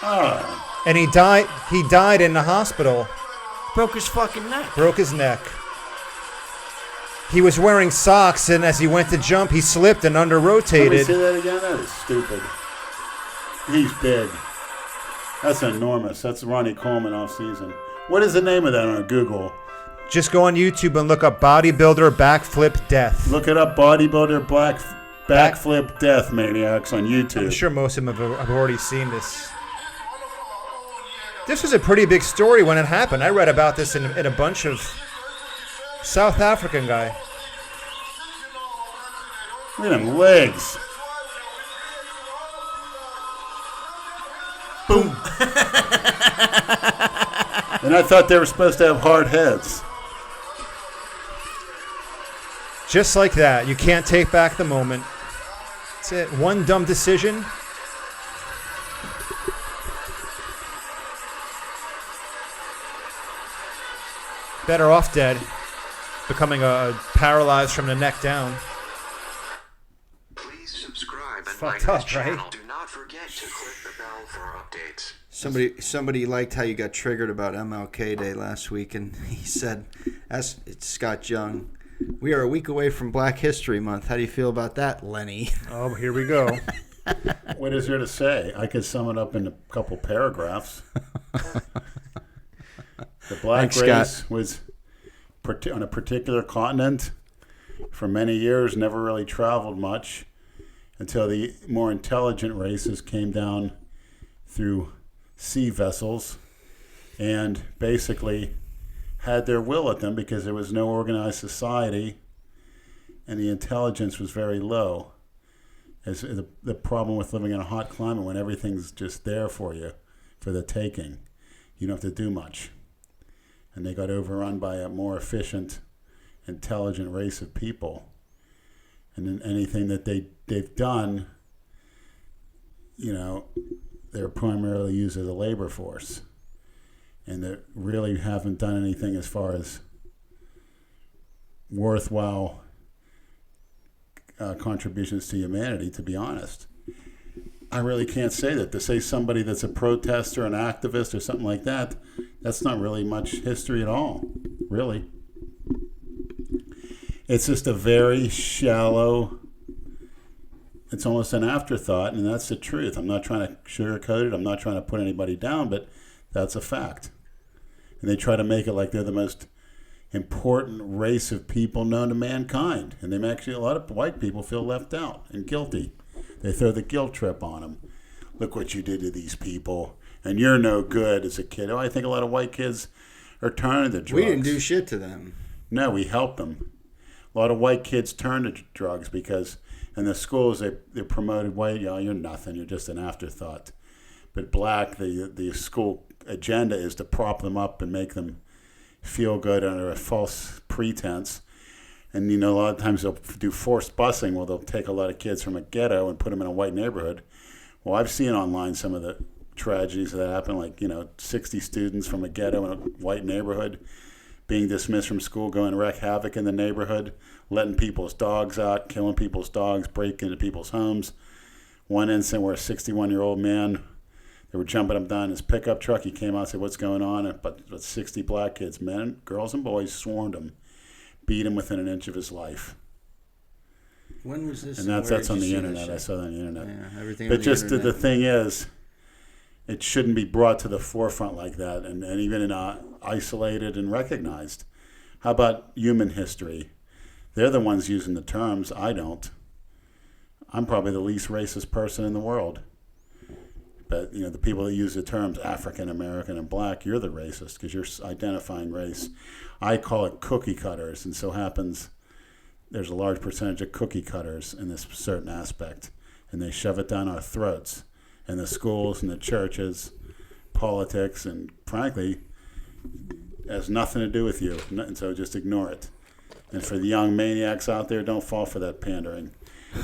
Oh. And he died in the hospital. Broke his fucking neck. Broke his neck. He was wearing socks, and as he went to jump, he slipped and Let me under-rotated. see that again? That is stupid. He's big. That's enormous. That's Ronnie Coleman off-season. What is the name of that on Google? Just go on YouTube and look up bodybuilder backflip death. Look it up, bodybuilder backflip death maniacs on YouTube. I'm sure most of them have already seen this. This was a pretty big story when it happened. I read about this in a bunch of South African guy. Look at them legs. Boom. And I thought they were supposed to have hard heads. Just like that. You can't take back the moment. That's it. One dumb decision. Better off dead. Becoming paralyzed from the neck down. Please subscribe and Fucked like up, this channel. right? Do not forget to click the bell for updates. Somebody liked how you got triggered about MLK Day last week, and he said, it's Scott Young. We are a week away from Black History Month. How do you feel about that, Lenny? Oh, here we go. What is there to say? I could sum it up in a couple paragraphs. The black Thanks, race Scott. was on a particular continent for many years, never really traveled much until the more intelligent races came down through sea vessels and basically had their will at them because there was no organized society and the intelligence was very low. As the problem with living in a hot climate when everything's just there for you, for the taking. You don't have to do much. And they got overrun by a more efficient, intelligent race of people. And then anything that they've done, they're primarily used as a labor force. And they really haven't done anything as far as worthwhile contributions to humanity, to be honest. I really can't say that. To say somebody that's a protester, an activist, or something like that, that's not really much history at all, really. It's just a very shallow, it's almost an afterthought, and that's the truth. I'm not trying to sugarcoat it. I'm not trying to put anybody down, but that's a fact. And they try to make it like they're the most important race of people known to mankind. And they actually, a lot of white people feel left out and guilty. They throw the guilt trip on them. Look what you did to these people, and you're no good as a kid. Oh, I think a lot of white kids are turning to drugs. We didn't do shit to them. No, we helped them. A lot of white kids turn to drugs because in the schools they're promoted, white, you're nothing, you're just an afterthought. But black, the school agenda is to prop them up and make them feel good under a false pretense. And, a lot of times they'll do forced busing where they'll take a lot of kids from a ghetto and put them in a white neighborhood. Well, I've seen online some of the tragedies that happen, like, 60 students from a ghetto in a white neighborhood being dismissed from school, going to wreak havoc in the neighborhood, letting people's dogs out, killing people's dogs, breaking into people's homes. One incident where a 61-year-old man, they were jumping up down in his pickup truck. He came out and said, "What's going on?" But 60 black kids, men, girls, and boys, swarmed him, beat him within an inch of his life. When was this? And that's on the internet. I saw that on the internet. Yeah, everything. But on the just internet. the thing is, it shouldn't be brought to the forefront like that, and even isolated and recognized. How about human history? They're the ones using the terms. I don't. I'm probably the least racist person in the world. But, the people that use the terms African American and black, you're the racist because you're identifying race. I call it cookie cutters, and so happens there's a large percentage of cookie cutters in this certain aspect, and they shove it down our throats in the schools and the churches, politics, and frankly, it has nothing to do with you, and so just ignore it. And for the young maniacs out there, don't fall for that pandering.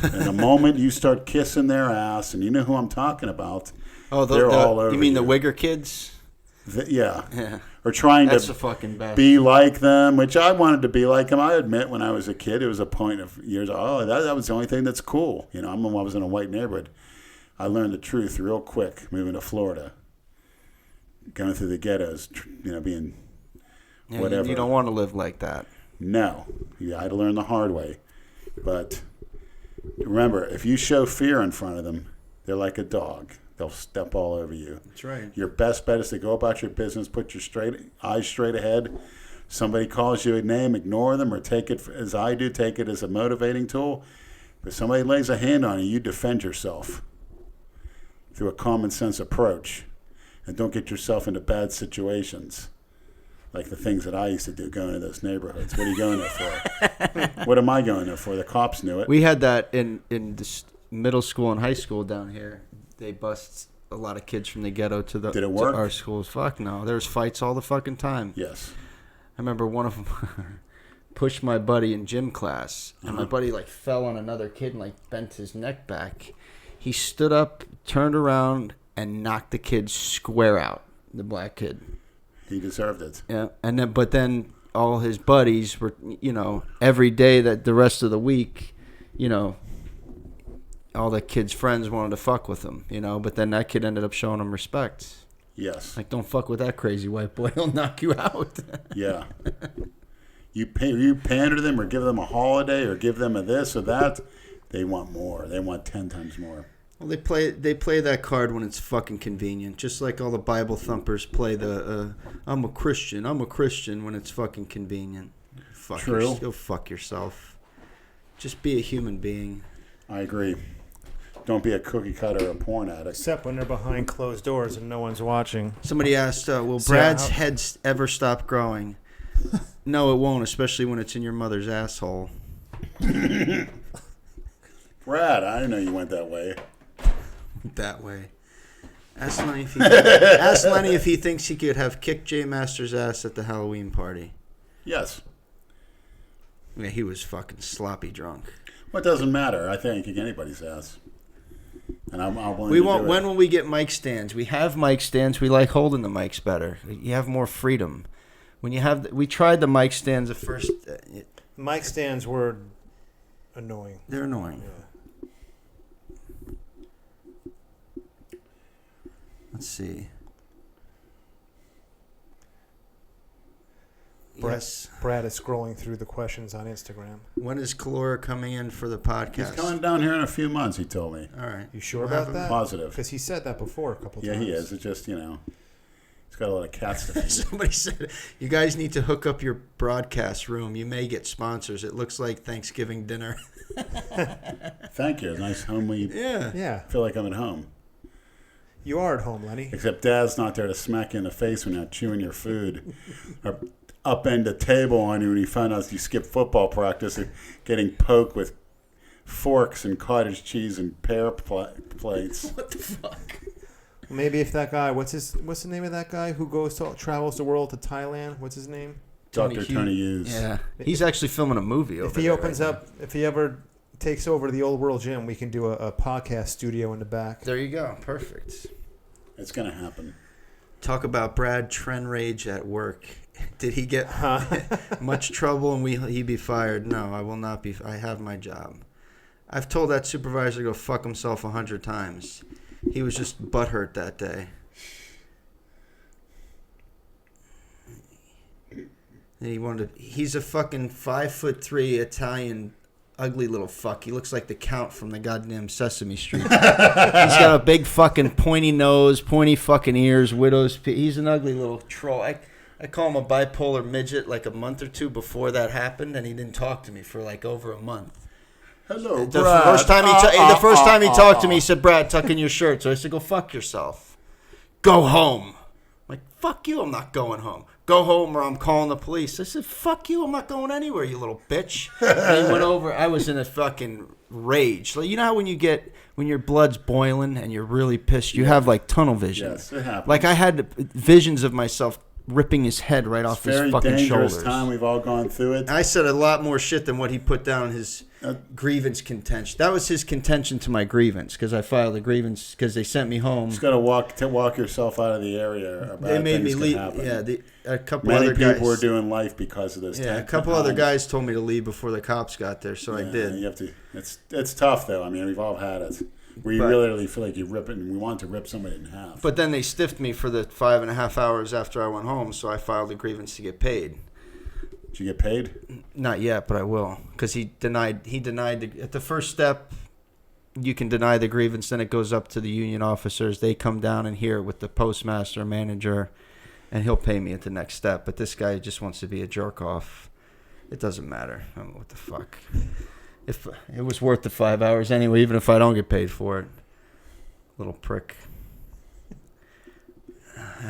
And the moment you start kissing their ass, and you know who I'm talking about, they're all over you mean the Wigger kids? Yeah. Or trying That's to the fucking best. be like them, which I wanted to be like them. I admit when I was a kid, it was a point of years, that was the only thing that's cool. I was in a white neighborhood. I learned the truth real quick moving to Florida, going through the ghettos, being whatever. You don't want to live like that. No. I had to learn the hard way. But remember, if you show fear in front of them, they're like a dog. They'll step all over you. That's right. Your best bet is to go about your business, put your eyes straight ahead. Somebody calls you a name, ignore them, or take it, as I do, take it as a motivating tool. But somebody lays a hand on you, you defend yourself through a common sense approach. And don't get yourself into bad situations. Like the things that I used to do going to those neighborhoods. What are you going there for? What am I going there for? The cops knew it. We had that in this middle school and high school down here. They bust a lot of kids from the ghetto to Did it work? to our schools. Fuck no. There was fights all the fucking time. Yes. I remember one of them pushed my buddy in gym class, and my buddy fell on another kid and bent his neck back. He stood up, turned around, and knocked the kid square out. The black kid. He deserved it. Yeah, but then all his buddies were, every day that the rest of the week, all the kid's friends wanted to fuck with him, but then that kid ended up showing him respect. Yes. Don't fuck with that crazy white boy. He'll knock you out. Yeah. You pander to them or give them a holiday or give them a this or that, they want more. They want 10 times more. Well, they play that card when it's fucking convenient, just like all the Bible thumpers play the I'm a Christian when it's fucking convenient. True. Go fuck yourself. Just be a human being. I agree. Don't be a cookie cutter or a porn addict. Except when they're behind closed doors and no one's watching. Somebody asked, will Brad's head ever stop growing? No, it won't, especially when it's in your mother's asshole. Brad, I didn't know you went that way. That way. Ask Lenny if he thinks he could have kicked Jay Masters' ass at the Halloween party. Yes. Yeah, he was fucking sloppy drunk. Well, it doesn't matter. I think you kick anybody's ass. And I'm willing We to want. do it. When will we get mic stands? We have mic stands. We like holding the mics better. You have more freedom. When you have, we tried the mic stands at first. Mic stands were annoying. They're annoying. Yeah. Let's see. Yes. Brad is scrolling through the questions on Instagram. When is Kalora coming in for the podcast? He's coming down here in a few months, he told me. All right. You sure about that? Positive. Because he said that before a couple Yeah, times. he is. It's just, he's got a lot of cats to feed. Somebody said, you guys need to hook up your broadcast room. You may get sponsors. It looks like Thanksgiving dinner. Thank you. Nice homely. Yeah. Yeah. I feel like I'm at home. You are at home, Lenny. Except Dad's not there to smack you in the face when you're chewing your food. Or upend the table on you when you found out you skipped football practice and getting poked with forks and cottage cheese and pear plates. What the fuck? Maybe if that guy, what's the name of that guy who travels the world to Thailand? What's his name? Dr. Tony Hughes. Yeah. He's actually filming a movie over If he there opens right up, if he ever takes over the old world gym, we can do a podcast studio in the back. There you go. Perfect. It's going to happen. Talk about Brad trend rage at work. Did he get much trouble and he be fired? No, I will not be. I have my job. I've told that supervisor to go fuck himself 100 times. He was just butthurt that day. And he's a fucking 5'3" Italian ugly little fuck. He looks like the Count from the goddamn Sesame Street. He's got a big fucking pointy nose, pointy fucking ears, he's an ugly little troll. I call him a bipolar midget like a month or two before that happened, and he didn't talk to me for like over a month. Hello, The Brad. first time he talked to me, he said, Brad, tuck in your shirt. So I said, go fuck yourself. Go home. I'm like, fuck you, I'm not going home. Go home or I'm calling the police. I said, fuck you, I'm not going anywhere, you little bitch. And he went over. I was in a fucking rage. Like, you know how when your blood's boiling and you're really pissed, you have like tunnel vision. Yes, it happens. Like I had visions of myself ripping his head right off his fucking Very dangerous shoulders. time. We've all gone through it. I said a lot more shit than what he put down his grievance contention. That was his contention to my grievance because I filed a grievance because they sent me home. You just got to walk yourself out of the area. They made me leave. Happen. Yeah, a couple Many other guys. people were doing life because of this. Yeah, a couple other guys told me to leave before the cops got there, so I did. You have to. It's tough though. I mean, we've all had it. Where you really feel like you rip it, and we want to rip somebody in half. But then they stiffed me for the 5.5 hours after I went home, so I filed a grievance to get paid. Did you get paid? Not yet, but I will, because he denied at the first step. You can deny the grievance, then it goes up to the union officers. They come down and hear it with the postmaster, manager, and he'll pay me at the next step. But this guy just wants to be a jerk off. It doesn't matter. I mean, what the fuck? If it was worth the 5 hours anyway, even if I don't get paid for it. Little prick.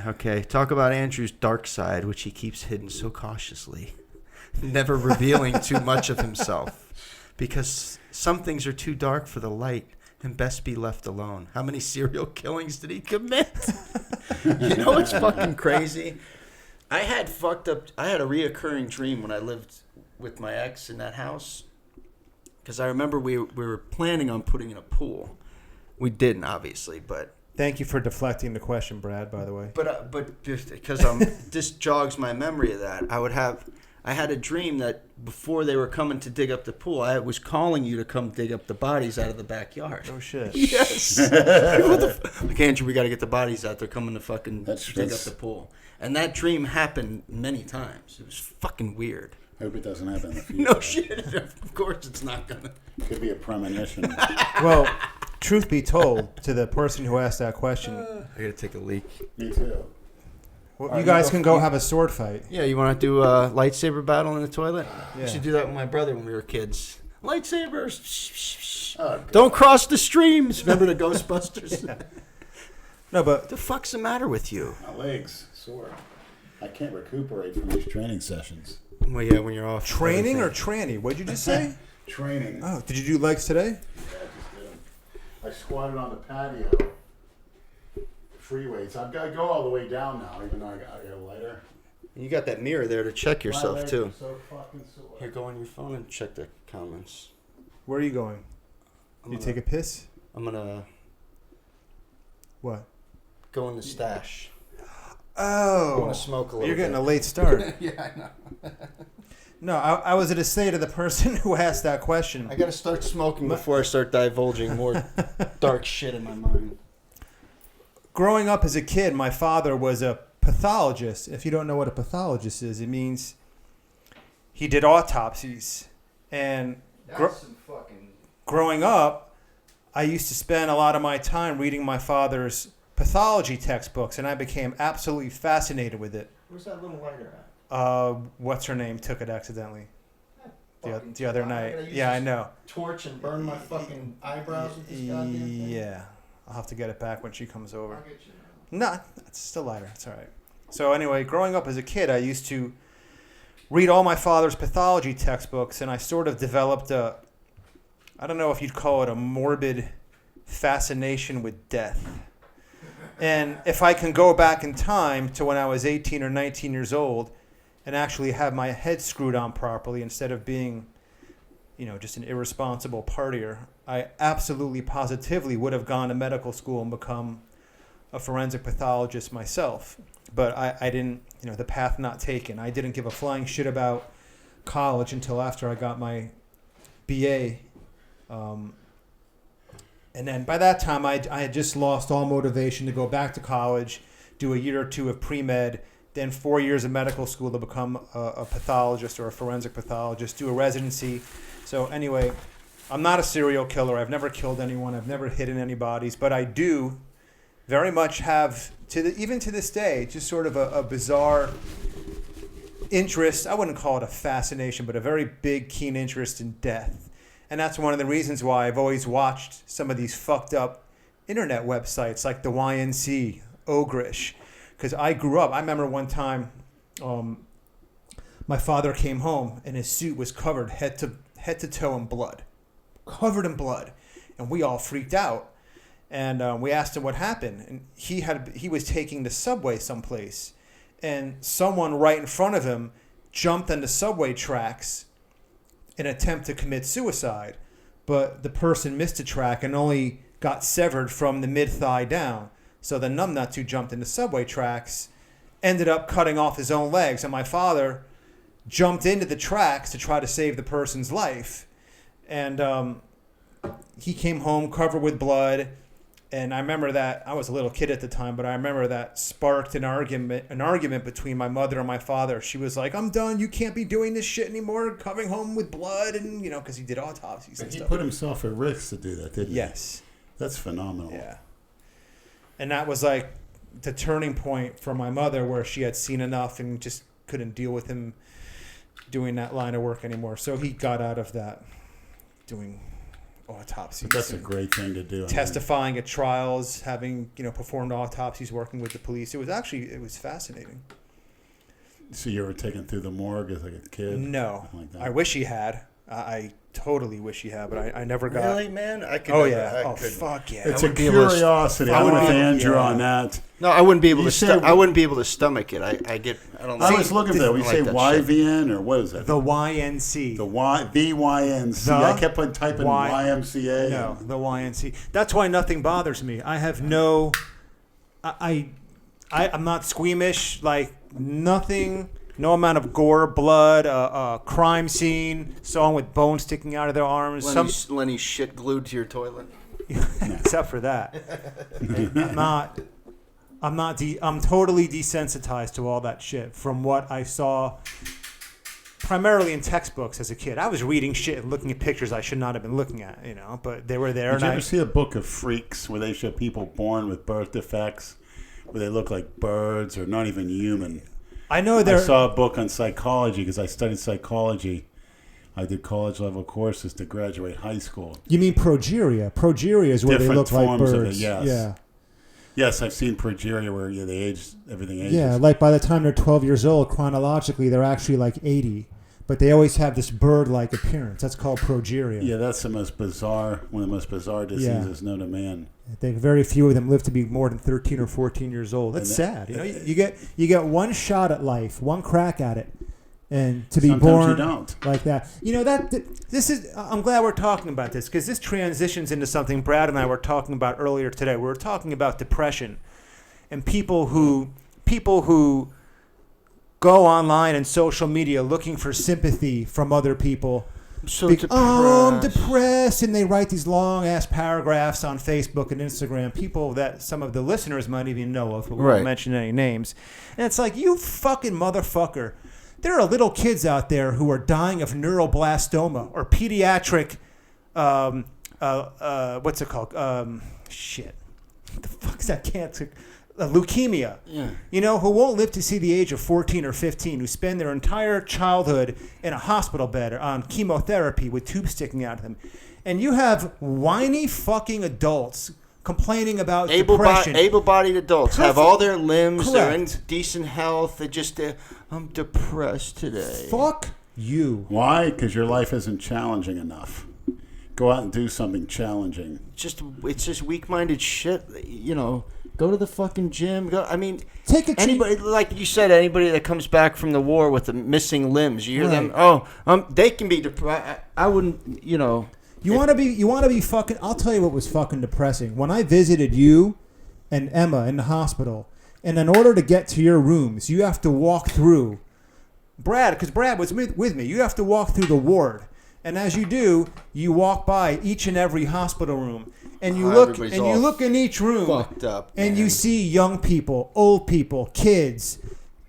Okay, talk about Andrew's dark side, which he keeps hidden so cautiously, never revealing too much of himself, because some things are too dark for the light and best be left alone. How many serial killings did he commit? You know what's fucking crazy? I had a reoccurring dream when I lived with my ex in that house. Because I remember we were planning on putting in a pool. We didn't, obviously, but... Thank you for deflecting the question, Brad, by the way. But just because this jogs my memory of that, I had a dream that before they were coming to dig up the pool, I was calling you to come dig up the bodies out of the backyard. Oh, shit. Yes. Like, Andrew, we got to get the bodies out. They're coming to fucking dig up the pool. And that dream happened many times. It was fucking weird. I hope it doesn't happen in the future. No shit. Of course it's not going to. Could be a premonition. Well, truth be told, to the person who asked that question, I got to take a leak. Me too. well, you guys can go have a sword fight. Yeah, you want to do a lightsaber battle in the toilet? Yeah. We should do that with my brother when we were kids. Lightsabers. Oh, Don't cross the streams. Remember the Ghostbusters? Yeah. No, but What the fuck's the matter with you? my legs sore. I can't recuperate from these training sessions. Well, yeah, when you're off. training or everything. tranny? What'd you just say? Training. Oh, did you do legs today? Yeah, I just did 'em. I squatted on the patio. Free weights. I've got to go all the way down now, even though I got a lighter. You got that mirror there to check My yourself, legs too. are so fucking sore. Here, go on your phone and check the comments. Where are you going? You take a piss? I'm going to What? go in the stash. I Oh, want to smoke a little you're getting bit. a late start. Yeah, I know. No, I was going to say to the person who asked that question. I got to start smoking before I start divulging more dark shit in my mind. growing up as a kid, my father was a pathologist. If you don't know what a pathologist is, it means he did autopsies. And growing up, I used to spend a lot of my time reading my father's pathology textbooks, and I became absolutely fascinated with it. Where's that little lighter at? What's her name took it accidentally the other night. Yeah, I know. Torch and burn my fucking eyebrows with this goddamn thing. Yeah, I'll have to get it back when she comes over. I'll get you. No, it's still lighter. It's all right. So anyway, growing up as a kid, I used to read all my father's pathology textbooks, and I sort of developed I don't know if you'd call it a morbid fascination with death. And if I can go back in time to when I was 18 or 19 years old and actually have my head screwed on properly instead of being, just an irresponsible partier, I absolutely positively would have gone to medical school and become a forensic pathologist myself. But I didn't, the path not taken. I didn't give a flying shit about college until after I got my BA. And then by that time, I had just lost all motivation to go back to college, do a year or two of pre-med, then 4 years of medical school to become a pathologist or a forensic pathologist, do a residency. So anyway, I'm not a serial killer. I've never killed anyone. I've never hidden any bodies. But I do very much have, even to this day, just sort of a bizarre interest. I wouldn't call it a fascination, but a very big, keen interest in death. And that's one of the reasons why I've always watched some of these fucked up internet websites like the YNC, Ogrish. Because I grew up, I remember one time my father came home and his suit was covered head to toe in blood. Covered in blood. And we all freaked out. And we asked him what happened. And he was taking the subway someplace. And someone right in front of him jumped on the subway tracks in an attempt to commit suicide, but the person missed a track and only got severed from the mid-thigh down. So the numbnut who jumped in the subway tracks ended up cutting off his own legs, and my father jumped into the tracks to try to save the person's life. And he came home covered with blood, and I remember that I was a little kid at the time, but I remember that sparked an argument between my mother and my father. She was like, "I'm done. You can't be doing this shit anymore. Coming home with blood," and because he did autopsies and stuff. He put himself at risk to do that, didn't he? Yes. That's phenomenal. Yeah. And that was like the turning point for my mother, where she had seen enough and just couldn't deal with him doing that line of work anymore. So he got out of that, doing autopsies. But that's a great thing to do. Testifying at trials, having performed autopsies, working with the police. It was fascinating. So you were taken through the morgue as like a kid? No, like that? I wish he had. I totally wish he had, but I never got. Really, man? I could. Oh never, yeah. I Oh couldn't. fuck yeah. It's I a wouldn't be able to curiosity. I I'm wouldn't with be able- Andrew yeah. on that. No, I wouldn't be able You to. said- I wouldn't be able to stomach it. I get. I don't know. I was looking for that. We I say like that shit. YVN or what is that? The YNC. The YNC. The I kept on typing YMCA. No, the YNC. That's why nothing bothers me. I have no. I'm not squeamish. Like nothing. No amount of gore, blood, crime scene, someone with bones sticking out of their arms. Lenny's shit glued to your toilet. Except for that, I'm totally desensitized to all that shit from what I saw primarily in textbooks as a kid. I was reading shit and looking at pictures I should not have been looking at, but they were there. Did you ever see a book of freaks where they show people born with birth defects, where they look like birds or not even human? I I saw a book on psychology because I studied psychology. I did college level courses to graduate high school. You mean progeria? Progeria is where Different they look like forms of it, birds. yes. Yeah. Yes, I've seen progeria where they age, everything ages. Yeah, like by the time they're 12 years old, chronologically, they're actually like 80. But they always have this bird-like appearance. That's called progeria. Yeah, that's one of the most bizarre diseases known to man. I think very few of them live to be more than 13 or 14 years old. That's sad. You get one shot at life, one crack at it, and to be Sometimes born you don't. like that. This is. I'm glad we're talking about this because this transitions into something Brad and I were talking about earlier today. We were talking about depression and people who go online and social media looking for sympathy from other people so I'm depressed. depressed, and they write these long ass paragraphs on Facebook and Instagram. People that some of the listeners might even know of, but we Right. won't mention any names. And it's like, you fucking motherfucker. There are little kids out there who are dying of neuroblastoma or pediatric, what's it called? Shit. What the fuck is that cancer? Leukemia. Yeah. You know, who won't live to see the age of 14 or 15, who spend their entire childhood in a hospital bed on chemotherapy with tubes sticking out of them. And you have whiny fucking adults complaining about depression. Able-bodied adults have all their limbs. They're in Correct. decent health. They just, I'm depressed today. Fuck you. Why? Because your life isn't challenging enough. Go out and do something challenging. It's just weak-minded shit. You know, go to the fucking gym. Go. I mean, Take a anybody, like you said, anybody that comes back from the war with the missing limbs, you hear them. Right. Oh, they can be depressed. I wouldn't. You know. You want to be fucking. I'll tell you what was fucking depressing. When I visited you and Emma in the hospital, and in order to get to your rooms, you have to walk through. Brad, because Brad was with me. You have to walk through the ward, and as you do, you walk by each and every hospital room, and you look everybody's and you all look in each room, fucked up, and man. you see young people, old people, kids,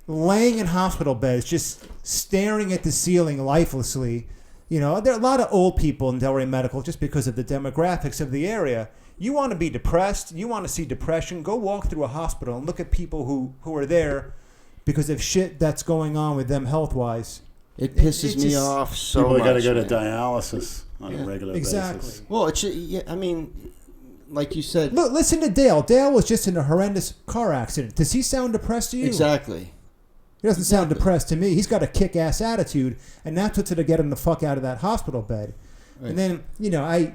laying in hospital beds, just staring at the ceiling lifelessly. You know, there are a lot of old people in Delray Medical just because of the demographics of the area. You want to be depressed, you want to see depression, go walk through a hospital and look at people who are there because of shit that's going on with them health-wise. It pisses It me just- off so People much. got to go to man. dialysis on a regular Exactly. basis. Well, it's yeah. I mean, like you said, Look, listen to Dale. Dale was just in a horrendous car accident. Does he sound depressed to you? exactly. He doesn't sound depressed to me. He's got a kick-ass attitude, and that's what's going to get him the fuck out of that hospital bed. Right. And then, you know, You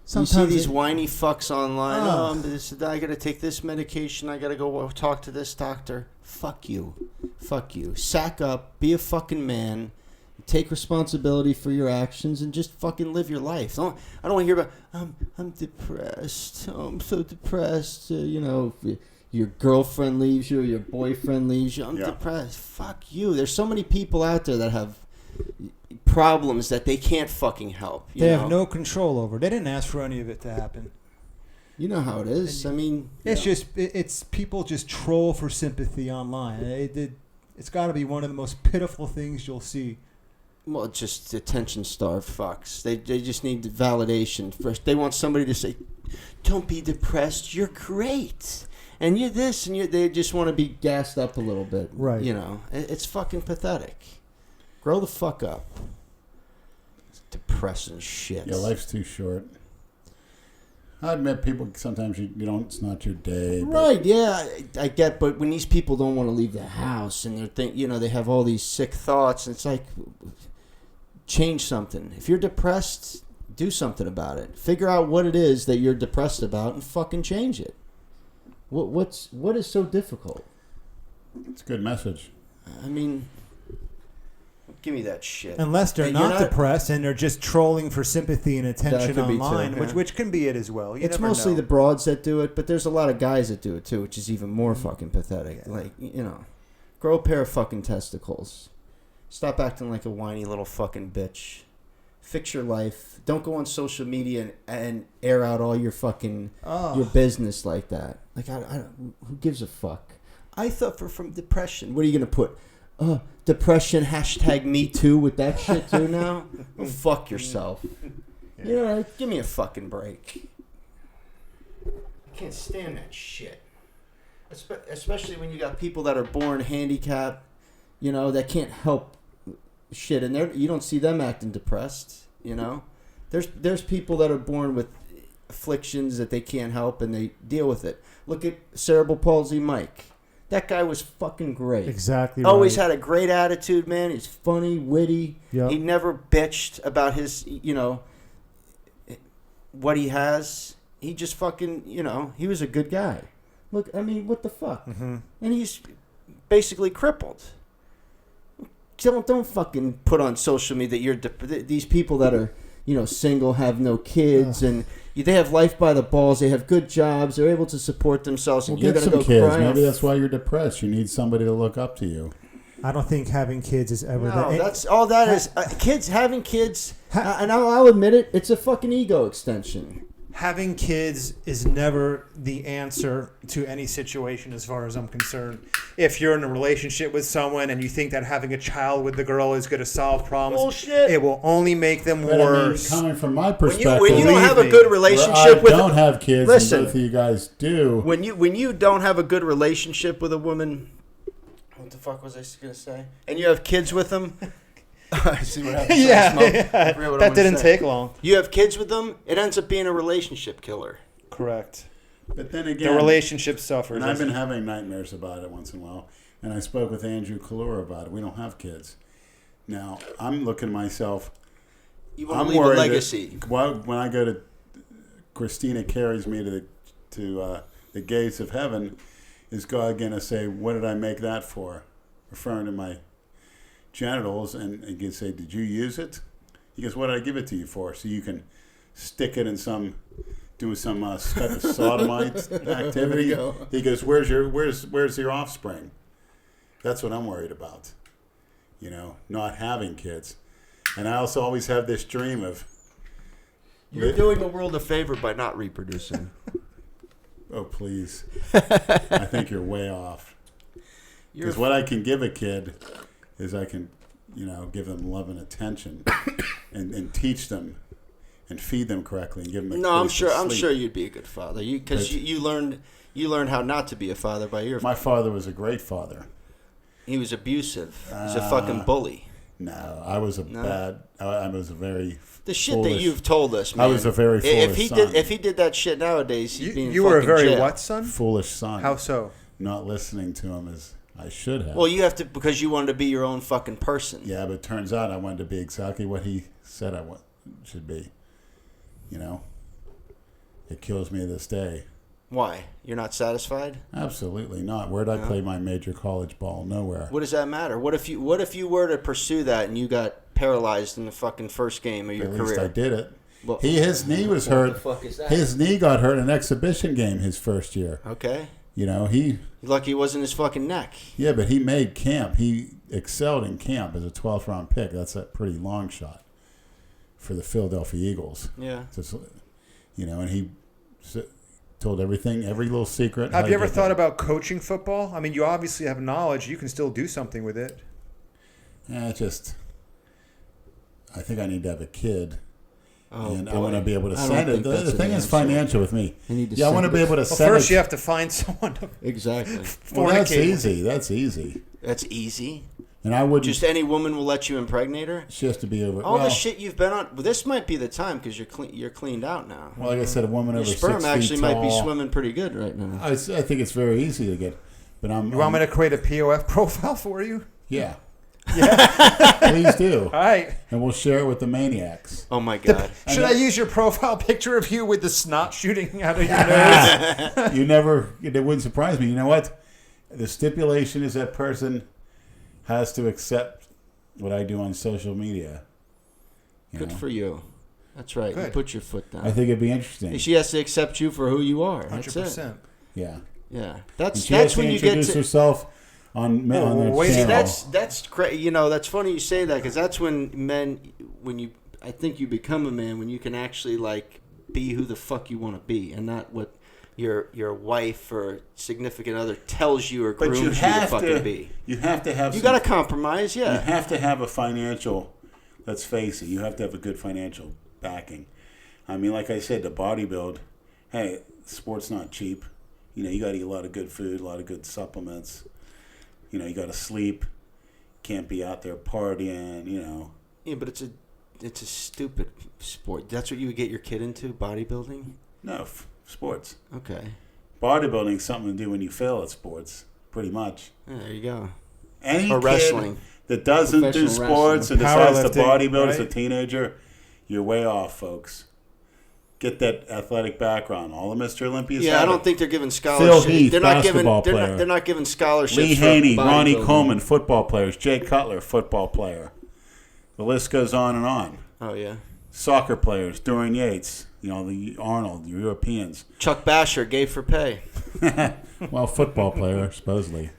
sometimes see these whiny fucks online. Oh. I got to take this medication. I got to go talk to this doctor. Fuck you. Fuck you. Sack up. Be a fucking man. Take responsibility for your actions and just fucking live your life. I don't want to hear about, I'm depressed. Oh, I'm so depressed. You know, if your girlfriend leaves you or your boyfriend leaves you. I'm Yeah. depressed. Fuck you. There's so many people out there that have problems that they can't fucking help. You they know? have no control over. They didn't ask for any of it to happen. You know how it is. I mean, It's just it's people just troll for sympathy online. It's got to be one of the most pitiful things you'll see. well, just attention-starved fucks. They just need validation first. They want somebody to say, "Don't be depressed. You're great." And you're this, and they just want to be gassed up a little bit. Right. You know, it's fucking pathetic. Grow the fuck up. It's depressing shit. Your life's too short. I admit, people sometimes you don't. It's not your day. but- Right, yeah, I get, but when these people don't want to leave the house and they have all these sick thoughts, and it's like, change something. If you're depressed, do something about it. Figure out what it is that you're depressed about and fucking change it. What is so difficult? It's a good message. I mean, give me that shit. Unless they're And you're not depressed and they're just trolling for sympathy and attention could be too, online, yeah. which can be it as well. You It's never mostly know. the broads that do it, but there's a lot of guys that do it too, which is even more fucking pathetic. Yeah. Like, you know, grow a pair of fucking testicles. Stop acting like a whiny little fucking bitch. Fix your life. Don't go on social media and air out all your fucking your business like that. Like, I don't, who gives a fuck? I suffer from depression. What are you gonna put? Depression hashtag me too with that shit too now? Go fuck yourself. You know, give me a fucking break. I can't stand that shit. Especially when you got people that are born handicapped, you know, that can't help shit, and you don't see them acting depressed. You know, there's people that are born with afflictions that they can't help, and they deal with it. Look at cerebral palsy Mike. That guy was fucking great. Exactly. Always right. had a great attitude, man. He's funny, witty. Yep. He never bitched about his, what he has. He just fucking, he was a good guy. Look, I mean, what the fuck? Mm-hmm. And he's basically crippled. Don't fucking put on social media that these people that are, single, have no kids, and they have life by the balls. They have good jobs. They're able to support themselves. Well, And you're get gonna some go kids. cry. Maybe that's why you're depressed. You need somebody to look up to you. I don't think having kids is ever No, that. that's all that is. Kids having kids, and I'll admit it. It's a fucking ego extension. Having kids is never the answer to any situation as far as I'm concerned. If you're in a relationship with someone and you think that having a child with the girl is going to solve problems, Bullshit. it will only make them But I mean, worse. coming from my perspective, When you don't have a Believe good me, where relationship I with don't have kids, Listen. and both of you guys do. when you don't have a good relationship with a woman, what the fuck was I gonna say? And you have kids with them. I see what happened. yeah, I forget what I that wanted to didn't say. take long. You have kids with them. It ends up being a relationship killer. Correct. But then The again, relationship suffers. and I've been having nightmares about it once in a while. And I spoke with Andrew Kalura about it. We don't have kids. Now, I'm looking at myself. You want I'm to leave a worried legacy. when I go to, Christina carries me to the gates of heaven, is God going to say, what did I make that for? Referring to my genitals, and he can say, did you use it? He goes, what did I give it to you for? So you can stick it in do some type of sodomite activity. go. He goes, where's your offspring? That's what I'm worried about. Not having kids. And I also always have this dream of, You're doing the world a favor by not reproducing. oh please, I think you're way off. Because what I can give a kid is I can, give them love and attention, and teach them, and feed them correctly, and give them. No, I'm place to sure sleep. you'd be a good father. Because you learned how not to be a father by your. My father was a great father. He was abusive. He's a fucking bully. No, I was I was a very. The shit foolish, that you've told us, man. I was a very foolish son. If he did that shit nowadays, he'd be in You were a fucking very jail. what son? Foolish son. How so? Not listening to him as I should have. Well, you have to because you wanted to be your own fucking person. Yeah, but it turns out I wanted to be exactly what he said should be. It kills me to this day. Why? You're not satisfied? Absolutely not. Where'd I play my major college ball? Nowhere. What does that matter? What if you were to pursue that and you got paralyzed in the fucking first game of your At career? least I did it. Well, His knee was hurt. What the fuck is that? His knee got hurt in an exhibition game his first year. Okay. He You're lucky it wasn't his fucking neck. yeah, but he made camp. He excelled in camp as a 12th round pick. That's a pretty long shot for the Philadelphia Eagles. Yeah. Just, and he told everything, every little secret. Have you ever thought about coaching football? I mean, you obviously have knowledge. You can still do something with it. I think I need to have a kid. Oh, and I boy. want to be able to I don't send it. think The that's an thing is answer. financial with me. You need to Yeah, I want to send be it. able to Well, send first it. you have to find someone to Exactly. Well, that's fornicate with. easy. That's easy. That's easy. And I wouldn't. Just any woman will let you impregnate her. She has to be over. All the shit you've been on. This might be the time because you're cleaned out now. Well, like I said, a woman Your over sperm 6 actually feet might be tall. swimming pretty good right now. I think it's very easy to get. But You want me to create a POF profile for you? Yeah. Yeah. Please do. All right. And we'll share it with the maniacs. Oh my god. Should I use your profile picture of you with the snot shooting out of your nose? It wouldn't surprise me. You know what? The stipulation is that person has to accept what I do on social media. Good for you. That's right. You Good. put your foot down. I think it'd be interesting. She has to accept you for who you are. That's it. 100%. Yeah. Yeah. And That's she has to when you get introduce to. herself on the wait, channel. That's crazy. That's funny you say that because that's when I think you become a man when you can actually like be who the fuck you want to be and not what your wife or significant other tells you or But grooms you you to have fucking be. You have to have. You some- got to compromise, You yeah. have to have a financial. Let's face it. You have to have a good financial backing. I mean, like I said, to bodybuild. Hey, sport's not cheap. You got to eat a lot of good food, a lot of good supplements. You got to sleep. Can't be out there partying. Yeah, but it's a stupid sport. That's what you would get your kid into, bodybuilding? No, sports. Okay. Bodybuilding's something to do when you fail at sports, pretty much. Yeah, there you go. Any Or kid wrestling. that doesn't do Professional sports wrestling. and decides to Powerlifting, bodybuild as a right? teenager, you're way off, folks. Get that athletic background. All the Mr. Olympians Yeah, I have don't it. think they're giving scholarships. Heath, they're not giving. basketball They're player. not giving scholarships. Lee for Haney, Ronnie bodybuilding. Coleman, football players. Jay Cutler, football player. The list goes on and on. Oh yeah. Soccer players. Dorian Yates. The Arnold, the Europeans. Chuck Basher, gay for pay. Well, football player, supposedly.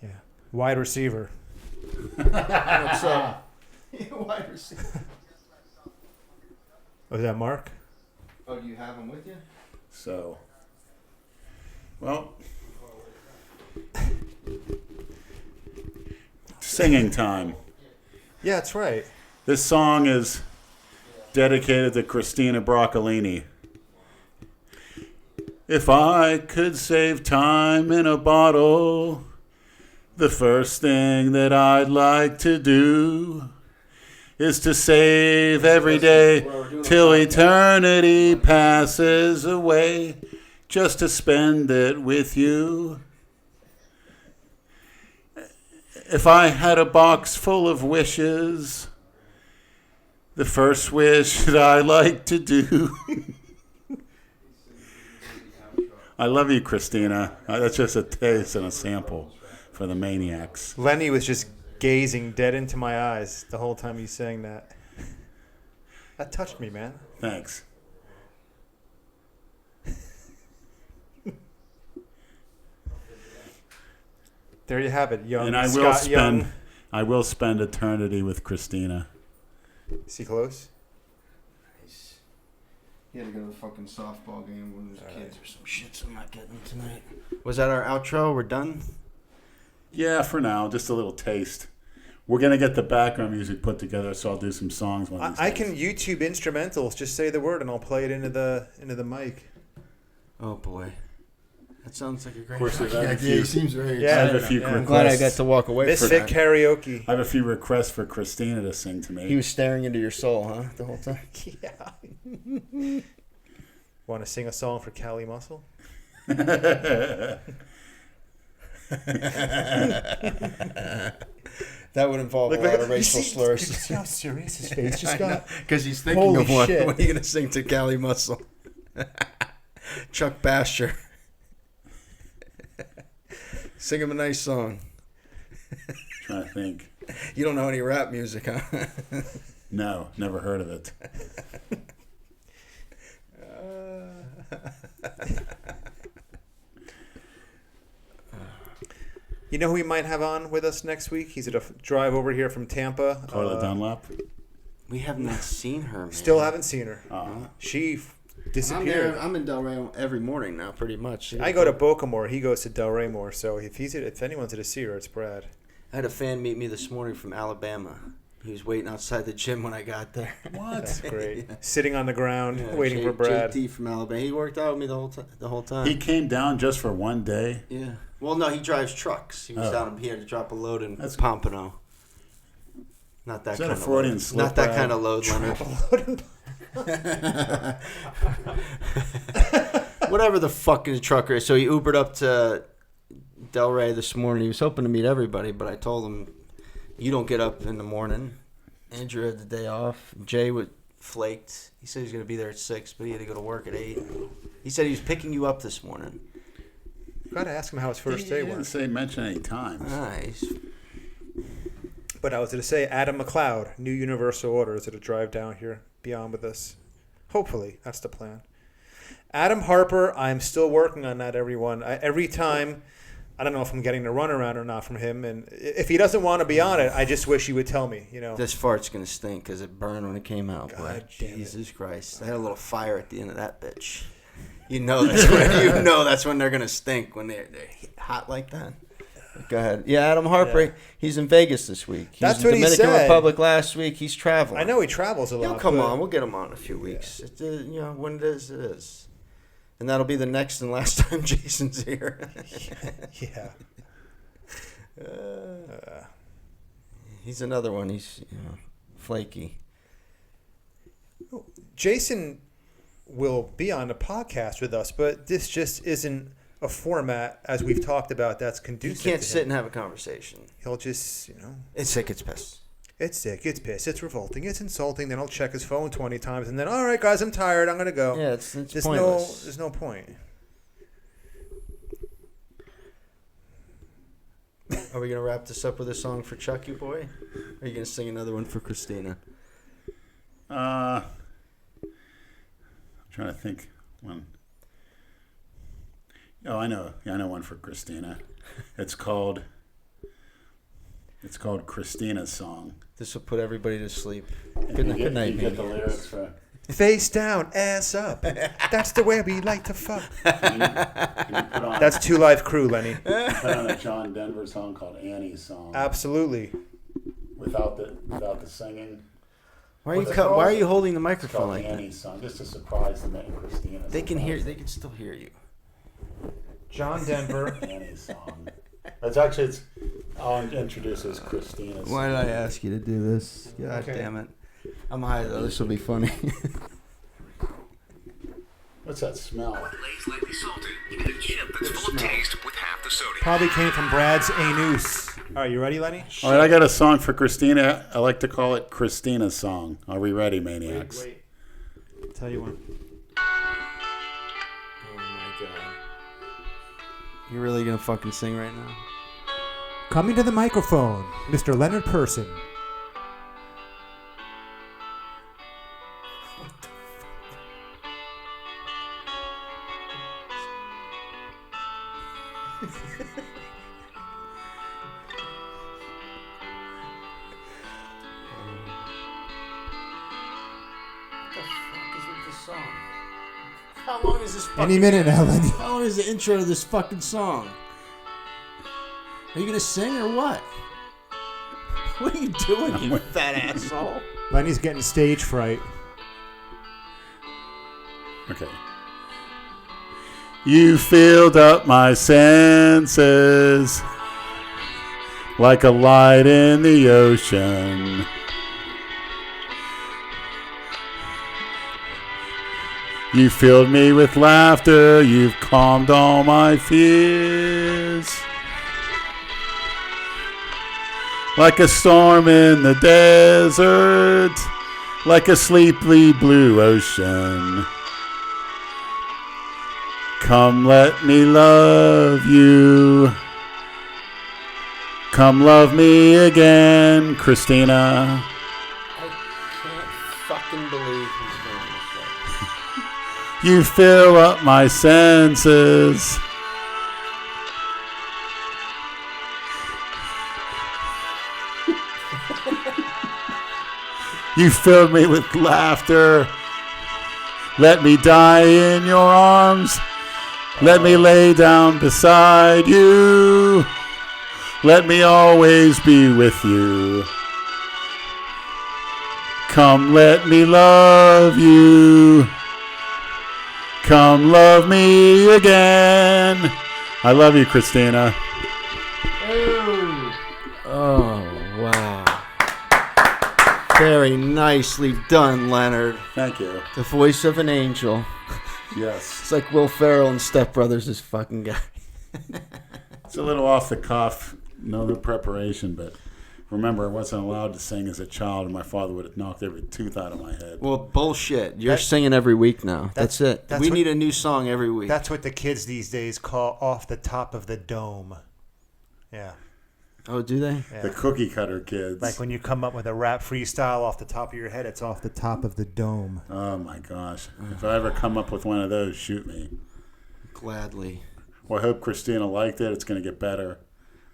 Yeah. Wide receiver. What's up? Wide receiver. Was that Mark? Oh, do you have him with you? So, well, singing time. Yeah, that's right. This song is dedicated to Christina Broccolini. If I could save time in a bottle, the first thing that I'd like to do is to save every day till eternity passes away, just to spend it with you. If I had a box full of wishes, the first wish that I like to do. I love you, Christina. That's just a taste and a sample for the maniacs. Lenny was just gazing dead into my eyes the whole time you sang that. That touched me, man. Thanks. There you have it, young And I Scott Young. will spend eternity with Christina. Is he close? Nice. He had to go to the fucking softball game with his kids or some shit, so I'm not getting him tonight. Was that our outro? We're done? Yeah, for now, just a little taste. We're gonna get the background music put together, so I'll do some songs one of these I days. can YouTube instrumentals. Just say the word, and I'll play it into the mic. Oh, boy. That sounds like a great Of course, I have a idea. few- He seems very Yeah, I have excited. a few yeah. I'm glad I got requests. to walk away from Misfit that. karaoke. I have a few requests for Christina to sing to me. He was staring into your soul, huh, the whole time? Yeah. Want to sing a song for Cali Muscle? That would involve a lot of racial slurs. See how serious his face just got? Because he's thinking Holy of one. shit. What are you going to sing to Cali Muscle? Chuck Basher. Sing him a nice song. Trying to think. You don't know any rap music, huh? No, never heard of it. You know who we might have on with us next week? He's at a drive over here from Tampa. Carla Dunlap. We have not seen her, man. Still haven't seen her. Oh. She I'm disappeared. there. I'm in Delray every morning now, pretty much. I go to Boca more. He goes to Delray more. So if anyone's at a see her, it's Brad. I had a fan meet me this morning from Alabama. He was waiting outside the gym when I got there. That's great. Yeah. Sitting on the ground, Yeah, waiting for Brad. JT from Alabama. He worked out with me the whole time. He came down just for one day. Yeah. Well, no, he drives trucks. He was Oh. down here to drop a load in That's- Pompano. Not that Is that kind a of Freudian load. slip, Not that Brad? kind of load, Leonard. Whatever the fucking trucker is. So he Ubered up to Delray this morning. He was hoping to meet everybody, but I told him, you don't get up in the morning. Andrew had the day off. Jay was flaked. He said he was going to be there at 6, but he had to go to work at 8. He said he was picking you up this morning. Got to ask him how his first He day didn't was. say mention any times. Nice. But I was going to say Adam McLeod, New Universal Order, is at a drive down here, be on with us. Hopefully, that's the plan. Adam Harper, I'm still working on that, everyone. Every time, I don't know if I'm getting the runaround or not from him. And if he doesn't want to be on it, I just wish he would tell me, you know. This fart's going to stink because it burned when it came out. God Boy. damn it. Jesus Christ. I had a little fire at the end of that bitch. You know that's when they're going to stink, when they're hot like that. Go ahead. Yeah, Adam Harper, Yeah. he's in Vegas this week. He That's was in what he Dominican said. Republic last week. He's traveling. I know he travels a lot. He'll come but- on. We'll get him on in a few weeks. It, when it is, it is. And that'll be the next and last time Jason's here. Yeah. He's another one. He's flaky. Jason will be on the podcast with us, but this just isn't a format, as we've talked about, that's He conducive can't to sit him. and have a conversation. He'll just, It's sick. It's pissed. it's sick, it's pissed, it's revolting, it's insulting. Then he'll check his phone 20 times, and then, all right, guys, I'm tired, I'm going to go. Yeah, it's There's pointless. there's no point. Are we gonna wrap this up with a song for Chucky Boy? Or are you gonna sing another one for Christina? I'm trying to think one. Oh, I know. Yeah, I know one for Christina. It's called It's called Christina's Song. This will put everybody to sleep. And Good you night, get- good night, you get the man. lyrics for. Face down, ass up. That's the way we like to fuck. Can you put on, That's Two Live Crew, Lenny. put on a John Denver song called Annie's Song Absolutely. without the singing. Why are you What's it why are called? you holding the It's microphone called like that? Annie's Song, just to surprise them and Christina. They can hear. They can still hear you. John Denver. Annie's Song. It's I'll introduce as Christina's. Why did I ask you to do this? God damn it! I'm high though. This will be funny. What's that smell? Lay's lightly salted. You get a chip that's full of taste with half the sodium. Probably came from Brad's anus. All right, you ready, Lenny? All right, I got a song for Christina. I like to call it Christina's Song. Are we ready, maniacs? Wait. Tell you what. Oh my god! You really gonna fucking sing right now? Coming to the microphone, Mr. Leonard Person. How long is this fucking Any minute now, Lenny. How long is the intro to this fucking song? Are you gonna sing or what? What are you doing, you fat asshole? Lenny's getting stage fright. Okay. You filled up my senses like a light in the ocean. You filled me with laughter. You've calmed all my fears. Like a storm in the desert, like a sleepy blue ocean. Come let me love you. Come love me again, Christina. I can't fucking believe he's doing this. You fill up my senses. You filled me with laughter. Let me die in your arms. Let me lay down beside you. Let me always be with you. Come let me love you. Come love me again. I love you, Christina. Oh, wow. Very nicely done, Leonard. Thank you. The voice of an angel. Yes. It's like Will Ferrell and Step Brothers, this fucking guy. It's a little off the cuff, no preparation, but remember, I wasn't allowed to sing as a child, and my father would have knocked every tooth out of my head. Well, bullshit. You're singing every week now. That's it. that's We what- need a new song every week. That's what the kids these days call off the top of the dome. Yeah. Oh, do they? The cookie cutter kids. Like when you come up with a rap freestyle off the top of your head, it's off The top of the dome. Oh my gosh. If I ever come up with one of those, shoot me. Gladly. Well, I hope Christina liked it. It's going to get better.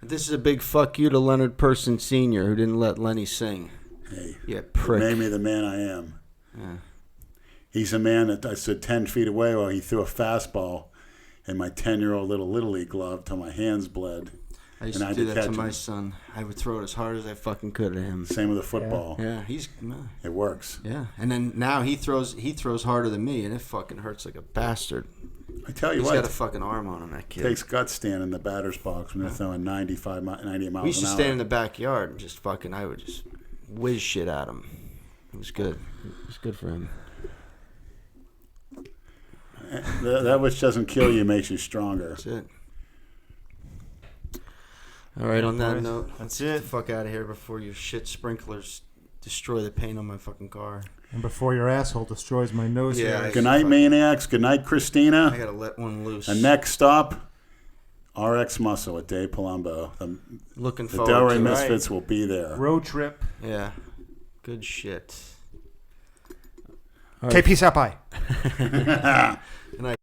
This is a big fuck you to Leonard Person Sr., who didn't let Lenny sing. Hey, Yeah, it prick. made me the man I am. Yeah. He's a man that I stood 10 feet away while he threw a fastball in my 10-year-old Little League glove till my hands bled. I used And to I do had to that to catch my him. son. I would throw it as hard as I fucking could at him. Same with the football. Yeah, he's... It works. Yeah, and then now he throws harder than me, and it fucking hurts like a bastard. I tell you He's what, got a fucking arm on him, that it kid. takes guts standing in the batter's box when they're throwing 90 miles We used an to hour. stand in the backyard and just fucking, I would just whiz shit at him. It was good. It was good for him. That which doesn't kill you makes you stronger. That's it. All right, on that note, That's get it. the fuck out of here before your shit sprinklers destroy the paint on my fucking car. And before your asshole destroys my nose Yeah, hairs. Good night, Fuck. maniacs. Good night, I Christina. gotta let one loose. And next stop, RX Muscle with Dave Palumbo. Looking The forward Delray to Misfits will be there. Road trip. it. Yeah. Good shit. Okay, peace out. Bye. Good night.